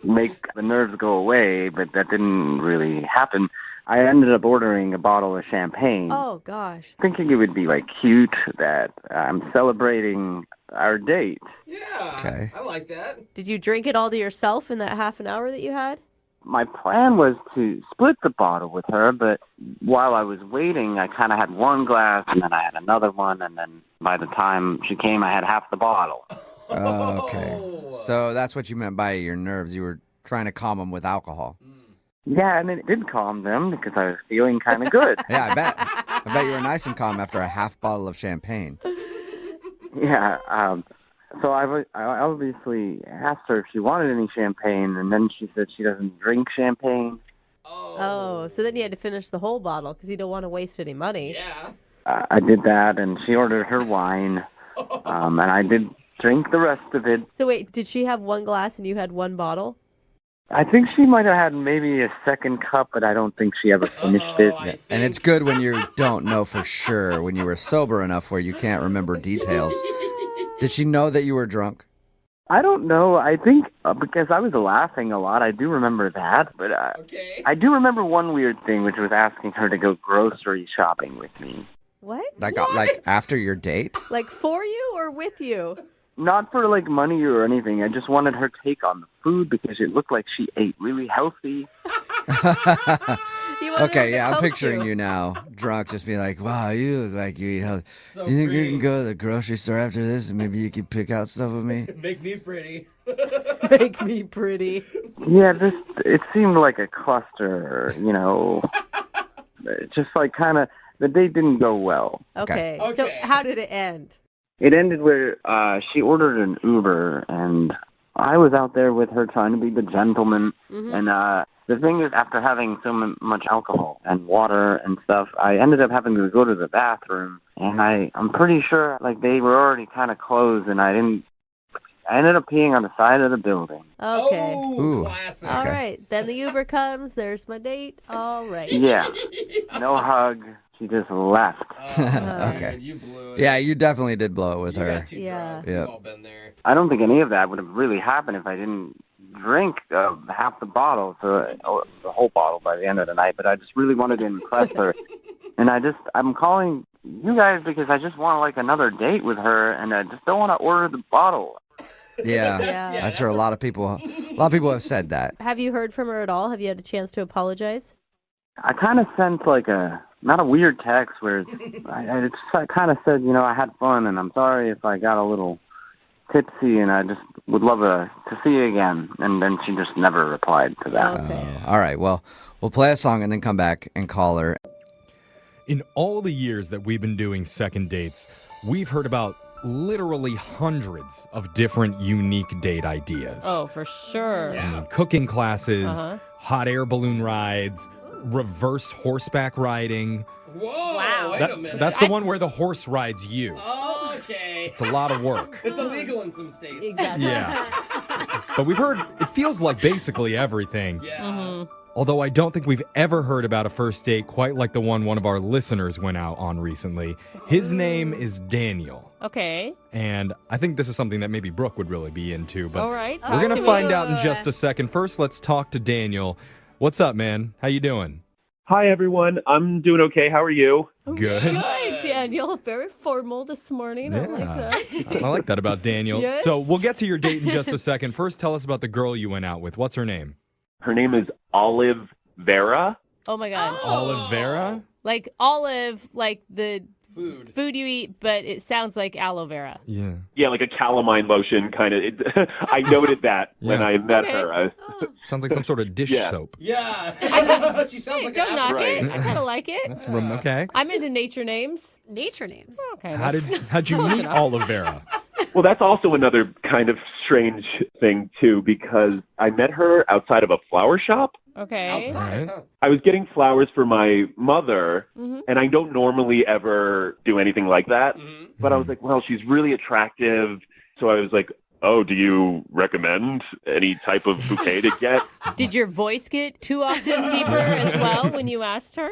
Speaker 3: make the nerves go away, but that didn't really happen. I ended up ordering a bottle of champagne.
Speaker 4: Oh, gosh.
Speaker 3: Thinking it would be, like, cute that I'm celebrating our date.
Speaker 2: Okay.
Speaker 6: I like that.
Speaker 4: Did you drink it all to yourself in that half an hour that you had?
Speaker 3: My plan was to split the bottle with her, but while I was waiting, I kind of had one glass, and then I had another one, and then by the time she came, I had half the bottle.
Speaker 2: Okay. So that's what you meant by your nerves. You were trying to calm them with alcohol.
Speaker 3: Yeah, and it did calm them because I was feeling kind of good.
Speaker 2: Yeah, I bet. I bet you were nice and calm after a half bottle of champagne.
Speaker 3: Yeah, so I obviously asked her if she wanted any champagne, and then she said she doesn't drink champagne.
Speaker 4: Oh, so then you had to finish the whole bottle because you don't want to waste any money.
Speaker 6: Yeah.
Speaker 3: I did that, and she ordered her wine, and I did drink the rest of it.
Speaker 4: So wait, did she have one glass and you had one bottle?
Speaker 3: I think she might have had maybe a second cup, but I don't think she ever finished it.
Speaker 2: And it's good when you don't know for sure, when you were sober enough where you can't remember details. Did she know that you were drunk?
Speaker 3: I don't know. I think because I was laughing a lot, I do remember that. But I do remember one weird thing, which was asking her to go grocery shopping with me.
Speaker 4: What?
Speaker 2: Like after your date?
Speaker 4: Like for you or with you?
Speaker 3: Not for like money or anything. I just wanted her take on the food because it looked like she ate really healthy.
Speaker 2: Okay, yeah, I'm picturing you now, drunk, just being like, wow, you look like you eat healthy. You think you can go to the grocery store after this and maybe you can pick out stuff with me?
Speaker 6: Make me pretty.
Speaker 4: Make me pretty.
Speaker 3: Yeah, it seemed like a cluster, you know. Just like kind of, the date didn't go well.
Speaker 4: Okay, so how did it end?
Speaker 3: It ended where she ordered an Uber, and I was out there with her trying to be the gentleman.
Speaker 4: Mm-hmm.
Speaker 3: And the thing is, after having so much alcohol and water and stuff, I ended up having to go to the bathroom. And I'm pretty sure like they were already kind of closed, and I ended up peeing on the side of the building.
Speaker 4: Okay.
Speaker 2: Ooh,
Speaker 6: classic.
Speaker 4: All right. Then the Uber comes. There's my date. All right.
Speaker 3: Yeah. No hug. She just left.
Speaker 2: Okay.
Speaker 6: You blew it.
Speaker 2: Yeah, you definitely did blow it with her.
Speaker 4: Yeah.
Speaker 2: Yeah.
Speaker 6: We've all been there.
Speaker 3: I don't think any of that would have really happened if I didn't drink half the bottle, the whole bottle by the end of the night. But I just really wanted to impress her, and I'm calling you guys because I just want like another date with her, and I just don't want to order the bottle.
Speaker 2: Yeah, I'm sure a lot of people have said that.
Speaker 4: Have you heard from her at all? Have you had a chance to apologize?
Speaker 3: I kind of sent like not a weird text where I kind of said, you know, I had fun and I'm sorry if I got a little tipsy and I just would love to see you again. And then she just never replied to that.
Speaker 4: Okay.
Speaker 2: All right, well, we'll play a song and then come back and call her.
Speaker 12: In all the years that we've been doing second dates, we've heard about literally hundreds of different unique date ideas.
Speaker 4: Oh, for sure.
Speaker 12: I mean, cooking classes, hot air balloon rides, reverse horseback riding.
Speaker 6: Whoa, wow. Wait a minute.
Speaker 12: That's the one where the horse rides you.
Speaker 6: Okay.
Speaker 12: It's a lot of work.
Speaker 6: It's illegal in some states.
Speaker 4: Exactly.
Speaker 12: Yeah. But we've heard, it feels like basically everything.
Speaker 6: Yeah.
Speaker 4: Mm-hmm.
Speaker 12: Although I don't think we've ever heard about a first date quite like the one of our listeners went out on recently. His name is Daniel.
Speaker 4: Okay.
Speaker 12: And I think this is something that maybe Brooke would really be into. But
Speaker 4: all right.
Speaker 12: we're going to find out in just a second. First, let's talk to Daniel. What's up, man? How you doing?
Speaker 10: Hi, everyone. I'm doing okay. How are you?
Speaker 12: Good.
Speaker 4: Hi, Daniel. Very formal this morning. I like that.
Speaker 12: I like that about Daniel.
Speaker 4: Yes.
Speaker 12: So we'll get to your date in just a second. First, tell us about the girl you went out with. What's her name?
Speaker 10: Her name is Olive Vera.
Speaker 4: Oh my God.
Speaker 12: Olive Vera?
Speaker 4: Like olive, like the food you eat, but it sounds like aloe vera.
Speaker 12: Yeah.
Speaker 10: Yeah, like a calamine lotion kind of. I noted that when I met her.
Speaker 12: Sounds like some sort of dish soap.
Speaker 6: Yeah. She sounds like
Speaker 4: Don't
Speaker 6: an
Speaker 4: knock
Speaker 6: apple.
Speaker 4: it. I kind of like it.
Speaker 12: That's okay.
Speaker 4: I'm into nature names.
Speaker 11: Nature names.
Speaker 4: Okay.
Speaker 12: How'd you meet Olive Vera?
Speaker 10: Well, that's also another kind of strange thing, too, because I met her outside of a flower shop.
Speaker 4: Okay.
Speaker 10: I was getting flowers for my mother,
Speaker 4: Mhm.
Speaker 10: and I don't normally ever do anything like that. But I was like, well, she's really attractive. So I was like, oh, do you recommend any type of bouquet to get?
Speaker 4: Did your voice get 2 octaves deeper as well when you asked her?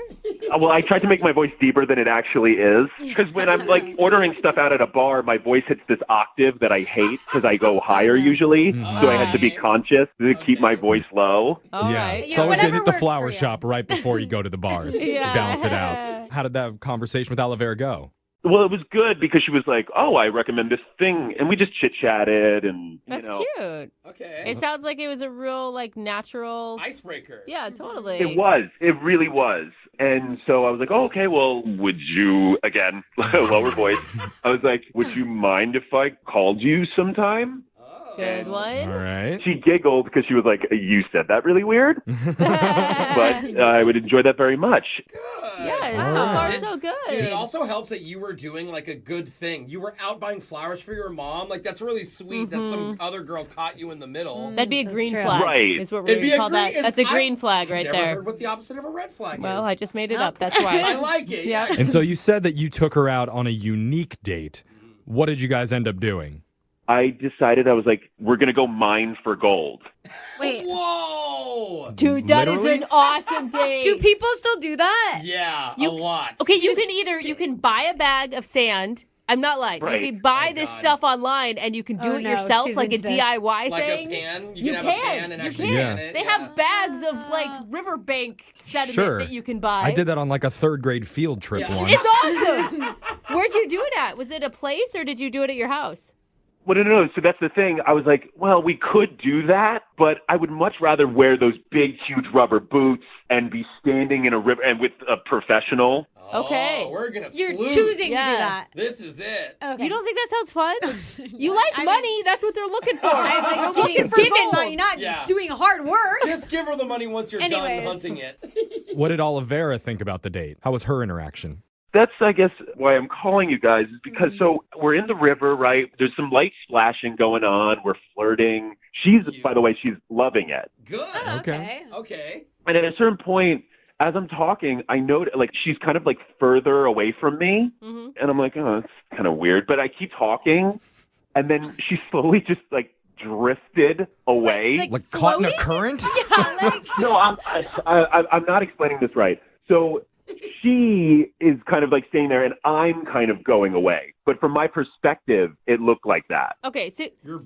Speaker 10: Well, I tried to make my voice deeper than it actually is. Because when I'm like ordering stuff out at a bar, my voice hits this octave that I hate because I go higher usually. So I had to be conscious to keep my voice low.
Speaker 12: It's always good to hit the flower shop right before you go to the bars.
Speaker 10: Yeah.
Speaker 12: Balance it out. How did that conversation with Olive Vera go?
Speaker 10: Well, it was good because she was like, oh, I recommend this thing. And we just chit-chatted and,
Speaker 4: That's
Speaker 10: you know.
Speaker 4: cute.
Speaker 6: Okay.
Speaker 4: It sounds like it was a real, like, natural
Speaker 6: icebreaker.
Speaker 4: Yeah, totally.
Speaker 10: It was. It really was. And so I was like, oh, okay, well, would you, again, lower voice. I was like, would you mind if I called you sometime?
Speaker 4: Good one.
Speaker 12: All right.
Speaker 10: She giggled because she was like, you said that really weird. But I would enjoy that very much.
Speaker 4: Yeah, so far so good.
Speaker 6: Dude, it also helps that you were doing like a good thing. You were out buying flowers for your mom. Like that's really sweet that some other girl caught you in the middle.
Speaker 4: That'd be a green flag.
Speaker 10: Right.
Speaker 4: Is what
Speaker 6: It'd
Speaker 4: we're
Speaker 6: be
Speaker 4: going to
Speaker 6: a
Speaker 4: call that.
Speaker 6: green-
Speaker 4: That's a green flag right
Speaker 6: Never
Speaker 4: there.
Speaker 6: heard what the opposite of a red flag
Speaker 4: Well,
Speaker 6: is.
Speaker 4: I just made it up. That's why.
Speaker 6: I like it.
Speaker 4: Yeah.
Speaker 12: And so you said that you took her out on a unique date. What did you guys end up doing?
Speaker 10: I decided I was like, we're going to go mine for gold.
Speaker 11: Wait.
Speaker 6: Whoa.
Speaker 4: Dude, that is
Speaker 10: Literally?
Speaker 4: an awesome date.
Speaker 11: Do people still do that?
Speaker 6: Yeah, a lot.
Speaker 4: Okay, you can buy a bag of sand. I'm not lying.
Speaker 10: Right.
Speaker 4: You can buy this stuff online and you can do
Speaker 11: Oh,
Speaker 4: it
Speaker 11: no,
Speaker 4: yourself,
Speaker 11: she's
Speaker 4: like a
Speaker 11: into this.
Speaker 4: DIY
Speaker 6: Like a
Speaker 4: thing.
Speaker 6: pan? You can have a pan and actually
Speaker 12: can
Speaker 6: it.
Speaker 4: They have bags of like riverbank sediment
Speaker 12: Sure.
Speaker 4: that you can buy.
Speaker 12: I did that on like a 3rd grade field trip once.
Speaker 4: It's awesome. Where'd you do it at? Was it a place or did you do it at your house?
Speaker 10: Well, no. So that's the thing. I was like, well, we could do that, but I would much rather wear those big, huge rubber boots and be standing in a river and with a professional.
Speaker 4: Okay.
Speaker 6: Oh, we're gonna
Speaker 11: You're
Speaker 6: sleuth.
Speaker 11: choosing to do that.
Speaker 6: This is it.
Speaker 11: Okay.
Speaker 4: You don't think that sounds fun? You like money. That's what they're looking for.
Speaker 11: I'm
Speaker 4: They're
Speaker 11: like
Speaker 4: looking for
Speaker 11: giving
Speaker 4: gold.
Speaker 11: money, not
Speaker 6: Yeah.
Speaker 11: doing hard work.
Speaker 6: Just give her the money once you're done
Speaker 11: Anyways.
Speaker 6: hunting it.
Speaker 12: What did Olive Vera think about the date? How was her interaction?
Speaker 10: That's, I guess, why I'm calling you guys is because so we're in the river, right? There's some light splashing going on. We're flirting. She's, by the way, she's loving it.
Speaker 6: Good.
Speaker 12: Okay.
Speaker 6: Okay.
Speaker 10: And at a certain point, as I'm talking, I know like she's kind of like further away from me.
Speaker 4: Mm-hmm.
Speaker 10: And I'm like, oh, that's kind of weird. But I keep talking. And then she slowly just like drifted away.
Speaker 12: Like caught in a current?
Speaker 10: No, I'm not explaining this right. So she is kind of like staying there and I'm kind of going away. But from my perspective, it looked like that.
Speaker 4: Okay, so
Speaker 6: You're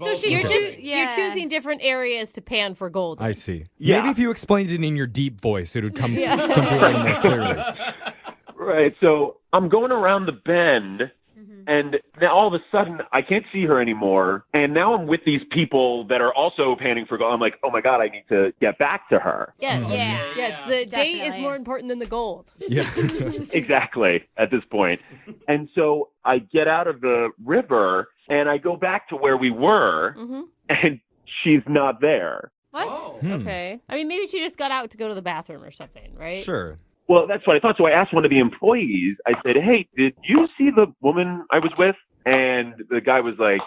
Speaker 4: you're choosing different areas to pan for gold.
Speaker 12: I see.
Speaker 10: Yeah.
Speaker 12: Maybe if you explained it in your deep voice, it would come through a
Speaker 10: Right.
Speaker 12: little more clearly.
Speaker 10: Right. So I'm going around the bend. And now all of a sudden, I can't see her anymore. And now I'm with these people that are also panning for gold. I'm like, oh my God, I need to get back to her.
Speaker 4: Yes.
Speaker 11: Yeah.
Speaker 4: Yes, the date is
Speaker 11: Definitely.
Speaker 4: more important than the gold.
Speaker 12: Yeah.
Speaker 10: Exactly, at this point. And so I get out of the river and I go back to where we were,
Speaker 4: Mm-hmm.
Speaker 10: and she's not there.
Speaker 4: What?
Speaker 6: Oh.
Speaker 4: Okay. I mean, maybe she just got out to go to the bathroom or something, right?
Speaker 12: Sure.
Speaker 10: Well, that's what I thought. So I asked one of the employees, I said, hey, did you see the woman I was with? And the guy was like,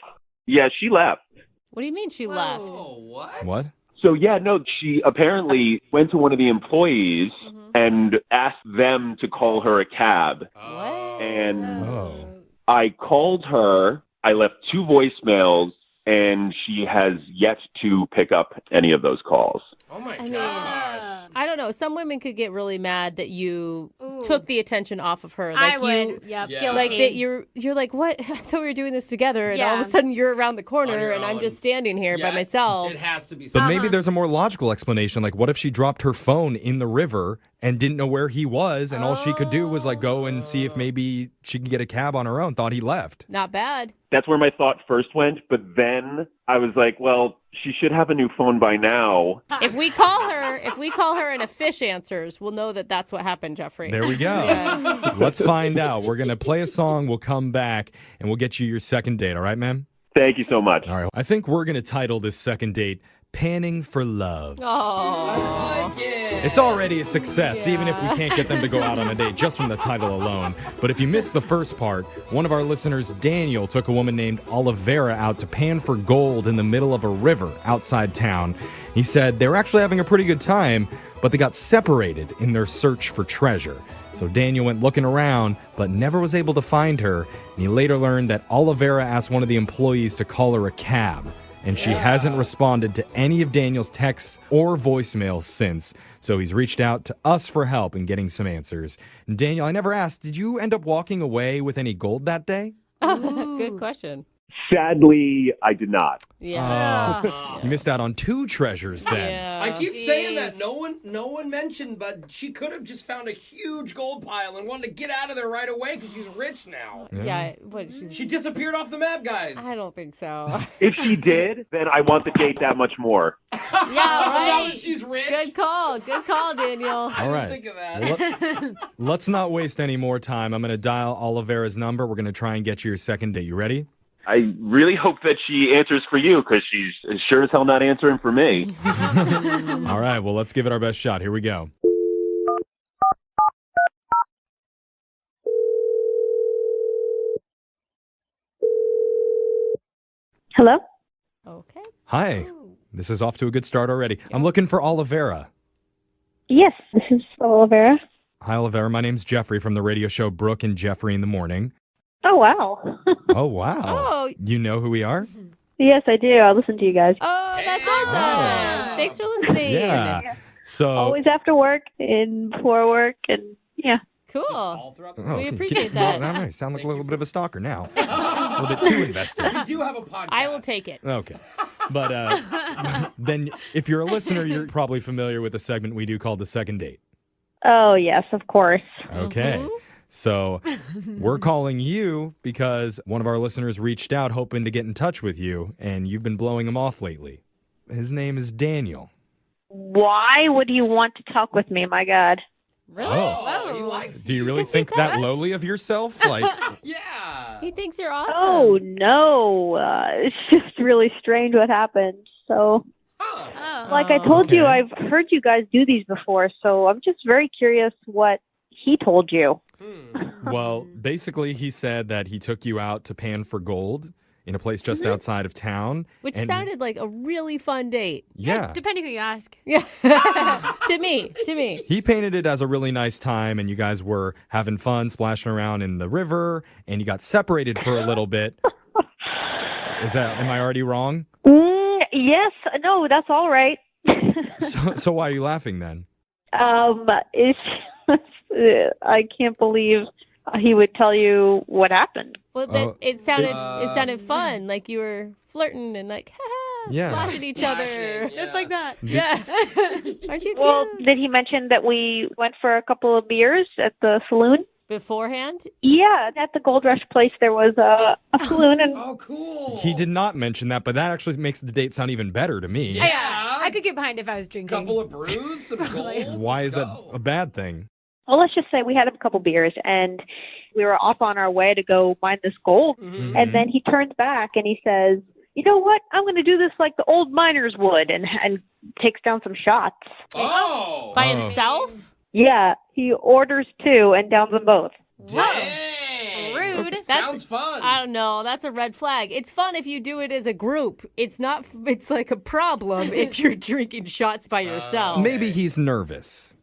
Speaker 10: yeah, she left.
Speaker 4: What do you mean she left?
Speaker 6: Oh, what?
Speaker 12: What?
Speaker 10: So, yeah, no, she apparently went to one of the employees and asked them to call her a cab.
Speaker 6: Oh.
Speaker 10: And
Speaker 12: Oh.
Speaker 10: I called her. I left 2 voicemails, and she has yet to pick up any of those calls.
Speaker 6: Oh my
Speaker 4: I mean,
Speaker 6: gosh.
Speaker 4: I don't know. Some women could get really mad that you took the attention off of her.
Speaker 11: I
Speaker 4: Like
Speaker 11: would.
Speaker 4: you,
Speaker 11: Yep.
Speaker 6: Yeah.
Speaker 11: Guilty.
Speaker 4: like that you're like, what? I thought we were doing this together, and all of
Speaker 11: Yeah.
Speaker 4: a sudden you're around the
Speaker 6: On
Speaker 4: corner,
Speaker 6: your
Speaker 4: and I'm
Speaker 6: own.
Speaker 4: just standing here
Speaker 6: Yeah,
Speaker 4: by myself.
Speaker 6: It has to be
Speaker 12: But
Speaker 6: something.
Speaker 12: maybe there's a more logical explanation. Like, what if she dropped her phone in the river and didn't know where he was, and all she could do was like go and see if maybe she could get a cab on her own. Thought he left.
Speaker 4: Not bad.
Speaker 10: That's where my thought first went, but then I was like, well, she should have a new phone by now.
Speaker 4: If we call her and a fish answers, we'll know that that's what happened, Jeffrey.
Speaker 12: There we go.
Speaker 4: Yeah.
Speaker 12: Let's find out. We're going to play a song. We'll come back, and we'll get you your second date. All right, ma'am?
Speaker 10: Thank you so much.
Speaker 12: All right. I think we're going to title this second date, Panning for Love.
Speaker 4: Oh.
Speaker 12: It's already a success, even if we can't get them to go out on a date just from the title alone. But if you missed the first part, one of our listeners, Daniel, took a woman named Olivera out to pan for gold in the middle of a river outside town. He said they were actually having a pretty good time, but they got separated in their search for treasure. So Daniel went looking around, but never was able to find her. And he later learned that Olivera asked one of the employees to call her a cab. And she hasn't responded to any of Daniel's texts or voicemails since. So he's reached out to us for help in getting some answers. And Daniel, I never asked, did you end up walking away with any gold that day?
Speaker 4: Good question.
Speaker 10: Sadly, I did not.
Speaker 4: Yeah.
Speaker 12: You missed out on two treasures then.
Speaker 4: Yeah.
Speaker 6: I keep saying that. No one mentioned, but she could have just found a huge gold pile and wanted to get out of there right away because she's rich now.
Speaker 4: Yeah.
Speaker 6: She disappeared off the map, guys.
Speaker 4: I don't think so.
Speaker 10: If she did, then I want the date that much more.
Speaker 4: Yeah,
Speaker 6: Now
Speaker 4: right.
Speaker 6: that she's rich.
Speaker 4: Good call, Daniel.
Speaker 12: All right.
Speaker 6: Think of that.
Speaker 12: Let's not waste any more time. I'm going to dial Olivera's number. We're going to try and get you your second date. You ready?
Speaker 10: I really hope that she answers for you because she's sure as hell not answering for me.
Speaker 12: All right, well, let's give it our best shot. Here we go.
Speaker 7: Hello?
Speaker 4: Okay.
Speaker 12: Hi. This is off to a good start already. I'm looking for Olivera.
Speaker 7: Yes, this is Olivera.
Speaker 12: Hi, Olivera. My name's Jeffrey from the radio show Brooke and Jeffrey in the Morning.
Speaker 7: Oh, wow.
Speaker 12: Oh, wow.
Speaker 4: Oh.
Speaker 12: You know who we are?
Speaker 7: Yes, I do. I listen to you guys.
Speaker 4: Oh, that's awesome. Thanks for listening.
Speaker 12: Yeah. So,
Speaker 7: Always after work and before work, and yeah.
Speaker 4: Cool.
Speaker 12: Oh,
Speaker 4: We
Speaker 12: okay.
Speaker 4: appreciate
Speaker 12: Well,
Speaker 4: that.
Speaker 12: all right. Sound like a little bit of a stalker now. A little bit too invested.
Speaker 6: We do have a podcast.
Speaker 4: I will take it.
Speaker 12: Okay. But then if you're a listener, you're probably familiar with a segment we do called The Second Date.
Speaker 7: Oh, yes, of course.
Speaker 12: Okay. So we're calling you because one of our listeners reached out hoping to get in touch with you, and you've been blowing him off lately. His name is Daniel.
Speaker 7: Why would you want to talk with me? My God.
Speaker 4: Really?
Speaker 6: Oh, he likes
Speaker 12: Do you really think that lowly of yourself? Like,
Speaker 6: Yeah.
Speaker 4: He thinks you're awesome.
Speaker 7: Oh, no. It's just really strange what happened. So, like I told you, I've heard you guys do these before, so I'm just very curious what he told you.
Speaker 12: well, basically, he said that he took you out to pan for gold in a place just outside of town.
Speaker 4: Which
Speaker 12: and-
Speaker 4: sounded like a really fun date.
Speaker 12: Yeah.
Speaker 11: Depending who you ask.
Speaker 4: Yeah. To me.
Speaker 12: He painted it as a really nice time, and you guys were having fun, splashing around in the river, and you got separated for a little bit. Am I already wrong?
Speaker 7: Yes. No, that's all right.
Speaker 12: So why are you laughing then?
Speaker 7: It's I can't believe he would tell you what happened.
Speaker 4: Well, it sounded fun, like you were flirting and like,
Speaker 12: Yeah.
Speaker 4: splashing each other.
Speaker 11: Just like that.
Speaker 4: Yeah. Aren't you cute?
Speaker 7: Well, did he mention that we went for a couple of beers at the saloon?
Speaker 4: Beforehand?
Speaker 7: Yeah, at the Gold Rush place there was a saloon. And
Speaker 6: Oh, cool.
Speaker 12: He did not mention that, but that actually makes the date sound even better to me.
Speaker 11: Yeah. I could get behind if I was drinking.
Speaker 6: Couple of brews, some gold.
Speaker 12: Why is that a bad thing?
Speaker 7: well, let's just say we had a couple beers and we were off on our way to go find this gold.
Speaker 12: Mm-hmm.
Speaker 7: And then he turns back and he says, "You know what? I'm going to do this like the old miners would," and takes down some shots.
Speaker 6: Oh.
Speaker 4: By himself?
Speaker 7: Yeah, he orders two and downs them both.
Speaker 11: Rude.
Speaker 6: Sounds fun.
Speaker 4: I don't know. That's a red flag. It's fun if you do it as a group. It's not. It's like a problem if you're drinking shots by yourself.
Speaker 12: Maybe he's nervous.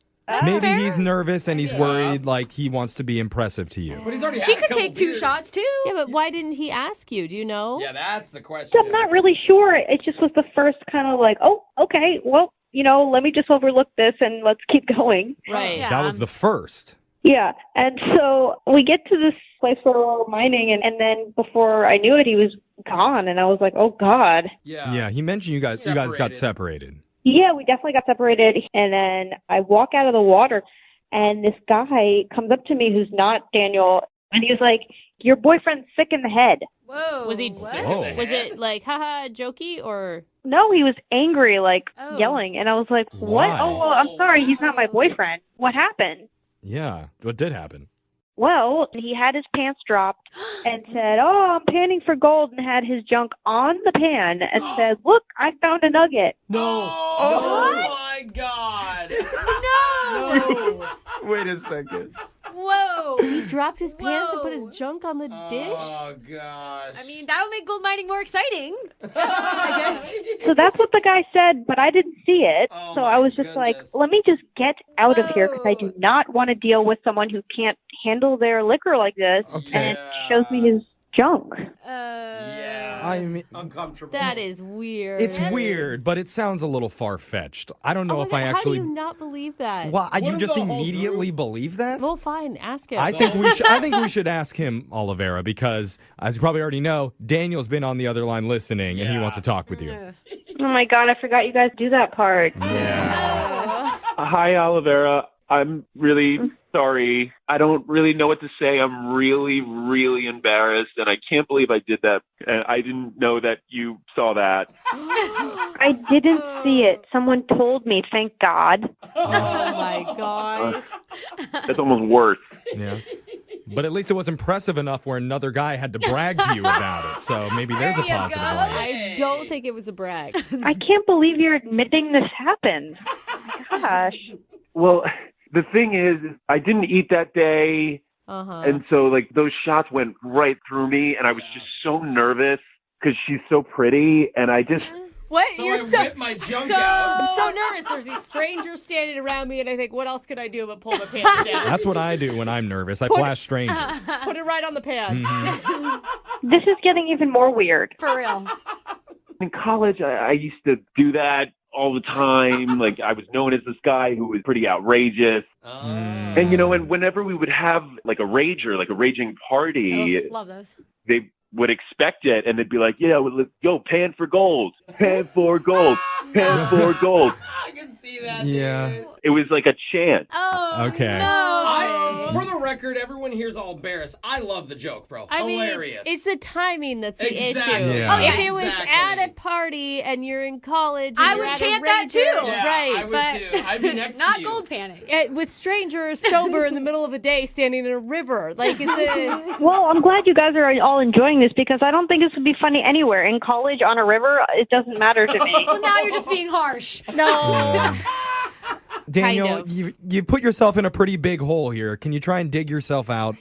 Speaker 12: Maybe he's nervous and he's worried like he wants to be impressive to you.
Speaker 6: But he's already
Speaker 11: She
Speaker 6: had a
Speaker 11: could
Speaker 6: couple
Speaker 11: take 2
Speaker 6: beers.
Speaker 11: shots too.
Speaker 4: Yeah, but why didn't he ask you? Do you know?
Speaker 6: Yeah, that's the question.
Speaker 7: I'm not really sure. It just was the first kind of like, oh, okay, well, let me just overlook this and let's keep going.
Speaker 4: Right.
Speaker 11: Yeah.
Speaker 12: That was the first.
Speaker 7: Yeah, and so we get to this place where we're mining, and then before I knew it, he was gone, and I was like, oh, God.
Speaker 12: Yeah, he mentioned you guys got separated.
Speaker 7: Yeah, we definitely got separated, and then I walk out of the water,
Speaker 9: and this guy comes up to me who's not Daniel, and he's like, "Your boyfriend's sick in the head."
Speaker 11: Whoa.
Speaker 4: Was he?
Speaker 12: Whoa.
Speaker 4: Was it like haha jokey or?
Speaker 9: No, he was angry, like
Speaker 11: Oh.
Speaker 9: yelling, and I was like, "What?
Speaker 12: Why?
Speaker 9: Oh, well, I'm sorry, he's not my boyfriend. What happened?"
Speaker 12: Yeah. What did happen?
Speaker 9: Well, he had his pants dropped and said, "Oh, I'm panning for gold," and had his junk on the pan and said, "Look, I found a nugget."
Speaker 6: No. Oh my God.
Speaker 11: No.
Speaker 2: Wait a second.
Speaker 11: Whoa.
Speaker 4: He dropped his pants and put his junk on the dish?
Speaker 6: Oh gosh.
Speaker 11: I mean, that'll make gold mining more exciting. I guess.
Speaker 9: So that's what the guy said, but I didn't see it. So I was just like, let me just get out of here because I do not want to deal with someone who can't handle their liquor like this and shows me his junk.
Speaker 12: I mean,
Speaker 6: uncomfortable.
Speaker 4: That is weird.
Speaker 12: it's weird, but it sounds a little far-fetched. I don't know if I actually...
Speaker 4: How do you not believe that?
Speaker 12: Well, you just immediately believe that?
Speaker 4: Well, fine. Ask him.
Speaker 12: I think we should ask him, Olivera, because as you probably already know, Daniel's been on the other line listening, and he wants to talk with you.
Speaker 9: Oh my God, I forgot you guys do that part.
Speaker 10: Hi, Olivera. I'm really sorry. I don't really know what to say. I'm really, really embarrassed, and I can't believe I did that. And I didn't know that you saw that.
Speaker 9: I didn't see it. Someone told me, thank God.
Speaker 4: Oh my gosh.
Speaker 10: That's almost worse.
Speaker 12: Yeah. But at least it was impressive enough where another guy had to brag to you about it. So maybe there's a positive light.
Speaker 4: I don't think it was a brag.
Speaker 9: I can't believe you're admitting this happened. Oh my gosh.
Speaker 10: Well, the thing is I didn't eat that day. And so, like, those shots went right through me, and I was just so nervous because she's so pretty, and I just...
Speaker 4: What?
Speaker 6: So
Speaker 4: You're
Speaker 6: I
Speaker 4: so
Speaker 6: whipped my junk out.
Speaker 4: I'm so nervous. There's these strangers standing around me, and I think, what else could I do but pull my pants down?
Speaker 12: That's what I do when I'm nervous. I flash strangers.
Speaker 4: Put it right on the pan.
Speaker 9: This is getting even more weird.
Speaker 11: For real.
Speaker 10: In college, I used to do that all the time. Like, I was known as this guy who was pretty outrageous. And, you know, and whenever we would have, like, a rager, like a raging party,
Speaker 11: Love those.
Speaker 10: they would expect it, and they'd be like, yeah, well, let's go, pan for gold, pan for gold, pan for gold.
Speaker 6: I can see that,
Speaker 12: Yeah.
Speaker 6: dude.
Speaker 10: It was like a chant.
Speaker 11: Oh,
Speaker 12: Okay.
Speaker 6: For the record, everyone here's all embarrassed. I love the joke, bro.
Speaker 4: I mean,
Speaker 6: Hilarious.
Speaker 4: it's the timing that's the
Speaker 6: Exactly.
Speaker 4: issue.
Speaker 12: Yeah.
Speaker 4: If it was at a party and you're in college, and
Speaker 11: I
Speaker 4: you're
Speaker 11: would
Speaker 4: at
Speaker 11: chant
Speaker 4: a
Speaker 11: that
Speaker 4: rager,
Speaker 11: too.
Speaker 6: Yeah,
Speaker 4: right?
Speaker 6: I would
Speaker 4: but
Speaker 6: too. I'd be next
Speaker 11: Not
Speaker 6: to you.
Speaker 11: gold panic.
Speaker 4: with strangers sober in the middle of a day standing in a river, like it's a.
Speaker 9: Well, I'm glad you guys are all enjoying this because I don't think this would be funny anywhere. In college, on a river, it doesn't matter to me.
Speaker 11: Well, now you're just being harsh.
Speaker 4: No.
Speaker 12: Daniel,
Speaker 4: Kind of.
Speaker 12: you put yourself in a pretty big hole here. Can you try and dig yourself out?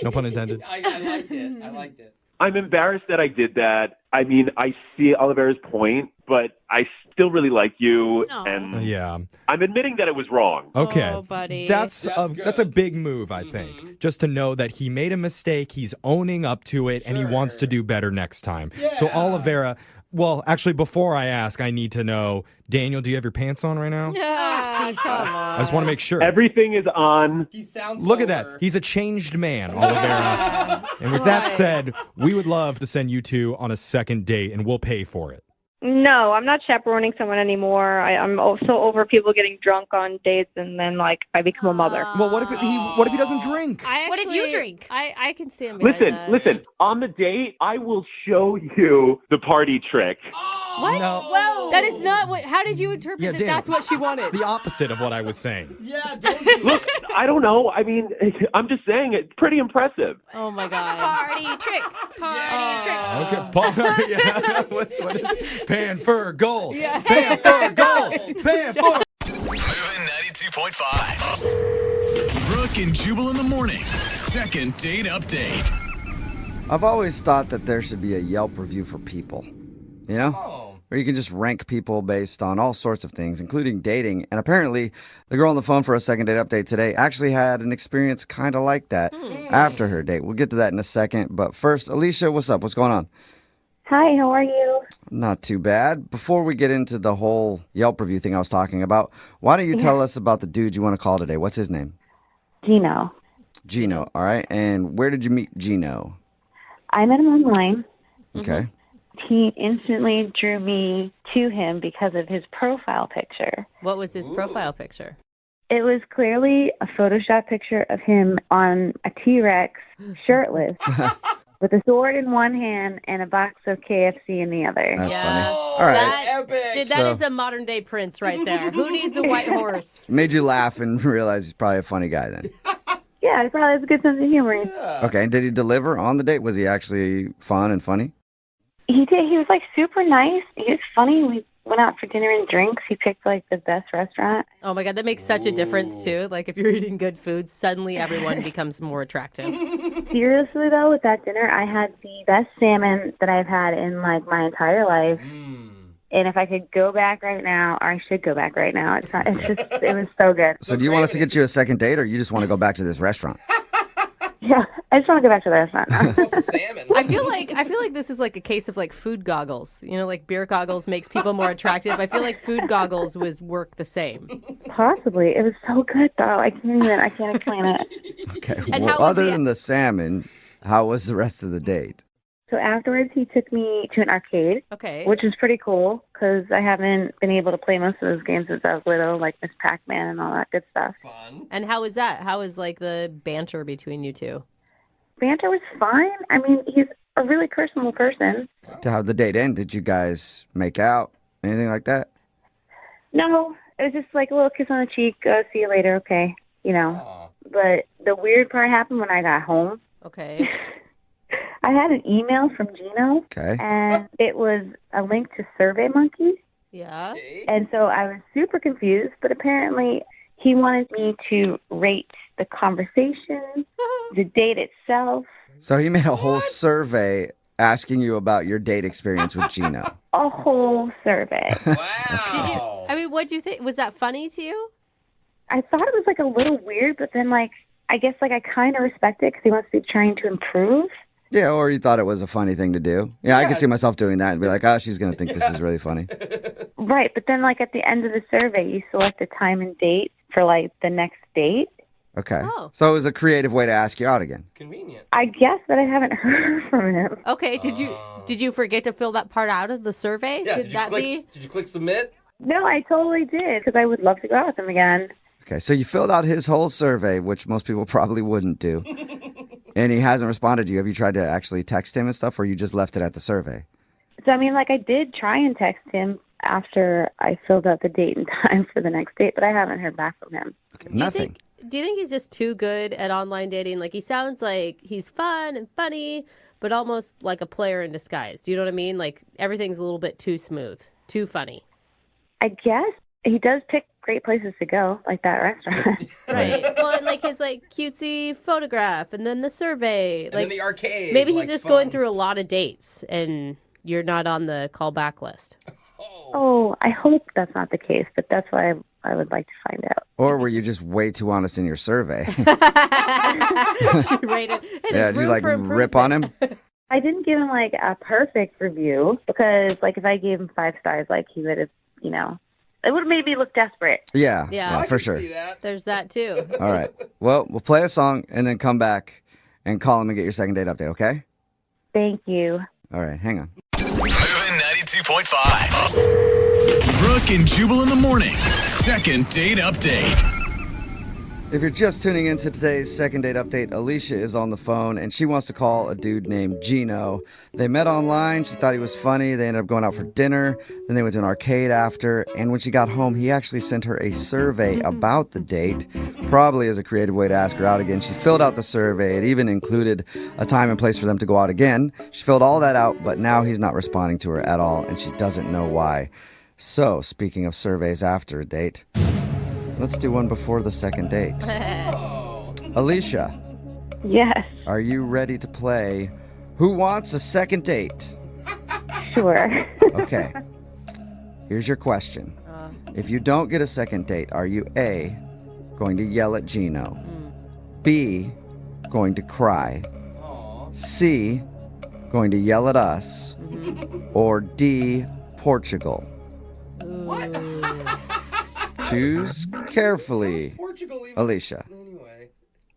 Speaker 12: No pun intended.
Speaker 6: I liked it. I liked it.
Speaker 10: I'm embarrassed that I did that. I mean, I see Olivera's point, but I still really like you, and
Speaker 12: Yeah.
Speaker 10: I'm admitting that it was wrong.
Speaker 12: Okay.
Speaker 4: Oh, buddy.
Speaker 12: That's a big move, I think. Just to know that he made a mistake, he's owning up to it, and he wants to do better next time. So Olivera, well, actually, before I ask, I need to know, Daniel, do you have your pants on right now?
Speaker 4: Come on.
Speaker 12: I just want to make sure.
Speaker 10: Everything is on.
Speaker 6: He sounds
Speaker 12: Look at
Speaker 6: sober.
Speaker 12: that. He's a changed man, Olivera. And with that said, we would love to send you two on a second date, and we'll pay for it.
Speaker 9: No, I'm not chaperoning someone anymore. I'm so over people getting drunk on dates and then, like, I become a mother.
Speaker 12: Well, what if he doesn't drink?
Speaker 11: What if you drink?
Speaker 4: I can stand behind that.
Speaker 10: Listen. On the date, I will show you the party trick.
Speaker 4: What?
Speaker 12: No.
Speaker 4: Whoa. That is not what. How did you interpret that?
Speaker 12: Daniel,
Speaker 4: That's what she wanted.
Speaker 12: It's the opposite of what I was saying.
Speaker 6: Yeah, don't do
Speaker 10: Look, I don't know. I mean, I'm just saying it's pretty impressive.
Speaker 4: Oh my god.
Speaker 11: Party trick. Party trick.
Speaker 12: Okay, Paul. Yeah. What is it? Pan for gold.
Speaker 4: Yeah.
Speaker 12: Pan for gold. Pan for.
Speaker 1: Moving 92.5. Brooke and Jubal in the mornings. Second date update.
Speaker 2: I've always thought that there should be a Yelp review for people. You know? Where you can just rank people based on all sorts of things, including dating. And apparently, the girl on the phone for a second date update today actually had an experience kind of like that after her date. We'll get to that in a second. But first, Alicia, what's up? What's going on?
Speaker 9: Hi, how are you?
Speaker 2: Not too bad. Before we get into the whole Yelp review thing I was talking about, why don't you tell us about the dude you want to call today? What's his name?
Speaker 9: Gino.
Speaker 2: Gino, all right. And where did you meet Gino?
Speaker 9: I met him online.
Speaker 2: Okay.
Speaker 9: He instantly drew me to him because of his profile picture.
Speaker 4: What was his profile picture?
Speaker 5: It was clearly a Photoshop picture of him on a T-Rex, shirtless, with a sword in one hand and a box of KFC in the other.
Speaker 2: That's
Speaker 4: Yeah.
Speaker 2: funny. All right.
Speaker 4: Dude, that is a modern day Prince right there. Who needs a white horse?
Speaker 2: Made you laugh and realize he's probably a funny guy then.
Speaker 5: Yeah, he probably has a good sense of humor.
Speaker 2: Okay, and did he deliver on the date? Was he actually fun and funny?
Speaker 5: He did. He was like super nice. He was funny. We went out for dinner and drinks. He picked like the best restaurant.
Speaker 4: Oh my God, that makes such a difference too. Like if you're eating good food, suddenly everyone becomes more attractive.
Speaker 5: Seriously though, with that dinner, I had the best salmon that I've had in like my entire life. And if I could go back right now, or I should go back right now, it was so good.
Speaker 2: So do you want us to get you a second date, or you just want to go back to this restaurant?
Speaker 5: Yeah, I just want to go back to the restaurant now.
Speaker 6: Salmon.
Speaker 4: I feel like this is like a case of like food goggles. You know, like beer goggles makes people more attractive. I feel like food goggles work the same.
Speaker 5: Possibly. It was so good though. I can't explain it.
Speaker 2: Okay.
Speaker 4: And
Speaker 2: Well,
Speaker 4: how was
Speaker 2: other
Speaker 4: the-
Speaker 2: than the salmon, how was the rest of the date?
Speaker 5: So afterwards, he took me to an arcade.
Speaker 4: Okay.
Speaker 5: Which is pretty cool because I haven't been able to play most of those games since I was little, like Miss Pac-Man and all that good stuff.
Speaker 4: And how was that? How was like the banter between you two?
Speaker 5: Banter was fine. I mean, he's a really personable person.
Speaker 2: How'd the date end? Did you guys make out? Anything like that?
Speaker 5: No, it was just like a little kiss on the cheek. See you later, okay? You know. But the weird part happened when I got home.
Speaker 4: Okay.
Speaker 5: I had an email from Gino.
Speaker 2: Okay.
Speaker 5: And it was a link to SurveyMonkey.
Speaker 4: Yeah.
Speaker 5: And so I was super confused, but apparently he wanted me to rate the conversation, the date itself.
Speaker 2: So he made a whole survey asking you about your date experience with Gino.
Speaker 5: A whole survey.
Speaker 4: What'd you think? Was that funny to you?
Speaker 5: I thought it was like a little weird, but then like, I guess like I kind of respect it because he wants to be trying to improve.
Speaker 2: Yeah, or you thought it was a funny thing to do. Yeah, I could see myself doing that and be like, oh, she's going to think this is really funny.
Speaker 5: Right, but then like at the end of the survey, you select a time and date for like the next date.
Speaker 2: Okay. So it was a creative way to ask you out again.
Speaker 6: Convenient.
Speaker 5: I guess that I haven't heard from him.
Speaker 4: Okay. Did you forget to fill that part out of the survey?
Speaker 6: Yeah,
Speaker 4: Did
Speaker 6: you click submit?
Speaker 5: No, I totally did because I would love to go out with him again.
Speaker 2: Okay, so you filled out his whole survey, which most people probably wouldn't do. And he hasn't responded to you. Have you tried to actually text him and stuff, or you just left it at the survey?
Speaker 5: So, I mean, like, I did try and text him after I filled out the date and time for the next date, but I haven't heard back from him.
Speaker 2: Okay, nothing.
Speaker 4: Do you think he's just too good at online dating? Like, he sounds like he's fun and funny, but almost like a player in disguise. Do you know what I mean? Like, everything's a little bit too smooth, too funny.
Speaker 5: I guess he does pick great places to go, like that restaurant.
Speaker 4: Right. Well, and like his like cutesy photograph, and then the survey,
Speaker 6: And
Speaker 4: like
Speaker 6: then the arcade.
Speaker 4: Maybe he's
Speaker 6: like,
Speaker 4: just
Speaker 6: fun.
Speaker 4: going through a lot of dates, and you're not on the callback list.
Speaker 5: Oh, I hope that's not the case, but that's what I would like to find out.
Speaker 2: Or were you just way too honest in your survey?
Speaker 4: She rated. Hey,
Speaker 2: Yeah,
Speaker 4: there's
Speaker 2: did you
Speaker 4: room
Speaker 2: like
Speaker 4: for
Speaker 2: rip on him?
Speaker 5: I didn't give him like a perfect review because like if I gave him 5 stars, like he would have, you know, it would have made me look desperate.
Speaker 2: Yeah, for sure.
Speaker 4: There's that too.
Speaker 2: All right. Well, we'll play a song and then come back and call him and get your second date update, okay?
Speaker 5: Thank you.
Speaker 2: All right, hang on.
Speaker 1: Moving 92.5. Brooke and Jubal in the mornings. Second date update.
Speaker 2: If you're just tuning into today's second date update, Alicia is on the phone and she wants to call a dude named Gino. They met online. She thought he was funny. They ended up going out for dinner. Then they went to an arcade after. And when she got home, he actually sent her a survey about the date, probably as a creative way to ask her out again. She filled out the survey. It even included a time and place for them to go out again. She filled all that out, but now he's not responding to her at all, and she doesn't know why. So, speaking of surveys after a date, let's do one before the second date. Alicia.
Speaker 5: Yes.
Speaker 2: Are you ready to play Who Wants a Second Date?
Speaker 5: Sure.
Speaker 2: Okay. Here's your question. If you don't get a second date, are you A, going to yell at Gino? B, going to cry? C, going to yell at us? Or D, Portugal? Choose carefully, Alicia.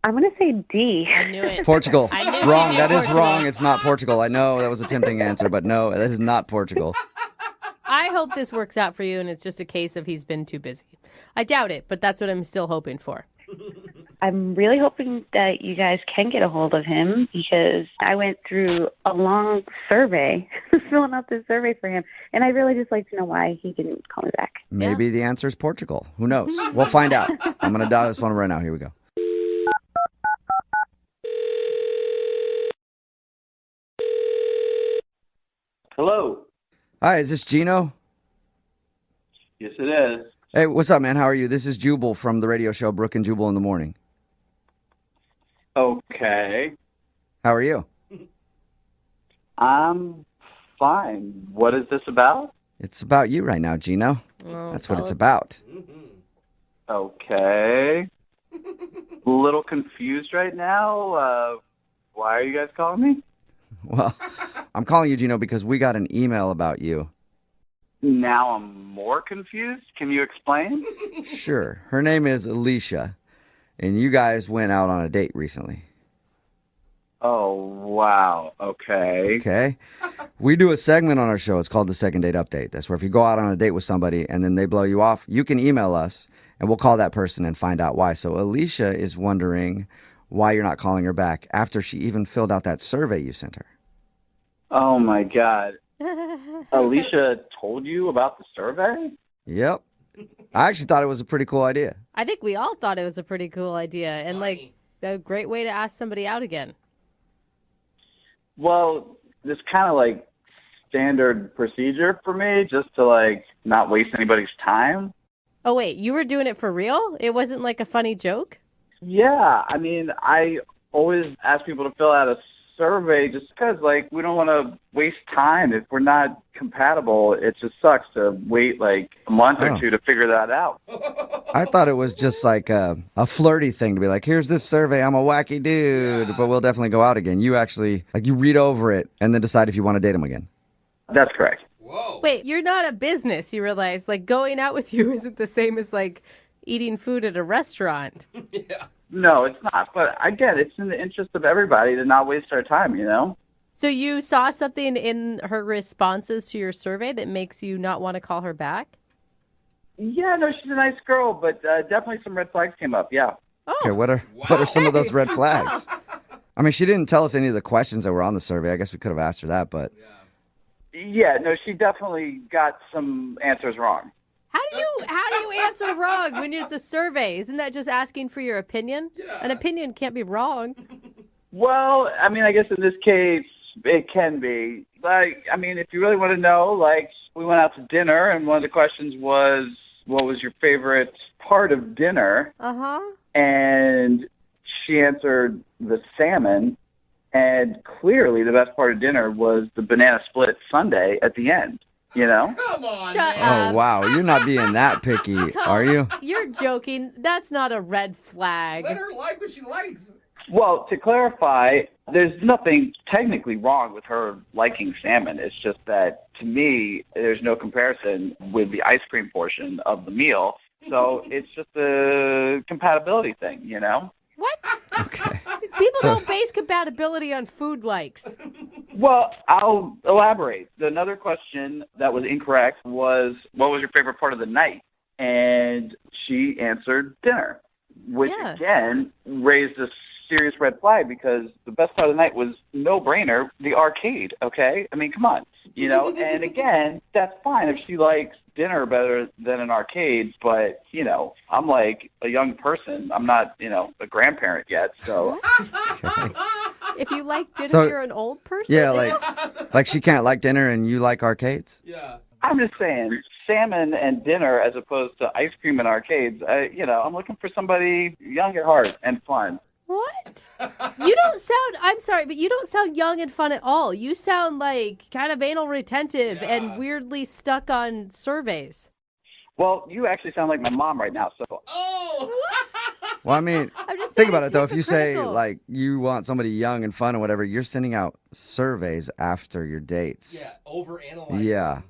Speaker 5: I'm going to say D.
Speaker 4: I knew it.
Speaker 2: Portugal.
Speaker 4: I knew
Speaker 2: Wrong.
Speaker 4: she'd
Speaker 2: That
Speaker 4: be
Speaker 2: is
Speaker 4: Portugal.
Speaker 2: wrong. It's not Portugal. I know that was a tempting answer, but no, that is not Portugal.
Speaker 4: I hope this works out for you and it's just a case of he's been too busy. I doubt it, but that's what I'm still hoping for.
Speaker 21: I'm really hoping that you guys can get a hold of him because I went through a long survey, filling out this survey for him, and I really just like to know why he didn't call me back.
Speaker 2: Maybe the answer is Portugal. Who knows? We'll find out. I'm going to dial his phone right now. Here we go.
Speaker 14: Hello.
Speaker 2: Hi, is this Gino?
Speaker 14: Yes, it is.
Speaker 2: Hey, what's up, man? How are you? This is Jubal from the radio show Brooke and Jubal in the Morning.
Speaker 14: Okay.
Speaker 2: How are you?
Speaker 14: I'm fine. What is this about?
Speaker 2: It's about you right now, Gino. That's what it's about.
Speaker 14: Okay. A little confused right now. Why are you guys calling me?
Speaker 2: Well, I'm calling you, Gino, because we got an email about you.
Speaker 14: Now I'm more confused. Can you explain?
Speaker 2: Sure. Her name is Alicia, and you guys went out on a date recently.
Speaker 14: Oh, wow. Okay.
Speaker 2: Okay. We do a segment on our show. It's called the Second Date Update. That's where if you go out on a date with somebody and then they blow you off, you can email us, and we'll call that person and find out why. So Alicia is wondering why you're not calling her back after she even filled out that survey you sent her.
Speaker 14: Oh, my God. Alicia told you about the survey?
Speaker 2: Yep. I actually thought it was a pretty cool idea.
Speaker 4: I think we all thought it was a pretty cool idea and like a great way to ask somebody out again.
Speaker 14: Well, this kind of like standard procedure for me, just to like not waste anybody's time.
Speaker 4: Oh, wait, you were doing it for real? It wasn't like a funny joke?
Speaker 14: Yeah, I mean, I always ask people to fill out a survey just because, like, we don't want to waste time. If we're not compatible, it just sucks to wait like a month or two to figure that out.
Speaker 2: I thought it was just like a flirty thing to be like, here's this survey, I'm a wacky dude, but we'll definitely go out again. You actually, like, you read over it and then decide if you want to date him again.
Speaker 14: That's correct.
Speaker 4: Wait, you're not a business, you realize. Like, going out with you isn't the same as, like, eating food at a restaurant.
Speaker 14: No, it's not. But I get it. It's in the interest of everybody to not waste our time, you know?
Speaker 4: So you saw something in her responses to your survey that makes you not want to call her back?
Speaker 14: Yeah, no, she's a nice girl, but definitely some red flags came up, yeah.
Speaker 2: Okay, what are some of those red flags? I mean, she didn't tell us any of the questions that were on the survey. I guess we could have asked her that, but...
Speaker 14: Yeah, no, she definitely got some answers wrong.
Speaker 4: How do you answer wrong when it's a survey? Isn't that just asking for your opinion? Yeah. An opinion can't be wrong.
Speaker 14: Well, I mean, I guess in this case, it can be. Like, I mean, if you really want to know, like, we went out to dinner, and one of the questions was, what was your favorite part of dinner?
Speaker 4: Uh-huh.
Speaker 14: And she answered the salmon, and clearly the best part of dinner was the banana split sundae at the end. You know?
Speaker 6: Come on,
Speaker 4: Shut
Speaker 2: Oh, wow. You're not being that picky, are you?
Speaker 4: You're joking. That's not a red flag.
Speaker 6: Let her like what she likes.
Speaker 14: Well, to clarify, there's nothing technically wrong with her liking salmon. It's just that, to me, there's no comparison with the ice cream portion of the meal. So it's just a compatibility thing, you know?
Speaker 4: What?
Speaker 2: Okay.
Speaker 4: People don't base compatibility on food likes.
Speaker 14: Well, I'll elaborate. Another question that was incorrect was, what was your favorite part of the night? And she answered dinner, which again raised a serious red flag because the best part of the night was no-brainer, the arcade, okay? I mean, come on, you know? And again, that's fine if she likes dinner better than an arcade, but, you know, I'm like a young person. I'm not, you know, a grandparent yet, so...
Speaker 4: If you like dinner,
Speaker 2: So-
Speaker 4: you're an old person?
Speaker 2: Yeah, like she can't like dinner and you like arcades?
Speaker 6: Yeah.
Speaker 14: I'm just saying, salmon and dinner as opposed to ice cream and arcades, you know, I'm looking for somebody young at heart and fun.
Speaker 4: What? You don't sound, I'm sorry, but you don't sound young and fun at all. You sound like kind of anal retentive and weirdly stuck on surveys.
Speaker 14: Well, you actually sound like my mom right now, so...
Speaker 2: Well, I mean,
Speaker 4: just
Speaker 2: think
Speaker 4: saying
Speaker 2: about
Speaker 4: it's
Speaker 2: it, though. If you say,
Speaker 4: hypocritical.
Speaker 2: like, you want somebody young and fun or whatever, you're sending out surveys after your dates.
Speaker 6: Yeah, overanalyze.
Speaker 2: Yeah.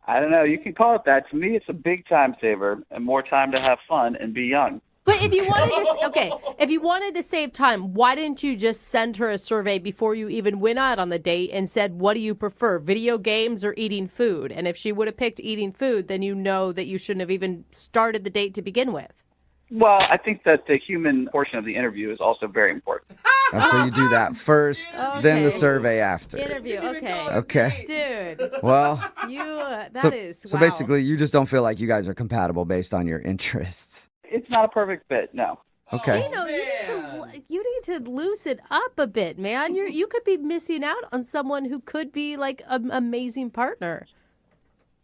Speaker 14: I don't know. You can call it that. To me, it's a big time saver and more time to have fun and be young.
Speaker 4: But if you wanted if you wanted to save time, why didn't you just send her a survey before you even went out on the date and said, what do you prefer, video games or eating food? And if she would have picked eating food, then you know that you shouldn't have even started the date to begin with.
Speaker 14: Well, I think that the human portion of the interview is also very important.
Speaker 2: Oh, so you do that first, then the
Speaker 4: Okay.
Speaker 2: survey after.
Speaker 4: Interview, okay.
Speaker 2: Okay.
Speaker 4: Dude.
Speaker 2: Well,
Speaker 4: Wow.
Speaker 2: so basically, you just don't feel like you guys are compatible based on your interests.
Speaker 14: It's not a perfect fit, no.
Speaker 2: Okay.
Speaker 4: You need to loosen up a bit, man. You could be missing out on someone who could be like an amazing partner.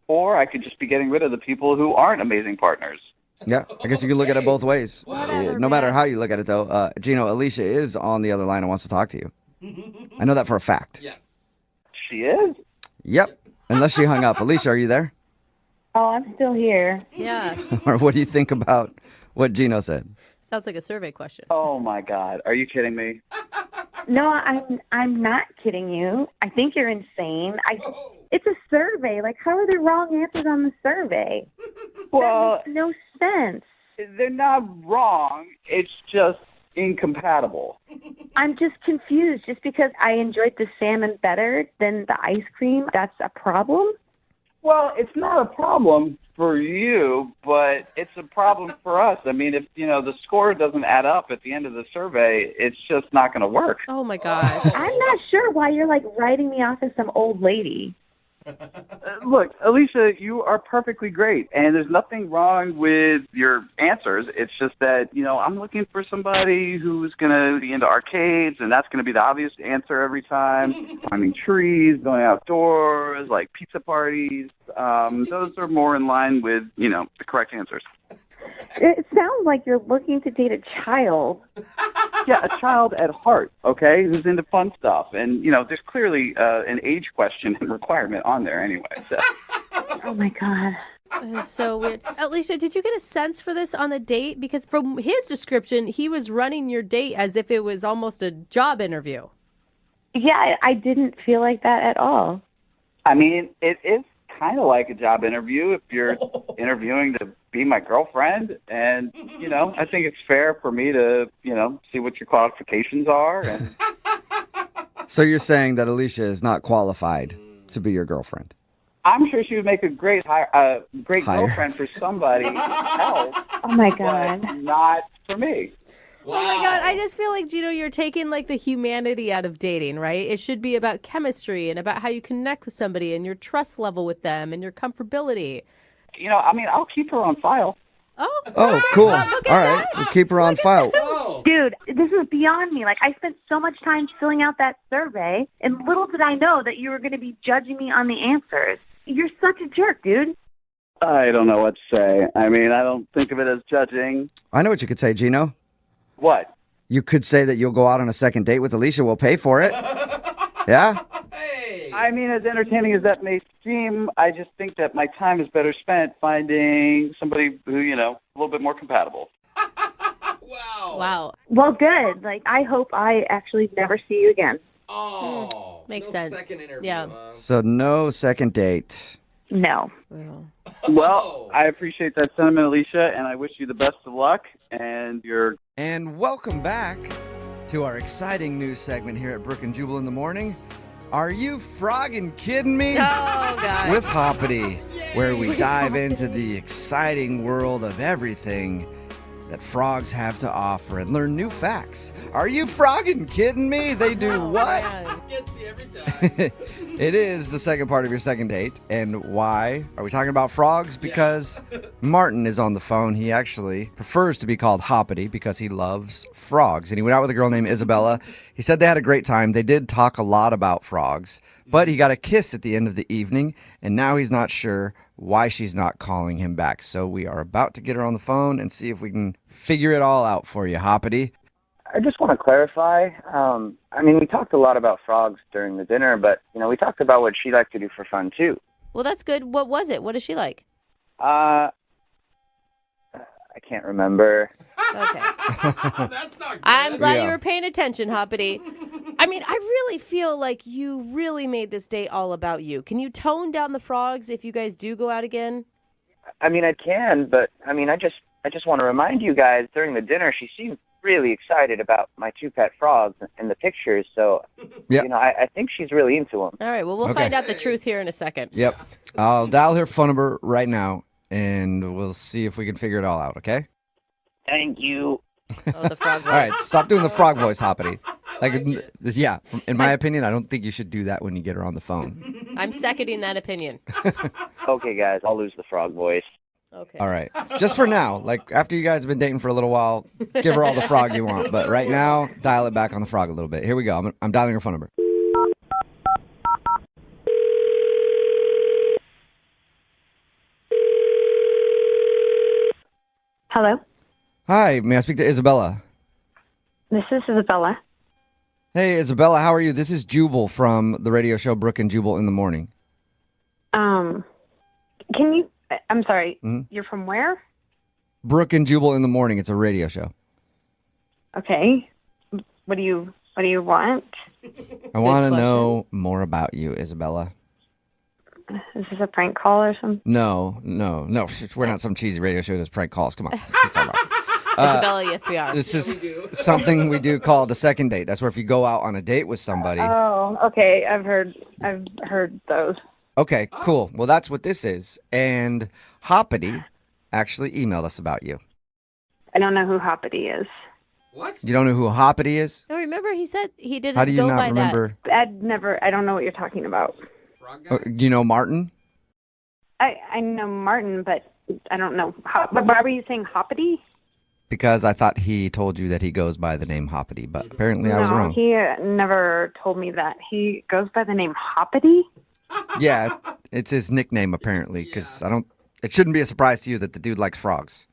Speaker 14: Or I could just be getting rid of the people who aren't amazing partners.
Speaker 2: Yeah, I guess you could look at it both ways. No matter how you look at it, though, Gino, Alicia is on the other line and wants to talk to you. I know that for a fact.
Speaker 6: Yes.
Speaker 14: She is?
Speaker 2: Yep. Unless she hung up. Alicia, are you there?
Speaker 5: Oh, I'm still here.
Speaker 4: Yeah.
Speaker 2: Or what do you think about what Gino said?
Speaker 4: Sounds like a survey question.
Speaker 14: Oh, my God. Are you kidding me?
Speaker 5: No, I'm not kidding you. I think you're insane. It's a survey. Like, how are there wrong answers on the survey?
Speaker 14: Well,
Speaker 5: that makes no sense.
Speaker 14: They're not wrong. It's just incompatible.
Speaker 5: I'm just confused. Just because I enjoyed the salmon better than the ice cream, that's a problem?
Speaker 14: Well, it's not a problem for you, but it's a problem for us. I mean, if, the score doesn't add up at the end of the survey, it's just not going to work.
Speaker 4: Oh, my gosh.
Speaker 5: I'm not sure why you're, like, writing me off as some old lady.
Speaker 14: Look, Alicia, you are perfectly great, and there's nothing wrong with your answers. It's just that, I'm looking for somebody who's going to be into arcades, and that's going to be the obvious answer every time. Climbing trees, going outdoors, like pizza parties. Those are more in line with, the correct answers.
Speaker 5: It sounds like you're looking to date a child.
Speaker 14: Yeah, a child at heart, okay, who's into fun stuff. And, there's clearly an age question and requirement on there anyway. So.
Speaker 5: Oh, my God.
Speaker 4: That is so weird. Alicia, did you get a sense for this on the date? Because from his description, he was running your date as if it was almost a job interview.
Speaker 5: Yeah, I didn't feel like that at all.
Speaker 14: I mean, it is kind of like a job interview if you're interviewing to be my girlfriend. And, I think it's fair for me to, see what your qualifications are. And
Speaker 2: So you're saying that Alicia is not qualified to be your girlfriend?
Speaker 14: I'm sure she would make a great girlfriend for somebody else.
Speaker 5: Oh, my God.
Speaker 14: But not for me.
Speaker 4: Wow. Oh, my God. I just feel like, Gino, you're taking, like, the humanity out of dating, right? It should be about chemistry and about how you connect with somebody and your trust level with them and your comfortability.
Speaker 14: I'll keep her on file.
Speaker 2: Oh, cool. All right. We'll keep her on file.
Speaker 5: Dude, this is beyond me. Like, I spent so much time filling out that survey, and little did I know that you were going to be judging me on the answers. You're such a jerk, dude.
Speaker 14: I don't know what to say. I mean, I don't think of it as judging.
Speaker 2: I know what you could say, Gino.
Speaker 14: What?
Speaker 2: You could say that you'll go out on a second date with Alicia. We'll pay for it. Yeah?
Speaker 14: I mean, as entertaining as that may seem, I just think that my time is better spent finding somebody who, a little bit more compatible.
Speaker 4: Wow.
Speaker 5: Well, good. Like, I hope I actually never see you again.
Speaker 6: Oh.
Speaker 4: Makes sense.
Speaker 6: Second interview.
Speaker 4: Yeah.
Speaker 2: So no second date.
Speaker 5: No.
Speaker 14: Well, I appreciate that sentiment, Alicia, and I wish you the best of luck.
Speaker 2: And welcome back to our exciting news segment here at Brooke and Jubal in the morning. Are you frogging kidding me?
Speaker 4: Oh, God.
Speaker 2: With Hoppity, where we dive into the exciting world of everything that frogs have to offer and learn new facts. Are you frogging kidding me? They do what?
Speaker 6: Gets me every time.
Speaker 2: It is the second part of your second date. And why are we talking about frogs? Because Martin is on the phone. He actually prefers to be called Hoppity because he loves frogs. And he went out with a girl named Isabella. He said they had a great time. They did talk a lot about frogs. But he got a kiss at the end of the evening. And now he's not sure why she's not calling him back. So we are about to get her on the phone and see if we can figure it all out for you, Hoppity.
Speaker 17: I just want to clarify. We talked a lot about frogs during the dinner, but, we talked about what she liked to do for fun, too.
Speaker 4: Well, that's good. What was it? What is she like?
Speaker 17: I can't remember.
Speaker 4: Okay.
Speaker 6: That's not good.
Speaker 4: I'm glad you were paying attention, Hoppity. I mean, I really feel like you really made this date all about you. Can you tone down the frogs if you guys do go out again?
Speaker 17: I can, but, I just I just want to remind you guys, during the dinner, she seemed really excited about my 2 pet frogs and the pictures. So, I think she's really into them.
Speaker 4: All right, well, we'll find out the truth here in a second.
Speaker 2: Yep. I'll dial her phone number right now, and we'll see if we can figure it all out, okay?
Speaker 17: Thank you.
Speaker 4: Oh, the frog voice.
Speaker 2: All right, stop doing the frog voice, Hoppity. In my opinion, I don't think you should do that when you get her on the phone.
Speaker 4: I'm seconding that opinion.
Speaker 17: Okay, guys, I'll lose the frog voice.
Speaker 4: Okay.
Speaker 2: All right. Just for now. Like, after you guys have been dating for a little while, give her all the frog you want. But right now, dial it back on the frog a little bit. Here we go. I'm dialing her phone number.
Speaker 5: Hello,
Speaker 2: Hi, may I speak to Isabella?
Speaker 5: this is Isabella.
Speaker 2: Hey, Isabella, how are you? This is Jubal from the radio show Brooke and Jubal in the Morning.
Speaker 5: Can you? I'm sorry.
Speaker 2: Mhm.
Speaker 5: You're from where?
Speaker 2: Brooke and Jubal in the Morning. It's a radio show.
Speaker 5: Okay. What do you want?
Speaker 2: I want to know more about you, Isabella.
Speaker 5: Is this a prank call or something?
Speaker 2: No. We're not some cheesy radio show that does prank calls. Come on.
Speaker 4: Isabella, yes, we are.
Speaker 2: This is something we do called a second date. That's where if you go out on a date with somebody.
Speaker 5: Oh, okay. I've heard those.
Speaker 2: Okay, cool. Well, that's what this is. And Hoppity actually emailed us about you.
Speaker 5: I don't know who Hoppity is.
Speaker 6: What?
Speaker 2: You don't know who Hoppity is?
Speaker 4: No, remember he said he didn't
Speaker 2: How do you
Speaker 4: go
Speaker 2: not
Speaker 4: by
Speaker 2: remember?
Speaker 5: I don't know what you're talking about.
Speaker 2: You know Martin?
Speaker 5: I know Martin, but I don't know. But why were you saying Hoppity?
Speaker 2: Because I thought he told you that he goes by the name Hoppity, but apparently I was
Speaker 5: No,
Speaker 2: wrong.
Speaker 5: he never told me that. He goes by the name Hoppity?
Speaker 2: Yeah, it's his nickname apparently, because it shouldn't be a surprise to you that the dude likes frogs.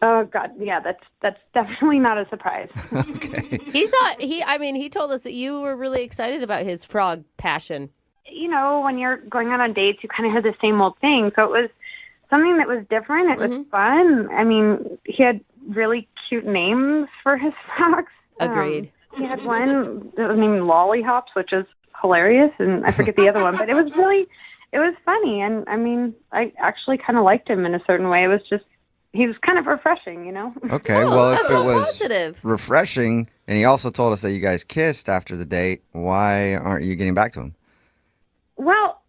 Speaker 5: Oh God, yeah, that's definitely not a surprise.
Speaker 4: He told us that you were really excited about his frog passion.
Speaker 5: You know, when you're going out on dates, you kind of have the same old thing. So it was something that was different. It was fun. I mean, he had really cute names for his frogs.
Speaker 4: Agreed.
Speaker 5: He had one that was named Lollyhops, which is hilarious, and I forget the other one, but it was funny. And I mean, I actually kind of liked him in a certain way. It was just, he was kind of refreshing, you know?
Speaker 2: Okay, well, if
Speaker 4: that's
Speaker 2: it
Speaker 4: so
Speaker 2: was
Speaker 4: positive.
Speaker 2: refreshing, and he also told us that you guys kissed after the date, why aren't you getting back to him?
Speaker 5: Well,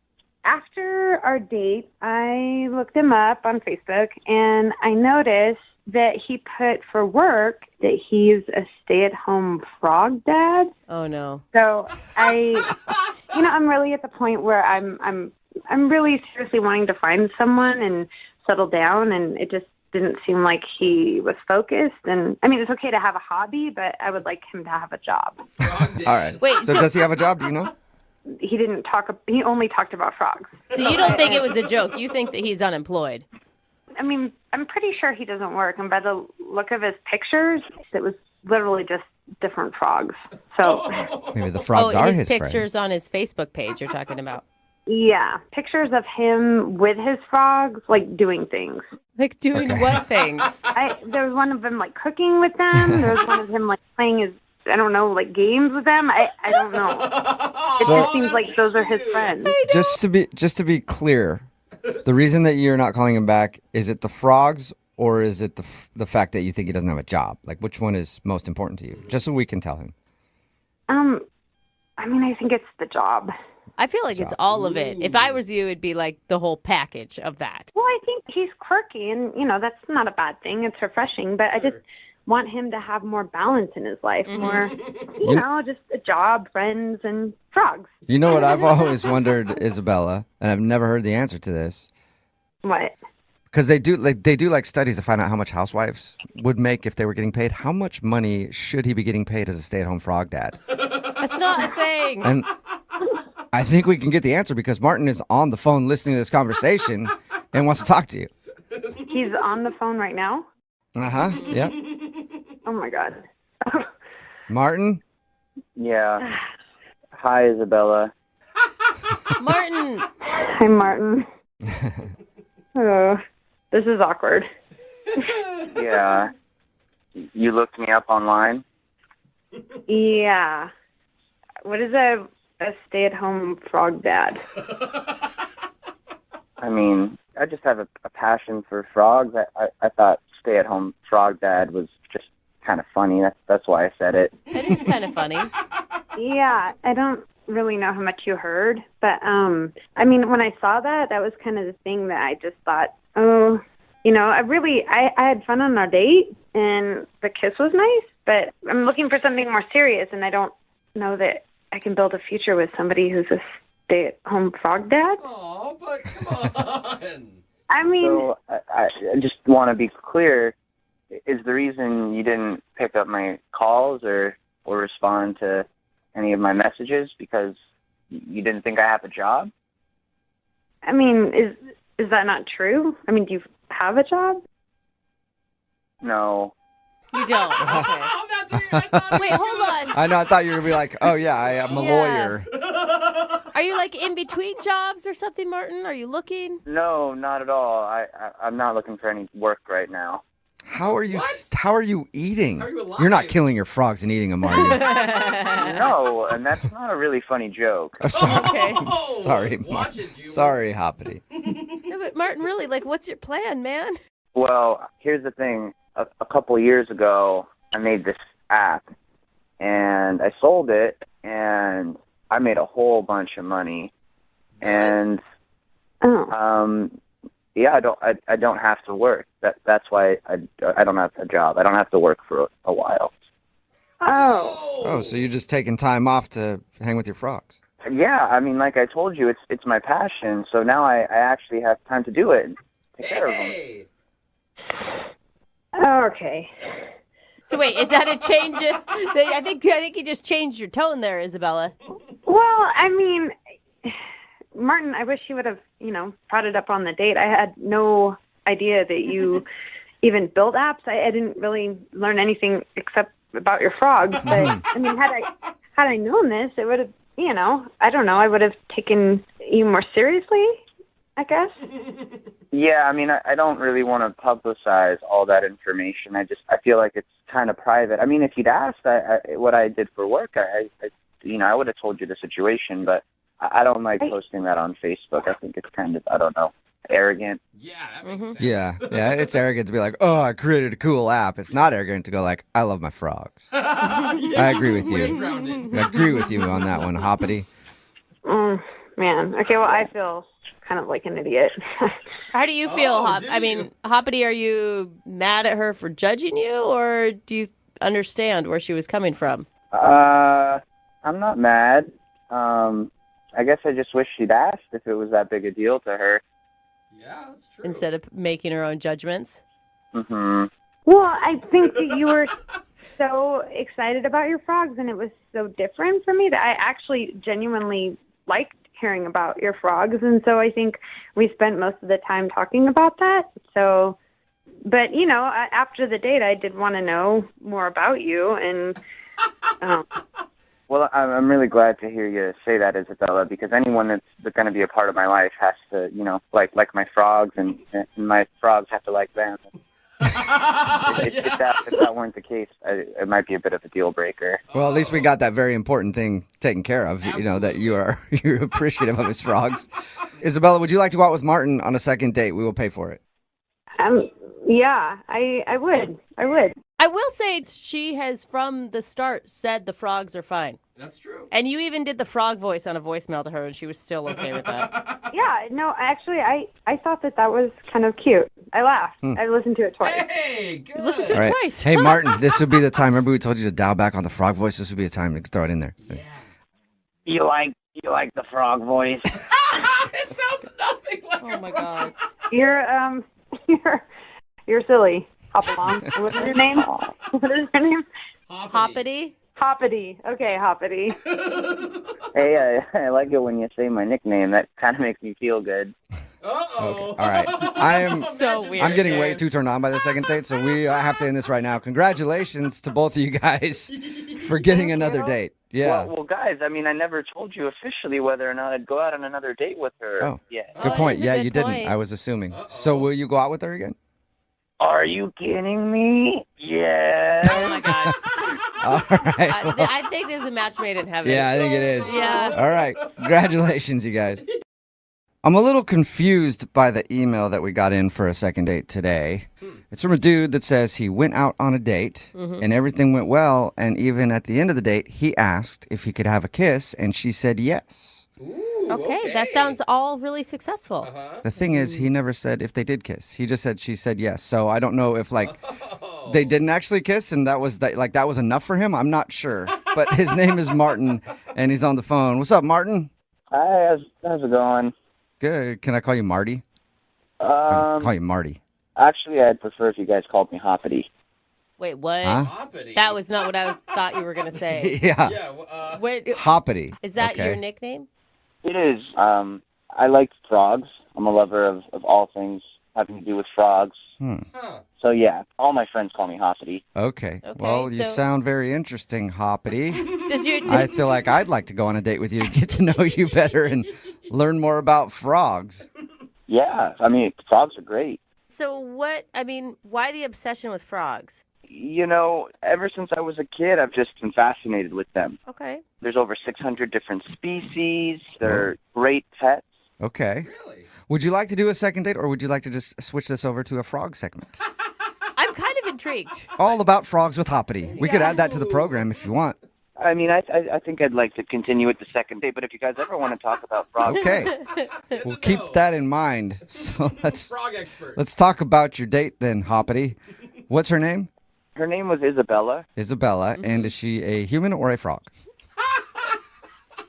Speaker 5: after our date, I looked him up on Facebook, and I noticed that he put for work that he's a stay-at-home frog dad.
Speaker 4: Oh no!
Speaker 5: So I'm really at the point where I'm really seriously wanting to find someone and settle down, and it just didn't seem like he was focused. And I mean, it's okay to have a hobby, but I would like him to have a job.
Speaker 2: All right.
Speaker 4: Wait,
Speaker 2: so does he have a job? Do you know?
Speaker 5: He didn't talk. He only talked about frogs.
Speaker 4: So you don't think it was a joke? You think that he's unemployed?
Speaker 5: I mean, I'm pretty sure he doesn't work, and by the look of his pictures, it was literally just different frogs. So
Speaker 2: maybe the frogs are his
Speaker 4: pictures
Speaker 2: friends.
Speaker 4: on his Facebook page you're talking about.
Speaker 5: Yeah, pictures of him with his frogs, like doing things.
Speaker 4: Like doing what things?
Speaker 5: There was one of them like cooking with them. There was one of him like playing his, I don't know, like games with them. I don't know. It just seems like those are his friends.
Speaker 2: Just to be clear, the reason that you're not calling him back, is it the frogs or is it the fact that you think he doesn't have a job? Like, which one is most important to you? Just so we can tell him.
Speaker 5: I mean, I think it's the job.
Speaker 4: I feel like it's all of it. If I was you, it'd be like the whole package of that.
Speaker 5: Well, I think he's quirky, and, that's not a bad thing. It's refreshing, but I just want him to have more balance in his life, more, just a job, friends, and frogs.
Speaker 2: You know what I've always wondered, Isabella, and I've never heard the answer to this.
Speaker 5: What?
Speaker 2: Because they do studies to find out how much housewives would make if they were getting paid. How much money should he be getting paid as a stay-at-home frog dad?
Speaker 4: That's not a thing.
Speaker 2: And I think we can get the answer because Martin is on the phone listening to this conversation and wants to talk to you.
Speaker 5: He's on the phone right now?
Speaker 2: Uh-huh, yeah.
Speaker 5: Oh, my God.
Speaker 2: Martin?
Speaker 17: Yeah. Hi, Isabella.
Speaker 4: Martin.
Speaker 5: Hi, Martin. Oh, this is awkward.
Speaker 17: Yeah. You looked me up online?
Speaker 5: Yeah. What is a stay-at-home frog dad?
Speaker 17: I mean, I just have a passion for frogs. I thought stay-at-home frog dad was just kind of funny. That's why I said it.
Speaker 4: It is kind of funny.
Speaker 13: Yeah, I don't really know how much you heard, but I mean, when I saw that was kind of the thing that I just thought, oh, you know, I had fun on our date and the kiss was nice, but I'm looking for something more serious, and I don't know that I can build a future with somebody who's a stay-at-home frog dad.
Speaker 6: Oh, but come on.
Speaker 13: I mean,
Speaker 17: So I just want to be clear. Is the reason you didn't pick up my calls or respond to any of my messages because you didn't think I have a job?
Speaker 13: I mean, is that not true? I mean, do you have a job?
Speaker 17: No.
Speaker 4: You don't. Okay. Wait, hold on.
Speaker 2: I know. I thought you were gonna be like, "Oh yeah, I am a lawyer."
Speaker 4: Are you like in between jobs or something, Martin? Are you looking?
Speaker 17: No, not at all. I'm not looking for any work right now.
Speaker 2: How are you? How are you eating?
Speaker 17: Are you alive?
Speaker 2: You're not killing your frogs and eating them, are you?
Speaker 17: No, and that's not a really funny joke.
Speaker 2: I'm sorry.
Speaker 4: Okay.
Speaker 2: Sorry, sorry, Hoppity.
Speaker 4: No, but Martin, really, like, what's your plan, man?
Speaker 17: Well, here's the thing. A couple years ago, I made this app, and I sold it, and I made a whole bunch of money. And yeah, I don't have to work. That's why I don't have a job. I don't have to work for a while.
Speaker 2: Oh, so you're just taking time off to hang with your frogs?
Speaker 17: Yeah, I mean, like I told you, it's my passion. So now I actually have time to do it and take care of them.
Speaker 13: Okay.
Speaker 4: So wait, is that a change? I think you just changed your tone there, Isabella.
Speaker 13: Well, I mean, Martin, I wish you would have, brought it up on the date. I had no idea that you even built apps. I didn't really learn anything except about your frogs. But I mean, had I known this, it would have, I don't know, I would have taken you more seriously, I guess.
Speaker 17: Yeah, I mean, I don't really want to publicize all that information. I feel like it's kind of private. I mean, if you'd asked what I did for work, I would have told you the situation, but I don't like posting that on Facebook. I think it's kind of, I don't know, arrogant.
Speaker 6: Yeah, that makes sense.
Speaker 2: Yeah, it's arrogant to be like, "Oh, I created a cool app." It's not arrogant to go like, "I love my frogs." I agree with you. I agree with you on that one, Hoppity.
Speaker 13: Man. Okay, well, I feel kind of like an idiot.
Speaker 4: How do you feel, Hop? I mean, Hoppity, are you mad at her for judging you, or do you understand where she was coming from?
Speaker 17: I'm not mad. I guess I just wish she'd asked if it was that big a deal to her.
Speaker 6: Yeah, that's true.
Speaker 4: Instead of making her own judgments?
Speaker 17: Mm-hmm.
Speaker 13: Well, I think that you were so excited about your frogs, and it was so different for me that I actually genuinely liked hearing about your frogs, and so I think we spent most of the time talking about that. So, but after the date, I did want to know more about you, and
Speaker 17: Well, I'm really glad to hear you say that, Isabella, because anyone that's going to be a part of my life has to, like my frogs, and my frogs have to like them. If that weren't the case, it might be a bit of a deal breaker.
Speaker 2: Well, at least we got that very important thing taken care of. That you're appreciative of his frogs. Isabella, would you like to go out with Martin on a second date? We will pay for it.
Speaker 13: Yeah, I would.
Speaker 4: I will say she has from the start said the frogs are fine.
Speaker 6: That's true.
Speaker 4: And you even did the frog voice on a voicemail to her, and she was still okay with that.
Speaker 13: Yeah, no, actually, I thought that was kind of cute. I laughed. I listened to it twice.
Speaker 6: Hey, good.
Speaker 4: Listen to
Speaker 2: All
Speaker 4: it
Speaker 2: right.
Speaker 4: twice.
Speaker 2: Hey, Martin, this would be the time. Remember we told you to dial back on the frog voice? This would be the time to throw it in there. Yeah.
Speaker 17: You like the frog voice?
Speaker 6: It sounds nothing like
Speaker 4: Oh my god.
Speaker 13: You're silly. Hop along. What is your name? What is your name?
Speaker 4: Hoppity?
Speaker 13: Hoppity. Okay, Hoppity.
Speaker 17: Hey, I like it when you say my nickname. That kind of makes me feel good.
Speaker 6: Uh-oh.
Speaker 2: Okay. All right. I am
Speaker 4: So weird.
Speaker 2: I'm getting way too turned on by the second date, so we have to end this right now. Congratulations to both of you guys for getting another date. Yeah.
Speaker 17: Well, guys, I mean, I never told you officially whether or not I'd go out on another date with her.
Speaker 2: Oh,
Speaker 17: yeah.
Speaker 2: Good point.
Speaker 4: that's a
Speaker 2: Yeah,
Speaker 4: good
Speaker 2: you
Speaker 4: point.
Speaker 2: didn't. I was assuming. So will you go out with her again?
Speaker 17: Are you kidding me? Yeah.
Speaker 4: Oh my god.
Speaker 2: All right.
Speaker 4: I think there's a match made in heaven.
Speaker 2: Yeah, I think it is.
Speaker 4: Yeah.
Speaker 2: All right. Congratulations, you guys. I'm a little confused by the email that we got in for a second date today. It's from a dude that says he went out on a date and everything went well. And even at the end of the date, he asked if he could have a kiss, and she said yes.
Speaker 4: Okay, that sounds all really successful.
Speaker 2: The thing is, he never said if they did kiss. He just said she said yes. So I don't know if they didn't actually kiss and that was enough for him. I'm not sure. But his name is Martin, and he's on the phone. What's up, Martin?
Speaker 17: Hi, how's it going?
Speaker 2: Good. Can I call you Marty? I can call you Marty.
Speaker 17: Actually, I'd prefer if you guys called me Hoppity.
Speaker 4: Wait, what?
Speaker 2: Huh?
Speaker 4: That was not what I thought you were going to say.
Speaker 2: Yeah.
Speaker 4: Wait,
Speaker 2: Hoppity.
Speaker 4: is that
Speaker 2: Okay.
Speaker 4: your nickname?
Speaker 17: It is. I like frogs. I'm a lover of all things having to do with frogs. So, yeah, all my friends call me Hoppity.
Speaker 2: Okay. Well, you sound very interesting, Hoppity.
Speaker 4: Does
Speaker 2: I feel like I'd like to go on a date with you to get to know you better and learn more about frogs.
Speaker 17: Yeah, I mean, frogs are great.
Speaker 4: So why the obsession with frogs?
Speaker 17: You know, ever since I was a kid, I've just been fascinated with them.
Speaker 4: Okay.
Speaker 17: There's over 600 different species. They're great pets.
Speaker 2: Okay. Really? Would you like to do a second date, or would you like to just switch this over to a frog segment?
Speaker 4: I'm kind of intrigued.
Speaker 2: All about frogs with Hoppity. We could add that to the program if you want.
Speaker 17: I mean, I think I'd like to continue with the second date, but if you guys ever want to talk about frogs...
Speaker 2: Okay. We'll keep that in mind. So
Speaker 6: Frog expert.
Speaker 2: let's talk about your date then, Hoppity. What's her name?
Speaker 17: Her name was Isabella.
Speaker 2: Isabella. And is she a human or a frog?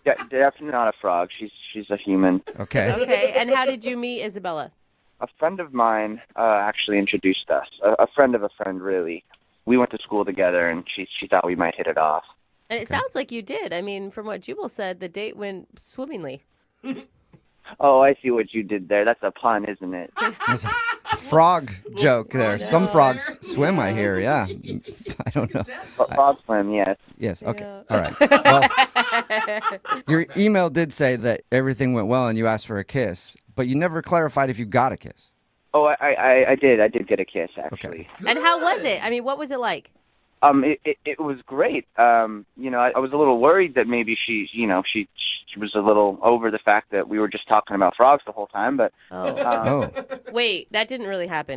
Speaker 17: Yeah, definitely not a frog. She's a human.
Speaker 2: Okay.
Speaker 4: Okay, and how did you meet Isabella?
Speaker 17: A friend of mine actually introduced us. A friend of a friend, really. We went to school together, and she thought we might hit it off.
Speaker 4: And it sounds like you did. I mean, from what Jubal said, the date went swimmingly.
Speaker 17: Oh, I see what you did there. That's a pun, isn't it?
Speaker 2: That's a frog joke there. Some frogs swim, I hear. Yeah. I don't know.
Speaker 17: Frog swim, yes.
Speaker 2: Yes. Okay. All right. Well, your email did say that everything went well and you asked for a kiss, but you never clarified if you got a kiss.
Speaker 17: Oh, I did. I did get a kiss, actually.
Speaker 2: Okay.
Speaker 4: And how was it? I mean, what was it like?
Speaker 17: It was great. You know, I was a little worried that maybe she was a little over the fact that we were just talking about frogs the whole time, but
Speaker 4: Wait, that didn't really happen.